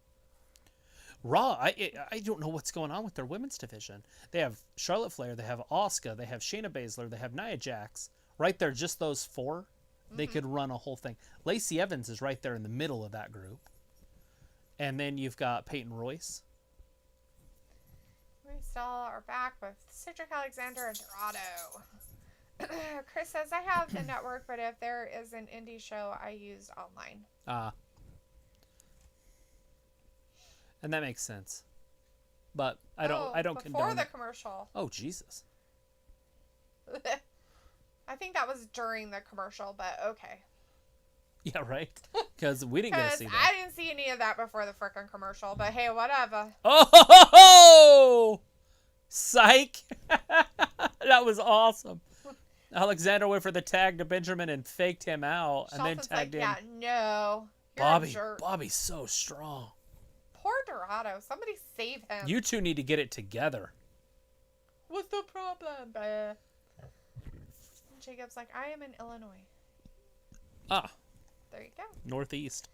Raw, I don't know what's going on with their women's division. They have Charlotte Flair, they have Asuka, they have Shayna Baszler, they have Nia Jax. Right there, just those four. They could run a whole thing. Lacey Evans is right there in the middle of that group. And then you've got Peyton Royce. We still are back with Cedric Alexander and Dorado. Chris says, I have the network, but if there is an indie show, I use online. And that makes sense. But I don't condone before the commercial. Oh, Jesus. I think that was during the commercial, but okay. Yeah, right? Because we didn't get to see that. I didn't see any of that before the frickin' commercial, but hey, whatever. Oh! Psych! That was awesome. Alexander went for the tag to Benjamin and faked him out and then tagged in. Yeah, no. Bobby's so strong. Poor Dorado. Somebody save him. You two need to get it together. What's the problem? Jacob's like, I am in Illinois. There you go. Northeast.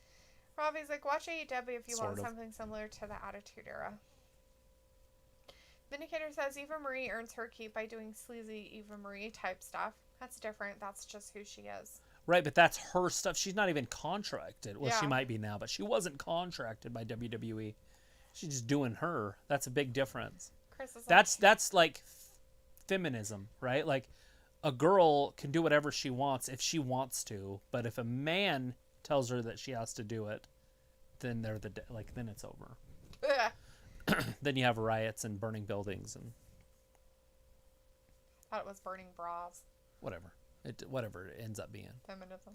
Robbie's like, watch AEW if you want Sort of. something similar to the Attitude Era. Vindicator says Eva Marie earns her keep by doing sleazy Eva Marie type stuff. That's different. That's just who she is. Right, but that's her stuff. She's not even contracted. Well, Yeah. she might be now, but she wasn't contracted by WWE. She's just doing her. That's a big difference. Chris is That's like feminism, right? Like a girl can do whatever she wants if she wants to, but if a man tells her that she has to do it, then then it's over. Then you have riots and burning buildings and thought it was burning bras. whatever it ends up being. Feminism.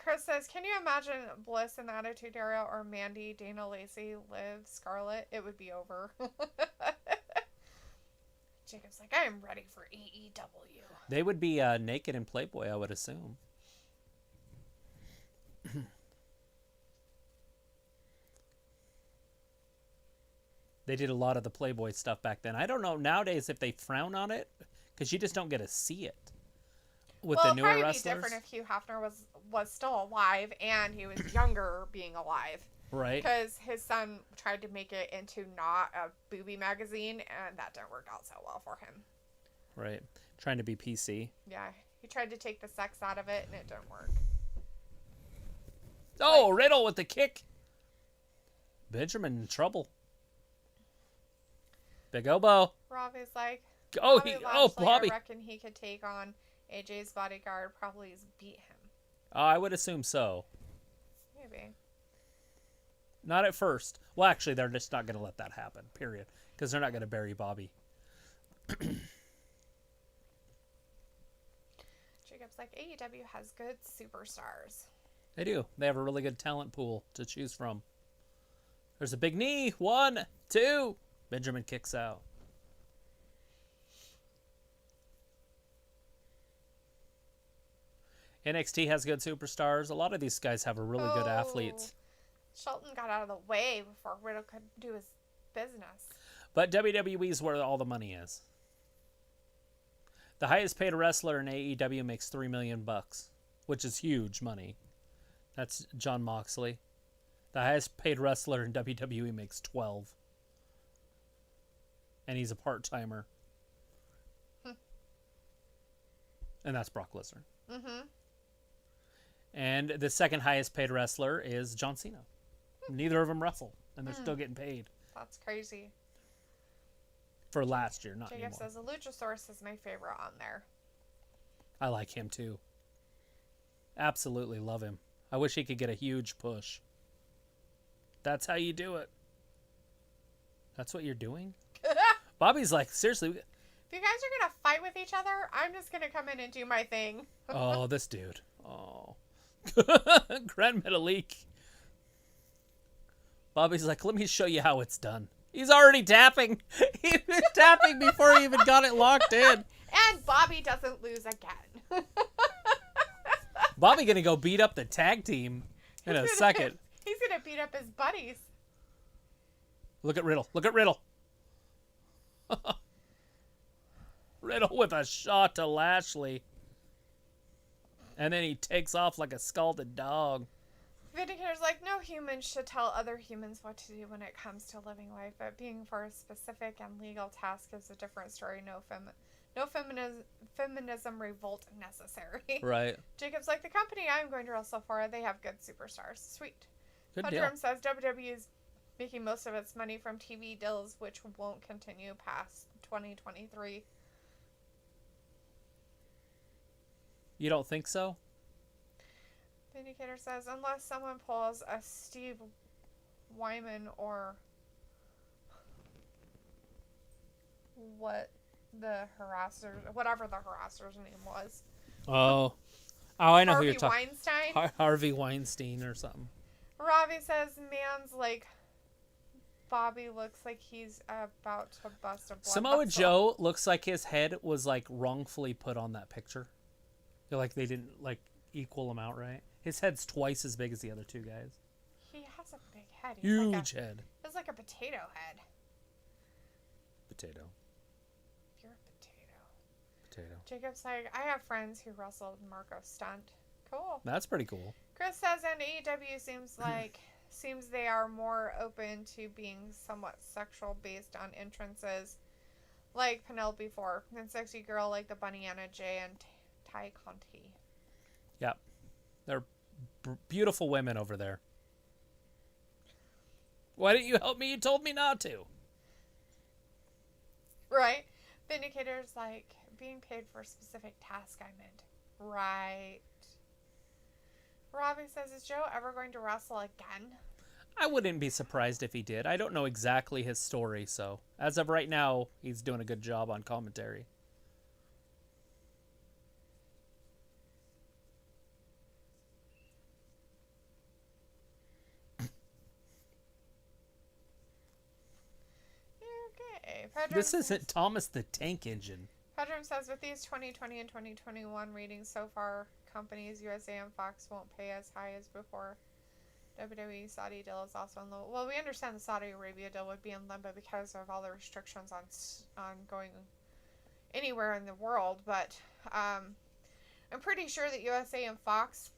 Chris says, can you imagine Bliss in the Attitude Era or Mandy, Dana Lacey, Liv, Scarlett? It would be over. Jacob's like, I am ready for AEW. They would be naked in Playboy, I would assume. They did a lot of the Playboy stuff back then. I don't know nowadays if they frown on it, because you just don't get to see it with the newer wrestlers. It'd be different if Hugh Hefner was still alive and he was younger being alive. Right. Because his son tried to make it into not a booby magazine, and that didn't work out so well for him. Right. Trying to be PC. Yeah. He tried to take the sex out of it, and it didn't work. Oh, Riddle with the kick. Benjamin in trouble. Big elbow. Robbie's like, Bobby. I reckon he could take on AJ's bodyguard, probably beat him. I would assume so. Maybe. Not at first. Well, actually, they're just not going to let that happen, period. Because they're not going to bury Bobby. Jacob's like, AEW has good superstars. They do. They have a really good talent pool to choose from. There's a big knee. 1, 2. Benjamin kicks out. NXT has good superstars. A lot of these guys have really good athletes. Shelton got out of the way before Riddle could do his business. But WWE is where all the money is. The highest paid wrestler in AEW makes $3 million, which is huge money. That's John Moxley. The highest paid wrestler in WWE makes 12. And he's a part-timer. And that's Brock Lesnar. Mm-hmm. And the second highest paid wrestler is John Cena. Neither of them wrestle, and they're still getting paid. That's crazy. For last year, not Jacob anymore. says, the Luchasaurus is my favorite on there. I like him too. Absolutely love him. I wish he could get a huge push. That's how you do it. That's what you're doing? Bobby's like, seriously. If you guys are going to fight with each other, I'm just going to come in and do my thing. Oh, this dude. Oh. Grand Metalik. Bobby's like, let me show you how it's done. He's already tapping. He was tapping before he even got it locked in. And Bobby doesn't lose again. Bobby going to go beat up the tag team in a second. He's going to beat up his buddies. Look at Riddle. Look at Riddle. Riddle with a shot to Lashley. And then he takes off like a scalded dog. Vindicator's like, no human should tell other humans what to do when it comes to living life, but being for a specific and legal task is a different story. No feminism revolt necessary. Right. Jacob's like, the company I'm going to wrestle for, they have good superstars. Sweet. Good deal. Hunter says WWE is making most of its money from TV deals, which won't continue past 2023. You don't think so? Vindicator says, unless someone pulls a Steve Wyman or whatever the harasser's name was. Oh, I know who you're Harvey talking. Weinstein. Harvey Weinstein or something. Ravi says, man's like, Bobby looks like he's about to bust a blood Samoa vessel. Joe looks like his head was like wrongfully put on that picture. Feel like they didn't like equal him out right. His head's twice as big as the other two guys. He has a big head. He's Huge head. It's like a potato head. Potato. You're a potato. Potato. Jacob's like, I have friends who wrestled Marco Stunt. Cool. That's pretty cool. Chris says, and AEW seems they are more open to being somewhat sexual based on entrances, like Penelope Ford and sexy girl like the Bunny Anna J and Ty Conti. Yep. They're beautiful women over there. Why didn't you help me? You told me not to. Right? Vindicator's like, being paid for a specific task I meant. Right. Robbie says, is Joe ever going to wrestle again? I wouldn't be surprised if he did. I don't know exactly his story, so as of right now, he's doing a good job on commentary. Okay. Pedro This isn't Thomas the Tank Engine. Pedram says, with these 2020 and 2021 ratings so far, companies USA and Fox won't pay as high as before. WWE Saudi deal is also in limbo. Well, we understand the Saudi Arabia deal would be in limbo because of all the restrictions on going anywhere in the world, but I'm pretty sure that USA and Fox,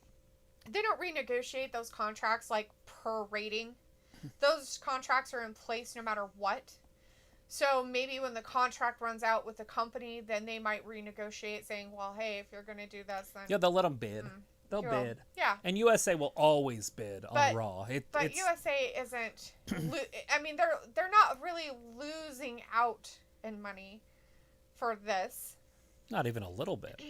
they don't renegotiate those contracts like per rating. Those contracts are in place no matter what. So maybe when the contract runs out with the company, then they might renegotiate saying, well, hey, if you're going to do this, then... Yeah, they'll let them bid. They'll bid. Yeah. And USA will always bid on Raw. But USA isn't... I mean, they're not really losing out in money for this. Not even a little bit.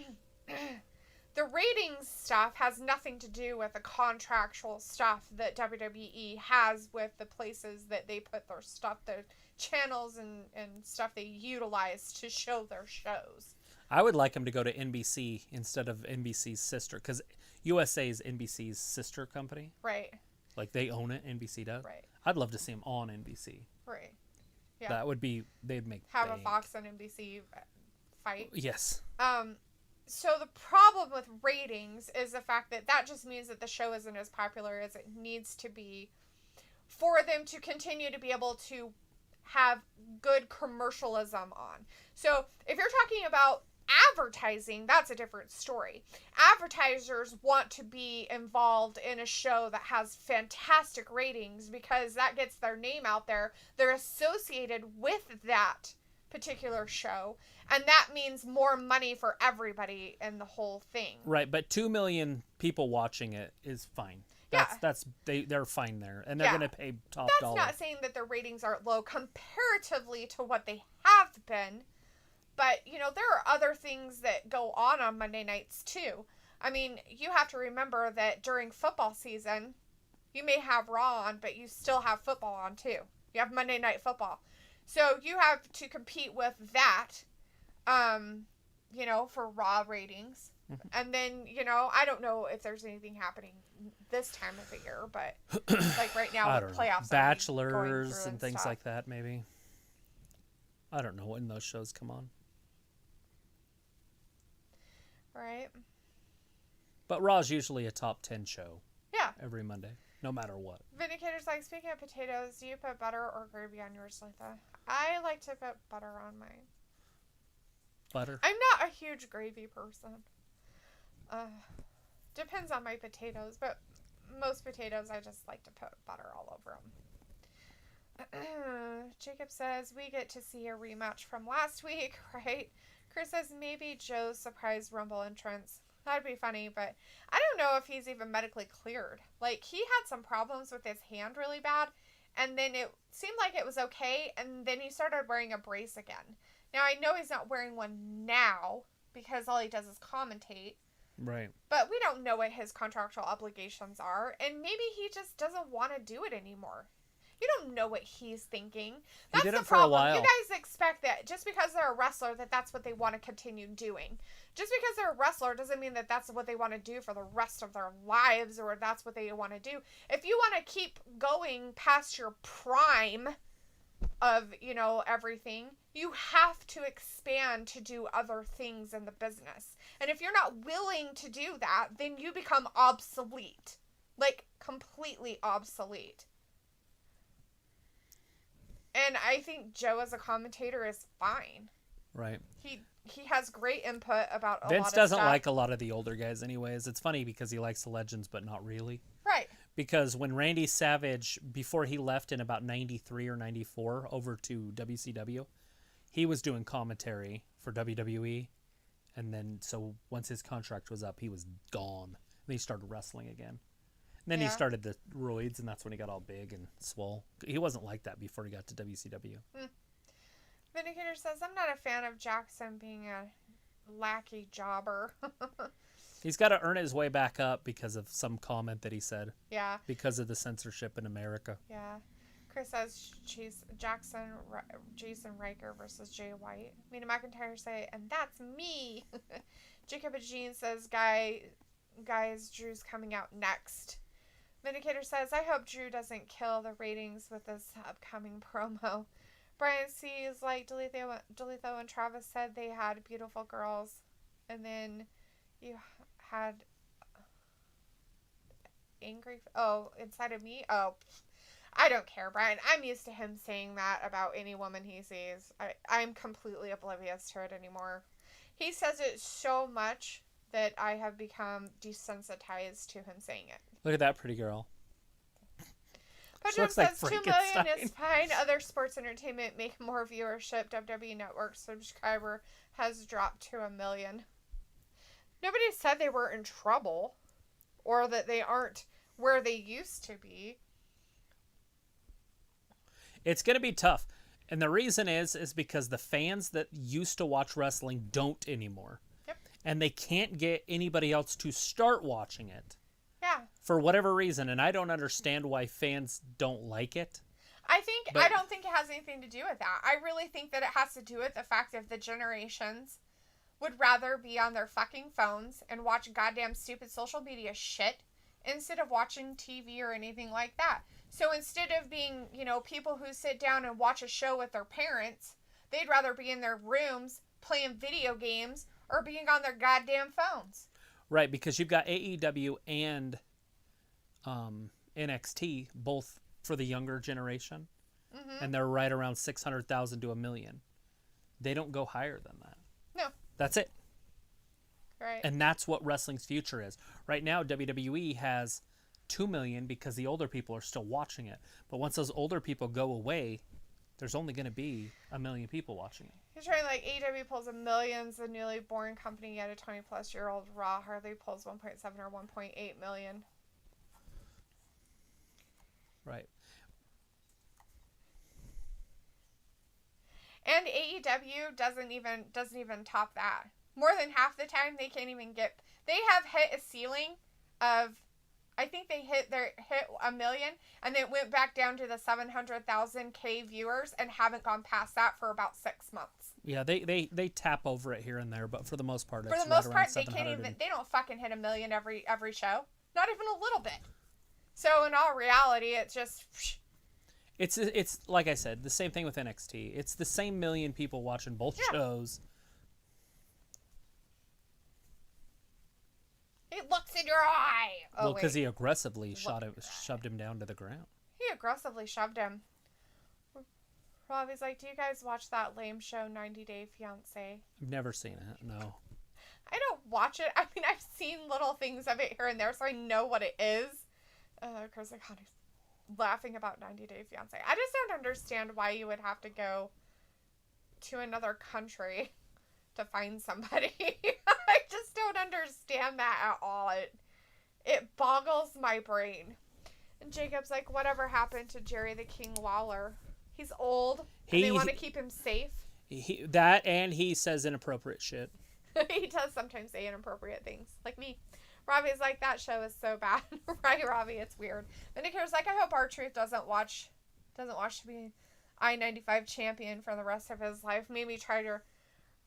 The ratings stuff has nothing to do with the contractual stuff that WWE has with the places that they put their stuff, the channels and stuff they utilize to show their shows. I would like him to go to NBC instead of NBC's sister, because USA is NBC's sister company. Right. Like, they own it, NBC does. Right. I'd love to see him on NBC. Right. Yeah. That would be, they'd make Have bank. a Fox and NBC fight. Yes. So the problem with ratings is the fact that just means that the show isn't as popular as it needs to be for them to continue to be able to have good commercialism on. So if you're talking about advertising, that's a different story. Advertisers want to be involved in a show that has fantastic ratings because that gets their name out there. They're associated with that particular show, and that means more money for everybody in the whole thing. Right, but 2 million people watching it is fine. They're fine there, and they're going to pay top dollar. That's not saying that their ratings are low comparatively to what they have been, but there are other things that go on Monday nights too. I mean, you have to remember that during football season, you may have Raw on, but you still have football on too. You have Monday Night Football. So you have to compete with that, for Raw ratings. And then, I don't know if there's anything happening this time of the year, but like right now with playoffs. Bachelors and things like that, maybe. I don't know when those shows come on. Right. But Raw's usually a top 10 show. Yeah. Every Monday, no matter what. Vindicator's like, speaking of potatoes, do you put butter or gravy on yours, Letha? I like to put butter on mine. Butter? I'm not a huge gravy person. Depends on my potatoes, but most potatoes I just like to put butter all over them. Jacob says, we get to see a rematch from last week, right? Chris says maybe Joe's surprise Rumble entrance. That'd be funny, but I don't know if he's even medically cleared. Like, he had some problems with his hand really bad, and then it seemed like it was okay, and then he started wearing a brace again. Now, I know he's not wearing one now, because all he does is commentate. Right. But we don't know what his contractual obligations are, and maybe he just doesn't want to do it anymore. You don't know what he's thinking. That's he did the it for problem. a while. You guys expect that just because they're a wrestler that that's what they want to continue doing. Just because they're a wrestler doesn't mean that that's what they want to do for the rest of their lives or that's what they want to do. If you want to keep going past your prime of, everything, you have to expand to do other things in the business. And if you're not willing to do that, then you become obsolete. Like, completely obsolete. And I think Joe as a commentator is fine. Right. He has great input about a lot of Vince stuff. doesn't like a lot of the older guys anyways. It's funny because he likes the legends, but not really. Right. Because when Randy Savage, before he left in about 93 or 94 over to WCW, he was doing commentary for WWE. And then, so once his contract was up, he was gone. And he started wrestling again. And then he started the roids, and that's when he got all big and swole. He wasn't like that before he got to WCW. Vindicator says, I'm not a fan of Jackson being a lackey jobber. He's got to earn his way back up because of some comment that he said. Yeah. Because of the censorship in America. Yeah. Chris says, Jason Riker versus Jay White. Mina McIntyre say, and that's me. Jacob Jean says, guys, Drew's coming out next. Vindicator says, I hope Drew doesn't kill the ratings with this upcoming promo. Brian C. is like, Dalethea and Travis said they had beautiful girls. And then you had angry... Oh, inside of me? Oh, I don't care, Brian. I'm used to him saying that about any woman he sees. I'm completely oblivious to it anymore. He says it so much that I have become desensitized to him saying it. Look at that pretty girl. Pedro Like says 2 million is fine. Other sports entertainment make more viewership. WWE Network subscriber has dropped to 1 million. Nobody said they were in trouble or that they aren't where they used to be. It's going to be tough. And the reason is because the fans that used to watch wrestling don't anymore. Yep. And they can't get anybody else to start watching it. Yeah. For whatever reason. And I don't understand why fans don't like it. I don't think it has anything to do with that. I really think that it has to do with the fact that the generations would rather be on their fucking phones and watch goddamn stupid social media shit instead of watching TV or anything like that. So instead of being, people who sit down and watch a show with their parents, they'd rather be in their rooms playing video games or being on their goddamn phones. Right, because you've got AEW and NXT, both for the younger generation, and they're right around 600,000 to 1 million. They don't go higher than that. No. That's it. Right. And that's what wrestling's future is. Right now, WWE has 2 million because the older people are still watching it. But once those older people go away, there's only going to be 1 million people watching it. He's trying AEW pulls millions. The newly born company yet a 20+ year old Raw hardly pulls 1.7 or 1.8 million. Right. And AEW doesn't even top that. More than half the time they can't even get. They have hit a ceiling of, I think they hit 1 million, and then it went back down to the 700,000 viewers and haven't gone past that for about 6 months. Yeah, they tap over it here and there, but for the most part, for the most part, they can't even. They don't fucking hit 1 million every show. Not even a little bit. So in all reality, it's just. It's like I said, the same thing with NXT. It's the same 1 million people watching both shows. It looks in your eye. Oh, well, because he aggressively shoved him down to the ground. He aggressively shoved him. Robbie's like, do you guys watch that lame show, 90 Day Fiancé? I've never seen it, no. I don't watch it. I mean, I've seen little things of it here and there, so I know what it is. Chris Iconic laughing about 90 Day Fiancé. I just don't understand why you would have to go to another country to find somebody. I just don't understand that at all. It boggles my brain. And Jacob's like, whatever happened to Jerry the King Lawler? He's old, and they want to keep him safe. And he says inappropriate shit. He does sometimes say inappropriate things, like me. Robbie's like, that show is so bad. Right, Robbie? It's weird. Vindicator's like, I hope R-Truth doesn't watch to be I-95 champion for the rest of his life. Maybe try to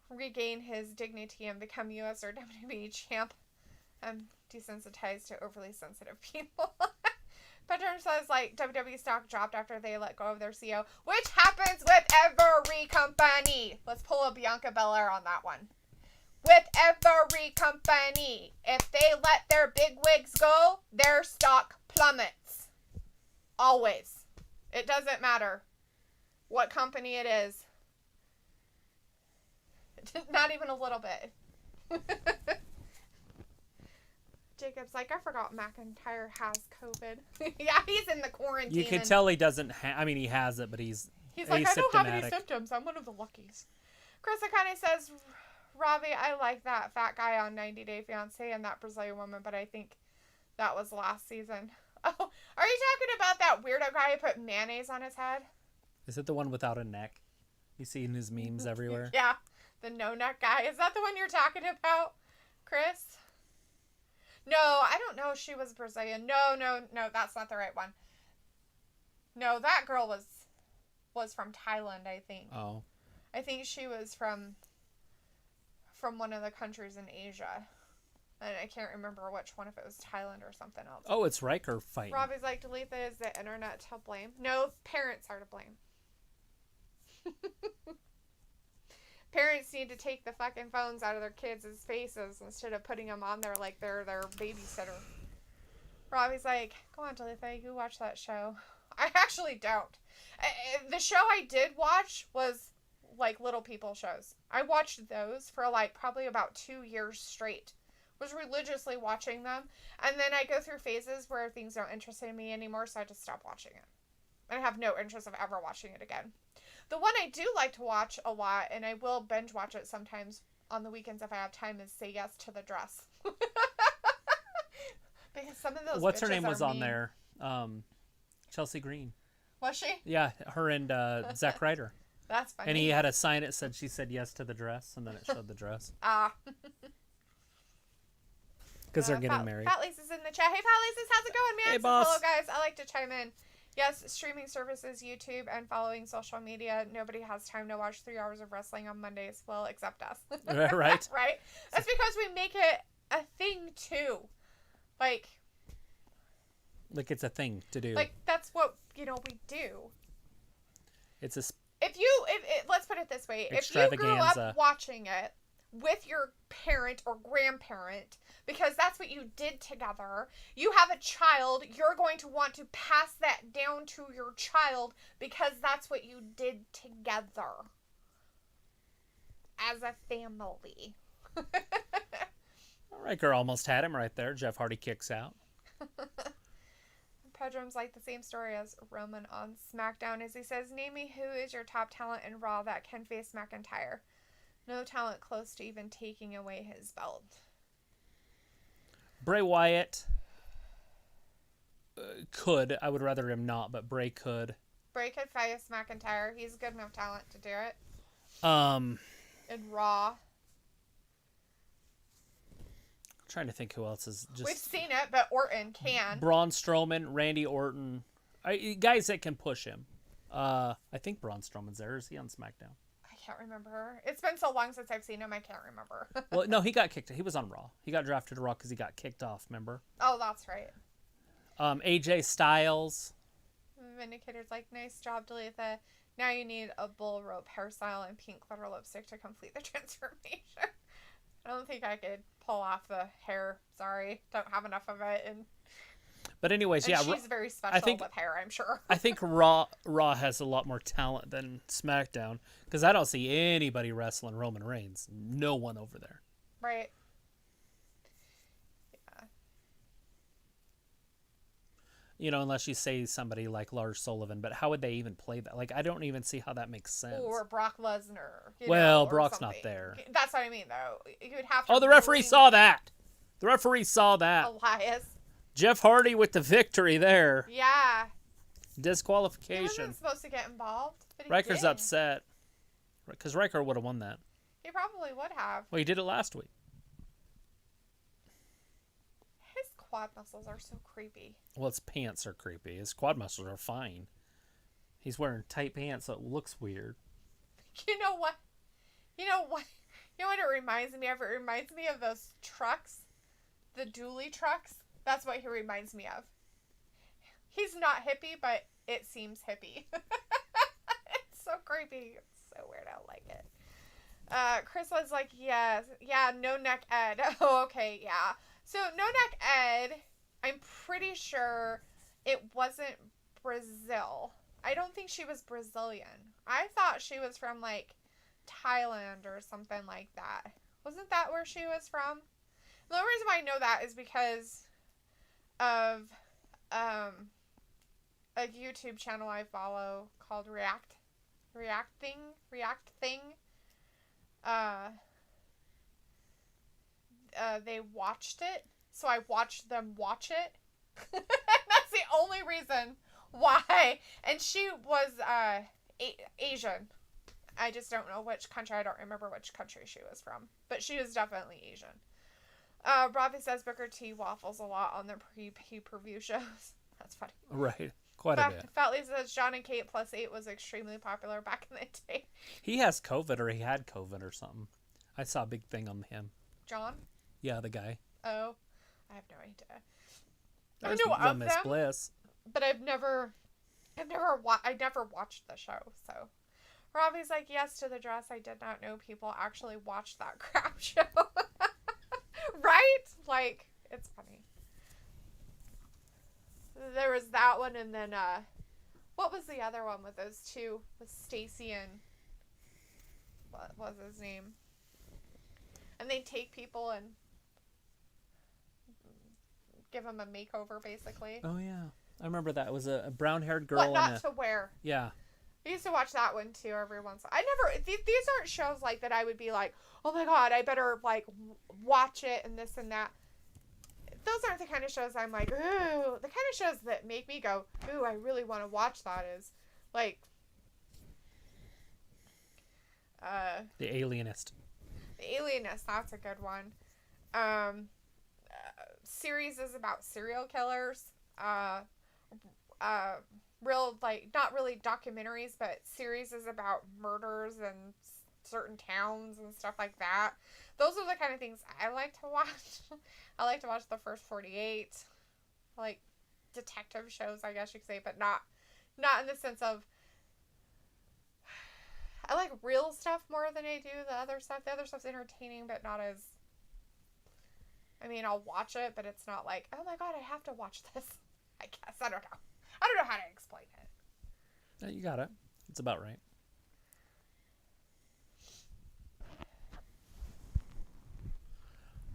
regain his dignity and become U.S. or WWE champ. I'm desensitized to overly sensitive people. Pedram says, like, WWE stock dropped after they let go of their CEO, which happens with every company. Let's pull a Bianca Belair on that one. With every company, if they let their big wigs go, their stock plummets. Always. It doesn't matter what company it is. Not even a little bit. Jacob's like, I forgot McIntyre has COVID. Yeah, he's in the quarantine. You can tell he doesn't he has it, but he's like, I don't have any symptoms. I'm one of the luckies. Chris Akane says, Robbie, I like that fat guy on 90 Day Fiancé and that Brazilian woman, but I think that was last season. Oh, are you talking about that weirdo guy who put mayonnaise on his head? Is it the one without a neck? You see in his memes everywhere? Yeah, the no-neck guy. Is that the one you're talking about, Chris? No, I don't know if she was Brazilian. No, that's not the right one. No, that girl was from Thailand, I think. Oh. I think she was from one of the countries in Asia. And I can't remember which one, if it was Thailand or something else. Oh, it's Riker fighting. Robbie's like, Dalethea, is the internet to blame? No, parents are to blame. Parents need to take the fucking phones out of their kids' faces instead of putting them on there like they're their babysitter. Robbie's like, go on, Dalethea, you watch that show. I actually don't. The show I did watch was like Little People shows. I watched those for like probably about 2 years straight. Was religiously watching them. And then I go through phases where things don't interest me anymore, so I just stop watching it. And I have no interest of ever watching it again. The one I do like to watch a lot, and I will binge watch it sometimes on the weekends if I have time, is Say Yes to the Dress. Because some of those What's her bitches name was are on mean. there? Chelsea Green. Was she? Yeah, her and Zack Ryder. That's funny. And he had a sign that said she said yes to the dress, and then it showed the dress. Ah. Because they're getting married. Fat Lisa's in the chat. Hey, Fat Lisa's, how's it going, man? Hey, boss. Hello, guys. I like to chime in. Yes, streaming services, YouTube, and following social media. Nobody has time to watch 3 hours of wrestling on Mondays. Well, except us. Right? Right? That's because we make it a thing, too. Like it's a thing to do. Like, that's what, we do. It's a... Let's put it this way. If you grew Extravaganza. up watching it with your parent or grandparent, because that's what you did together, you have a child, you're going to want to pass that down to your child because that's what you did together as a family. Riker almost had him right there. Jeff Hardy kicks out. Pedram's like the same story as Roman on SmackDown, as he says, name me who is your top talent in Raw that can face McIntyre. No talent close to even taking away his belt. Bray Wyatt could. I would rather him not, but Bray could. Bray could face McIntyre. He's good enough talent to do it. In Raw. I'm trying to think who else is just... We've seen it, but Orton can. Braun Strowman, Randy Orton. Guys that can push him. I think Braun Strowman's there. Is he on SmackDown? I can't remember. It's been so long since I've seen him, I can't remember. Well, no, he got kicked. He was on Raw. He got drafted to Raw because he got kicked off, remember? Oh, that's right. AJ Styles. Vindicator's like, nice job, Dalethea. Now you need a bull rope hairstyle and pink glitter lipstick to complete the transformation. I don't think I could pull off the hair. Sorry. Don't have enough of it. But anyways, and yeah. she's very special with hair, I'm sure. I think Raw has a lot more talent than SmackDown because I don't see anybody wrestling Roman Reigns. No one over there. Right. unless you say somebody like Lars Sullivan. But how would they even play that? Like, I don't even see how that makes sense. Or Brock Lesnar. Well, or Brock's something. not there. That's what I mean, though. You would have to. Oh, the referee saw that. The referee saw that. Elias. Jeff Hardy with the victory there. Yeah. Disqualification. He wasn't supposed to get involved. But he Riker's did. upset. Because Riker would have won that. He probably would have. Well, he did it last week. His quad muscles are so creepy. Well, his pants are creepy. His quad muscles are fine. He's wearing tight pants, so it looks weird. You know what? You know what it reminds me of? It reminds me of those trucks. The dually trucks. That's what he reminds me of. He's not hippie, but it seems hippie. It's so creepy. It's so weird. I don't like it. Chris was like, yes. Yeah, no neck Ed. Oh, okay, yeah. So, no neck Ed, I'm pretty sure it wasn't Brazil. I don't think she was Brazilian. I thought she was from, like, Thailand or something like that. Wasn't that where she was from? The only reason why I know that is because of a YouTube channel I follow called React Thing. They watched it, so I watched them watch it. That's the only reason why. And she was Asian. I just don't know which country. I don't remember which country she was from, but she was definitely Asian. Ravi says Booker T waffles a lot on their pay-per-view shows. That's funny. Right. Quite a bit. Fatley says John and Kate +8 was extremely popular back in the day. He has COVID, or he had COVID or something. I saw a big thing on him. John? Yeah, the guy. Oh, I have no idea. There's I know the of Miss them, Bliss. but I never watched the show. So, Robbie's like, yes to the dress. I did not know people actually watched that crap show. Right? Like, it's funny. There was that one, and then what was the other one with those two? With Stacy and what was his name? And they take people and give them a makeover, basically. Oh yeah, I remember that. It was a brown-haired girl. What not to wear? Yeah. I used to watch that one too every once. I never. These aren't shows like that. I would be like, oh my god, I better like watch it and this and that. Those aren't the kind of shows I'm like, ooh. The kind of shows that make me go, ooh, I really want to watch that is like The Alienist. The Alienist. That's a good one. Series is about serial killers. Real, like, not really documentaries, but series is about murders in certain towns and stuff like that. Those are the kind of things I like to watch. I like to watch The First 48. I like detective shows, I guess you could say, but not in the sense of... I like real stuff more than I do the other stuff. The other stuff's entertaining, but not as... I mean, I'll watch it, but it's not like, oh my god, I have to watch this. I guess. I don't know. I don't know how to explain it. Yeah, you got it. It's about right.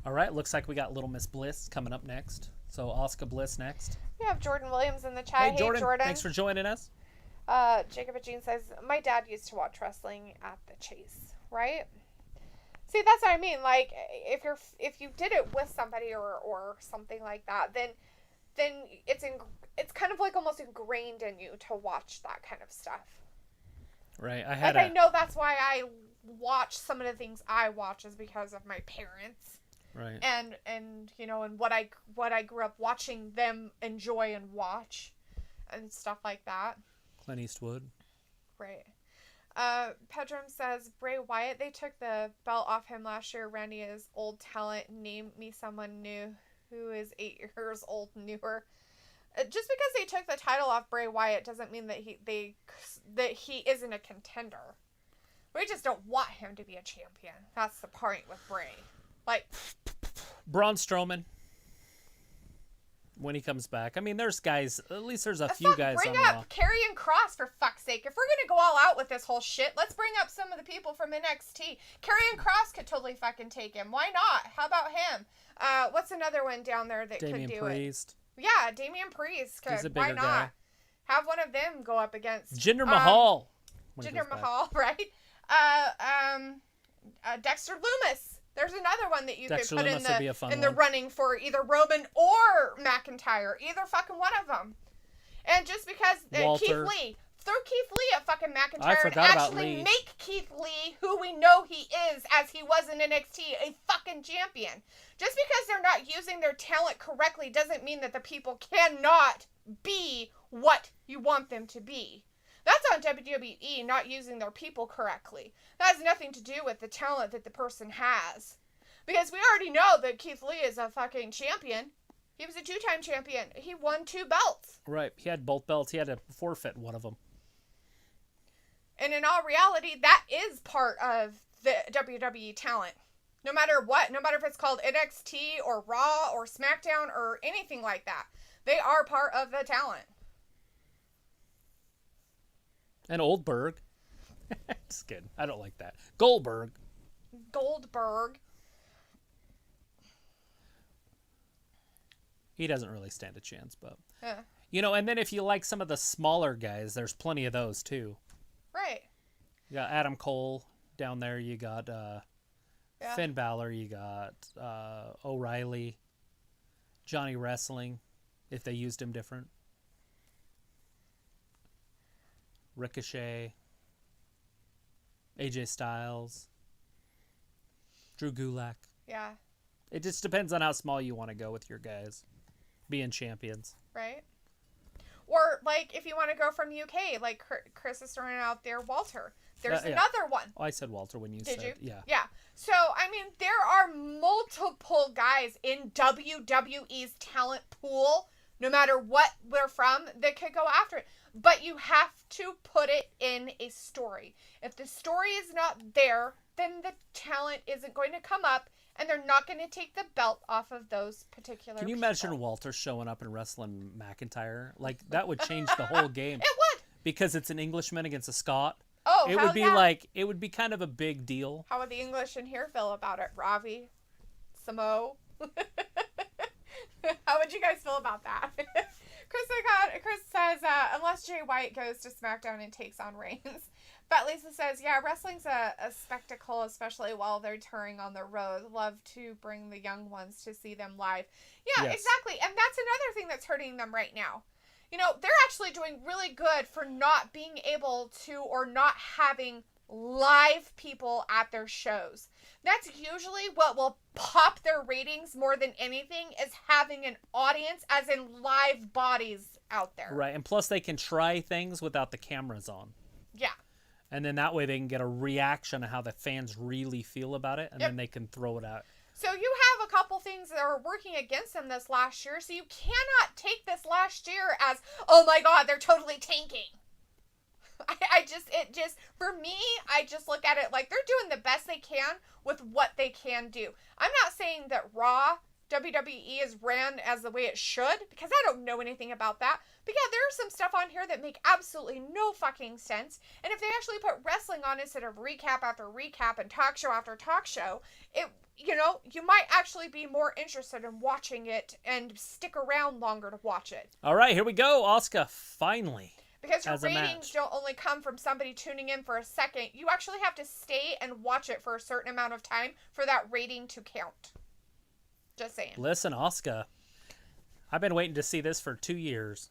All right, looks like we got Little Miss Bliss coming up next. So Asuka Bliss next. We have Jordan Williams in the chat. Hey, Jordan. Thanks for joining us. Jacob Jean says, my dad used to watch wrestling at the Chase, right? See, that's what I mean. Like, if you did it with somebody or something like that, then it's kind of like almost ingrained in you to watch that kind of stuff. Right. I know that's why I watch some of the things I watch is because of my parents. Right. And you know, and what I grew up watching them enjoy and watch and stuff like that. Clint Eastwood. Right. Pedram says, Bray Wyatt, they took the belt off him last year. Randy is old talent. Name me someone new who is 8 years old, newer. Just because they took the title off Bray Wyatt doesn't mean that he isn't a contender. We just don't want him to be a champion. That's the point with Bray. Like, Braun Strowman. When he comes back. I mean, there's guys, at least there's a few guys on Raw. Bring up Karrion Kross, for fuck's sake. If we're going to go all out with this whole shit, let's bring up some of the people from NXT. Karrion Kross could totally fucking take him. Why not? How about him? What's another one down there that Damian could do Priest. Yeah, Damian Priest. He's a Why bigger not? guy. Have one of them go up against Jinder Mahal. when he Jinder goes back. Mahal, right? Dexter Lumis. There's another one that you Dexter could put Lumis would be a fun in the one. running for either Roman or McIntyre. Either fucking one of them. And just because Keith Lee, throw Keith Lee at fucking McIntyre and actually make Keith Lee who we know he is as he was in NXT, a fucking champion. Just because they're not using their talent correctly doesn't mean that the people cannot be what you want them to be. That's on WWE not using their people correctly. That has nothing to do with the talent that the person has. Because we already know that Keith Lee is a fucking champion. He was a 2-time champion. He won 2 belts. Right. He had both belts. He had to forfeit one of them. And in all reality, that is part of the WWE talent. No matter what, no matter if it's called NXT or Raw or SmackDown or anything like that, they are part of the talent. And Oldberg. Just kidding. I don't like that. Goldberg. He doesn't really stand a chance, but... You know, and then if you like some of the smaller guys, there's plenty of those, too. Right. You got Adam Cole down there. You got Finn Balor. You got O'Reilly. Johnny Wrestling, if they used him different. Ricochet. AJ Styles. Drew Gulak. Yeah. It just depends on how small you want to go with your guys being champions. Right. Or, like, if you want to go from UK, like Chris is throwing out there, Walter. There's another one. Oh, I said Walter when you said. Did you? Yeah. Yeah. So, I mean, there are multiple guys in WWE's talent pool, no matter what they're from, that could go after it. But you have to put it in a story. If the story is not there, then the talent isn't going to come up, and they're not going to take the belt off of those particular Can you people. imagine Walter showing up and wrestling McIntyre? Like, that would change the whole game. It would. Because it's an Englishman against a Scot. Oh, it would be like, it would be kind of a big deal. How would the English in here feel about it? Ravi? Samo? How would you guys feel about that? Chris says, unless Jay White goes to SmackDown and takes on Reigns. But Lisa says, yeah, wrestling's a spectacle, especially while they're touring on the road. Love to bring the young ones to see them live. Yeah, yes. Exactly. And that's another thing that's hurting them right now. You know, they're actually doing really good for not being able to or not having live people at their shows. That's usually what will pop their ratings more than anything, is having an audience, as in live bodies out there. Right, and plus they can try things without the cameras on. Yeah. And then that way they can get a reaction of how the fans really feel about it, and then they can throw it out. So you have a couple things that are working against them this last year, so you cannot take this last year as, oh my god, they're totally tanking. For me, I just look at it like they're doing the best they can with what they can do. I'm not saying that Raw, WWE is ran as the way it should, because I don't know anything about that. But yeah, there's some stuff on here that make absolutely no fucking sense. And if they actually put wrestling on instead of recap after recap and talk show after talk show, you might actually be more interested in watching it and stick around longer to watch it. All right, here we go. Asuka, finally. Because your ratings don't only come from somebody tuning in for a second. You actually have to stay and watch it for a certain amount of time for that rating to count. Just saying. Listen, Asuka, I've been waiting to see this for 2 years.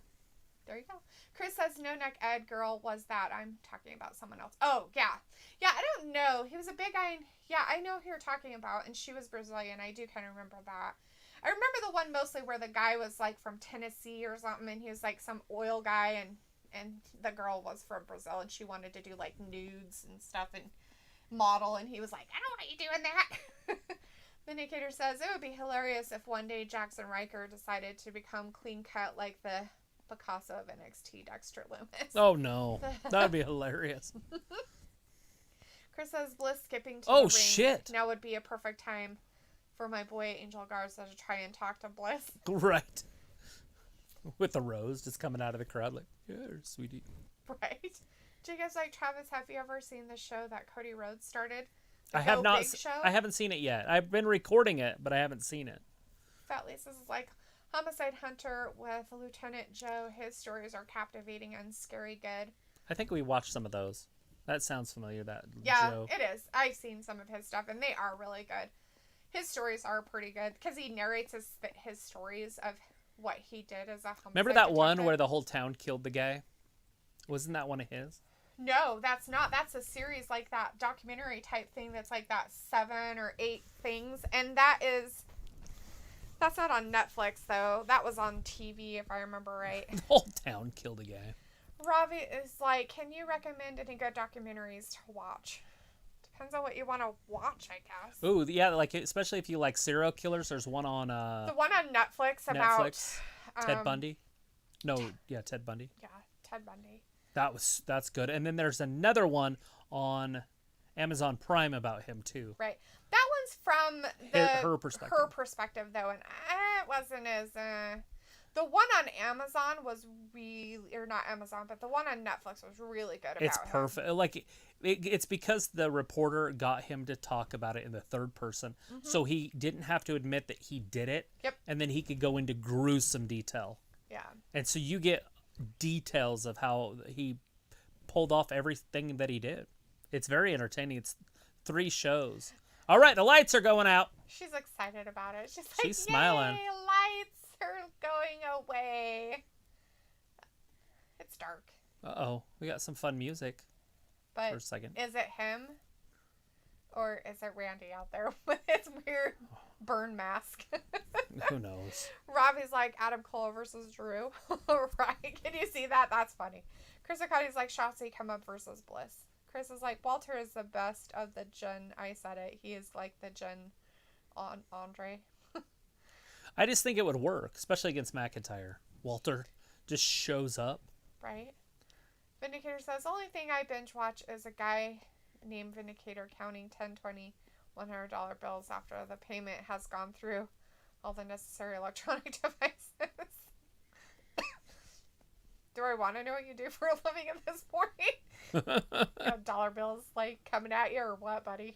There you go. Chris says, no neck Ed girl was that. I'm talking about someone else. Oh, yeah. Yeah, I don't know. He was a big guy. Yeah, I know who you're talking about. And she was Brazilian. I do kind of remember that. I remember the one mostly where the guy was like from Tennessee or something. And he was like some oil guy. And the girl was from Brazil. And she wanted to do like nudes and stuff and model. And he was like, I don't want you doing that. Vindicator says, it would be hilarious if one day Jackson Riker decided to become clean cut like the Picasso of NXT, Dexter Lumis. Oh, no. That would be hilarious. Chris says, Bliss skipping to the ring. Shit. Now would be a perfect time for my boy Angel Garza to try and talk to Bliss. Right. With the rose just coming out of the crowd like, yeah, sweetie. Right. Do you guys like Travis? Have you ever seen the show that Cody Rhodes started? I have not. I haven't seen it yet. I've been recording it, but I haven't seen it. Fat Lisa's is like, Homicide Hunter with Lieutenant Joe. His stories are captivating and scary good. I think we watched some of those. That sounds familiar, that Yeah, Joe. it is. I've seen some of his stuff, and they are really good. His stories are pretty good because he narrates his stories of what he did as a homicide Remember that one detective. where the whole town killed the guy? Wasn't that one of his? No, that's not. That's a series like that documentary type thing that's like that 7 or 8 things. And that's not on Netflix, though. That was on TV, if I remember right. The whole town killed a guy. Ravi is like, can you recommend any good documentaries to watch? Depends on what you want to watch, I guess. Ooh, yeah, like especially if you like serial killers. There's one on The one on Netflix about Netflix. Ted Bundy. No, yeah, Ted Bundy. Yeah, Ted Bundy. That's good. And then there's another one on Amazon Prime about him too. Right. That one's from Her perspective. Her perspective, though, and it wasn't as. The one on Amazon was really, or not Amazon, but the one on Netflix was really good about It's perfect. Like it's because the reporter got him to talk about it in the third person, so he didn't have to admit that he did it. Yep. And then he could go into gruesome detail. Yeah. And so you get details of how he pulled off everything that he did. It's very entertaining. It's 3 shows. All right, the lights are going out. She's excited about it. She's like, She's smiling. Yay, lights are going away. It's dark. Uh-oh. We got some fun music But for a second. is it him? Or is it Randy out there with his weird burn mask? Who knows? Robbie's like Adam Cole versus Drew. Right? Can you see that? That's funny. Chris O'Cuddy's like Shotzi come up versus Bliss. Chris is like, Walter is the best of the Gen. I said it. He is like the Gen on Andre. I just think it would work, especially against McIntyre. Walter just shows up. Right? Vindicator says, only thing I binge watch is a guy named Vindicator counting 10, 20, $100 bills after the payment has gone through all the necessary electronic devices. Do I want to know what you do for a living at this point? You know, dollar bills like coming at you or what, buddy?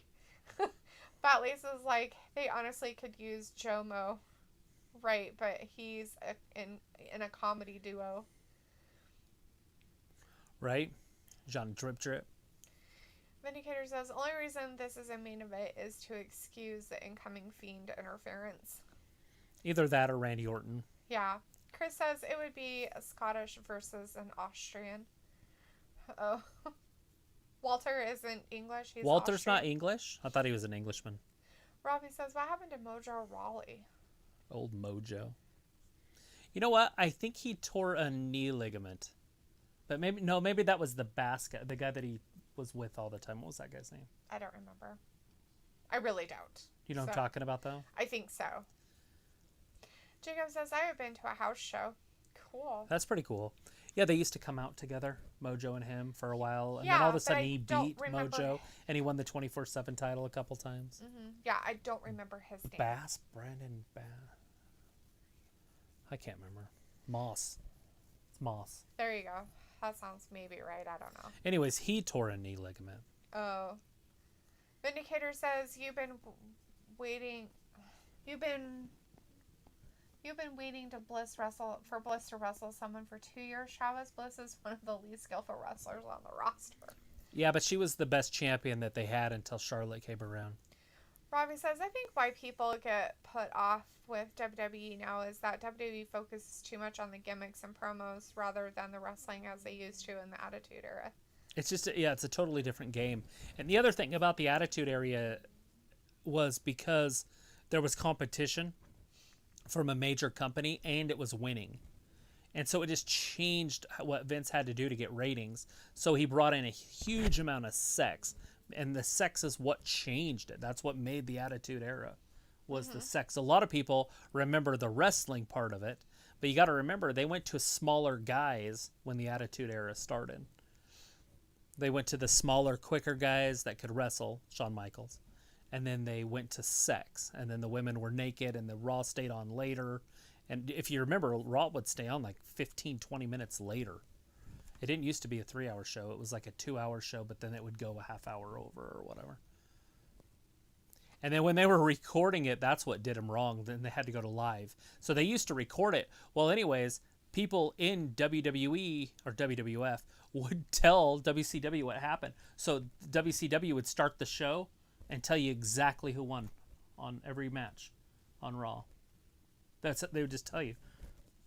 But Lisa's like, they honestly could use Jomo. Right, but he's in a comedy duo. Right? John Drip Drip. Vindicator says, the only reason this is a main event is to excuse the incoming Fiend interference. Either that or Randy Orton. Yeah. Chris says it would be a Scottish versus an Austrian. Oh. Walter isn't English. He's Walter's Austrian. not English? I thought he was an Englishman. Robbie says, what happened to Mojo Rawley? Old Mojo. You know what? I think he tore a knee ligament. But maybe that was the basket, the guy that he was with all the time. What was that guy's name? I don't remember. I really don't. You know what I'm talking about, though? I think so. Jacob says, I have been to a house show. Cool. That's pretty cool. Yeah, they used to come out together, Mojo and him, for a while. And Yeah, then all of a but sudden I he don't beat remember- Mojo, and he won the 24/7 title a couple times. Mm-hmm. Yeah, I don't remember his name. Brandon Bass. I can't remember. Moss. It's Moss. There you go. That sounds maybe right. I don't know. Anyways, he tore a knee ligament. Oh. Vindicator says you've been waiting to Bliss to wrestle someone for 2 years, Travis. Bliss is one of the least skillful wrestlers on the roster. Yeah, but she was the best champion that they had until Charlotte came around. Robbie says, I think why people get put off with WWE now is that WWE focuses too much on the gimmicks and promos rather than the wrestling as they used to in the Attitude Era. It's just, it's a totally different game. And the other thing about the Attitude Era was because there was competition from a major company and it was winning. And so it just changed what Vince had to do to get ratings. So he brought in a huge amount of sex. And the sex is what changed it. That's what made the Attitude Era, was the sex. A lot of people remember the wrestling part of it. But you got to remember, they went to smaller guys when the Attitude Era started. They went to the smaller, quicker guys that could wrestle, Shawn Michaels. And then they went to sex. And then the women were naked and the Raw stayed on later. And if you remember, Raw would stay on like 15, 20 minutes later. It didn't used to be a 3-hour show. It was like a 2-hour show, but then it would go a half hour over or whatever. And then when they were recording it, that's what did them wrong. Then they had to go to live. So they used to record it. Well, anyways, people in WWE or WWF would tell WCW what happened. So WCW would start the show and tell you exactly who won on every match on Raw. That's it. They would just tell you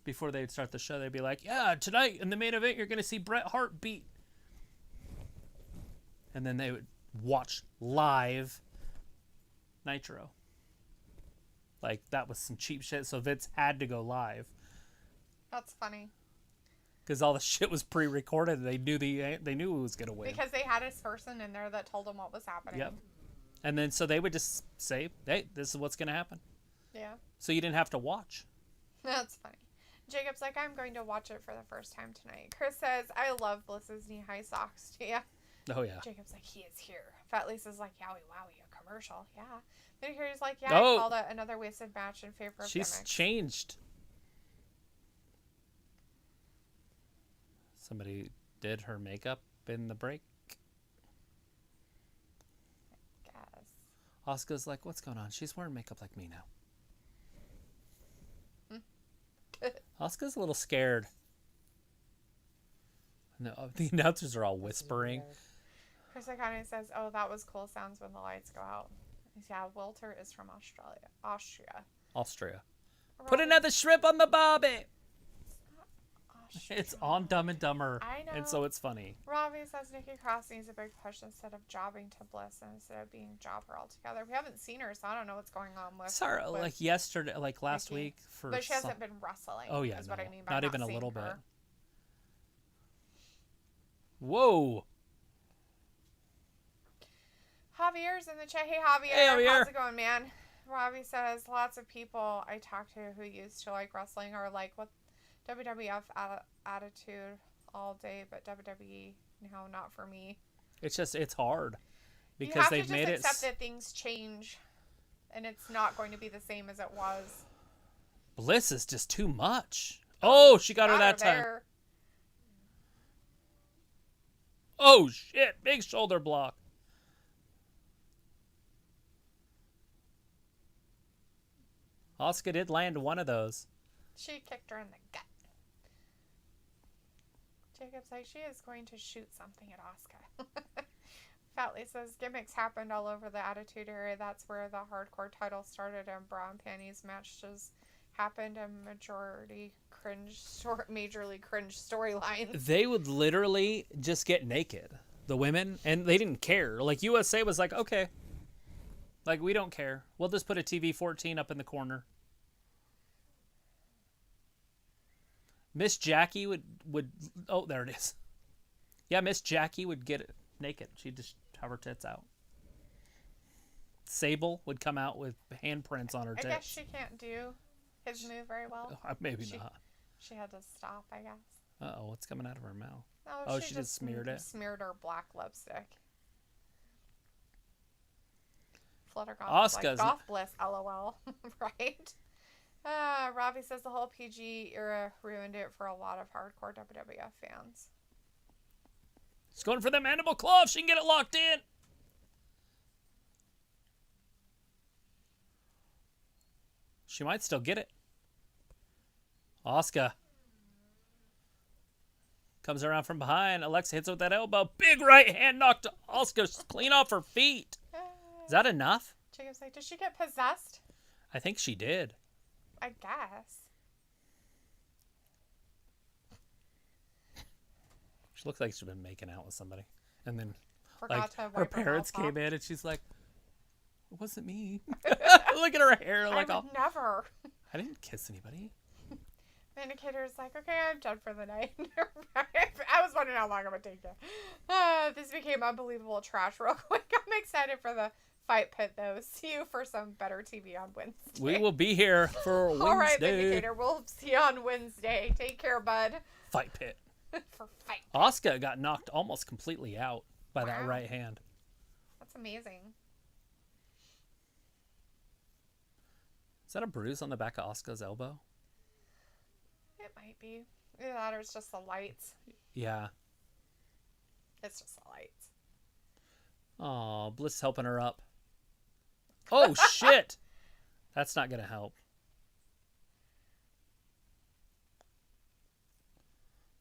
before they'd start the show. They'd be like, yeah, tonight in the main event, you're going to see Bret Hart beat. And then they would watch live Nitro. Like, that was some cheap shit, so Vince had to go live. That's funny. Because all the shit was pre-recorded, and they knew who was going to win. Because they had a person in there that told them what was happening. Yep. And then, so they would just say, hey, this is what's going to happen. Yeah. So you didn't have to watch. That's funny. Jacob's like, I'm going to watch it for the first time tonight. Chris says, I love Bliss's knee-high socks. Yeah. Oh, yeah. Jacob's like, he is here. Fat Lisa's like, yowie wowie, a commercial. Yeah. Then here's like, yeah, Oh. I called it another wasted match in favor of She's gimmicks. changed. Somebody did her makeup in the break. Guess. Asuka's like, what's going on? She's wearing makeup like me now. Asuka's a little scared. No, the announcers are all whispering. Chris Iconi says, oh, that was cool sounds when the lights go out. Yeah, Walter is from Austria. Put another shrimp on the barbie. It's on Dumb and Dumber. I know. And so it's funny. Robbie says Nikki Cross needs a big push instead of jobbing to Bliss and instead of being jobber altogether. We haven't seen her, so I don't know what's going on with. Sorry, with like yesterday, like last Nikki. week. But she hasn't been wrestling. Oh, yeah. Is No, what I mean by not even a seeing little her. bit. Whoa. Javier's in the chat. Hey, Javier. Hey, Javier. How's it going, man? Robbie says lots of people I talk to who used to like wrestling are like, what WWF attitude all day, but WWE now not for me. It's just, it's hard. You Because have they've to made just it. accept that things change, and it's not going to be the same as it was. Bliss is just too much. Oh, she got her that time. There. Oh, shit. Big shoulder block. Asuka did land one of those. She kicked her in the gut. Jacob's like, she is going to shoot something at Asuka. Fatley says, gimmicks happened all over the Attitude Era. That's where the hardcore title started and bra and panties matches happened and majorly cringe storylines. They would literally just get naked, the women, and they didn't care. Like, USA was like, okay. Like, we don't care. We'll just put a TV 14 up in the corner. Miss Jackie would oh, there it is. Yeah, Miss Jackie would get it naked. She'd just have her tits out. Sable would come out with handprints on her tits. I guess she can't do his move very well. Maybe not. She had to stop, I guess. Uh-oh, what's coming out of her mouth? Oh, she just smeared it. Smeared her black lipstick. Fluttergoth Asuka's like, Goth Bliss, LOL. Right? Robbie says the whole PG era ruined it for a lot of hardcore WWF fans. She's going for the mandible claw if she can get it locked in. She might still get it. Asuka comes around from behind. Alexa hits her with that elbow. Big right hand knocked Asuka clean off her feet. Is that enough? Jacob's like, did she get possessed? I think she did. I guess. She looks like she's been making out with somebody. And then Forgot to her wipe parents mouth off. came in and she's like, it wasn't me. Look at her hair. Like, I would never. I didn't kiss anybody. The indicator's like, okay, I'm done for the night. I was wondering how long it would take you. This became unbelievable trash real quick. I'm excited for the fight pit, though. See you for some better TV on Wednesday. We will be here for Wednesday. All right, Indicator. We'll see you on Wednesday. Take care, bud. Fight pit. For fight. Asuka got knocked almost completely out by that Wow. right hand. That's amazing. Is that a bruise on the back of Asuka's elbow? It might be. Either that or it's just the lights. Yeah. It's just the lights. Oh, Bliss helping her up. Oh, shit. That's not going to help.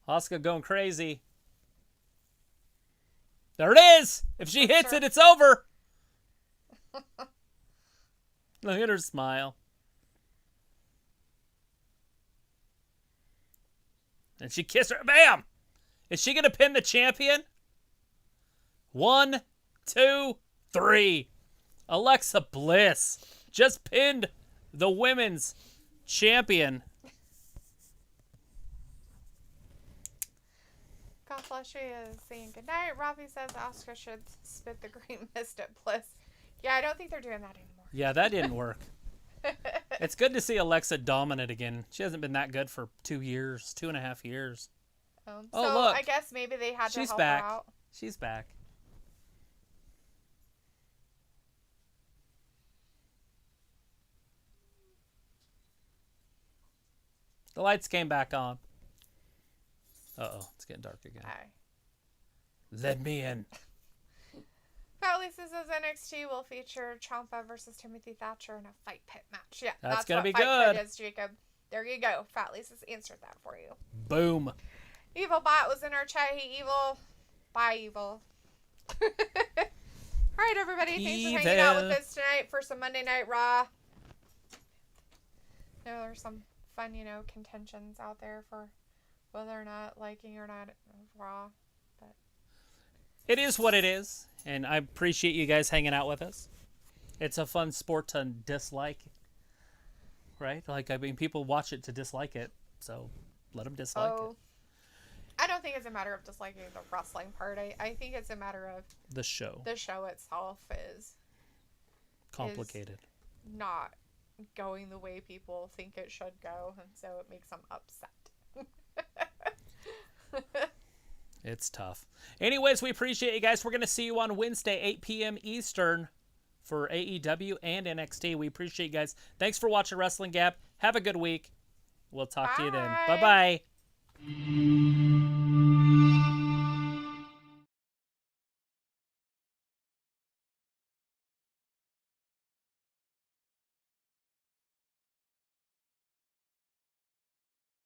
Asuka going crazy. There it is. If she hits it, it's over. Look at her smile. And she kissed her. Bam! Is she going to pin the champion? 1, 2, 3. Alexa Bliss just pinned the women's champion. God bless you is saying goodnight. Robbie says Asuka should spit the green mist at Bliss. Yeah, I don't think they're doing that anymore. Yeah, that didn't work. It's good to see Alexa dominant again. She hasn't been that good for 2 years, 2.5 years. So look. I guess maybe they had to help back. her out. She's back. The lights came back on. Uh-oh, it's getting dark again. Aye. Let me in. Fat Lisa says NXT will feature Ciampa versus Timothy Thatcher in a fight pit match. Yeah, That's gonna what be fight good. Pit is, Jacob. There you go. Fat Lisa's answered that for you. Boom. Evil Bot was in our chat. Hey, Evil. Bye, Evil. All right, everybody. Thanks for hanging out with us tonight for some Monday Night Raw. I know there's some fun, contentions out there for whether or not liking or not Raw. But It is what it is, and I appreciate you guys hanging out with us. It's a fun sport to dislike, right? People watch it to dislike it, so let them dislike it. I don't think it's a matter of disliking the wrestling part. I think it's a matter of The show. the show itself is Complicated. not going the way people think it should go, and so it makes them upset. It's tough. Anyways, we appreciate you guys. We're going to see you on Wednesday, 8 p.m. Eastern for AEW and NXT. We appreciate you guys. Thanks for watching Wrestling Gab. Have a good week. We'll talk to you then. Bye. Bye-bye.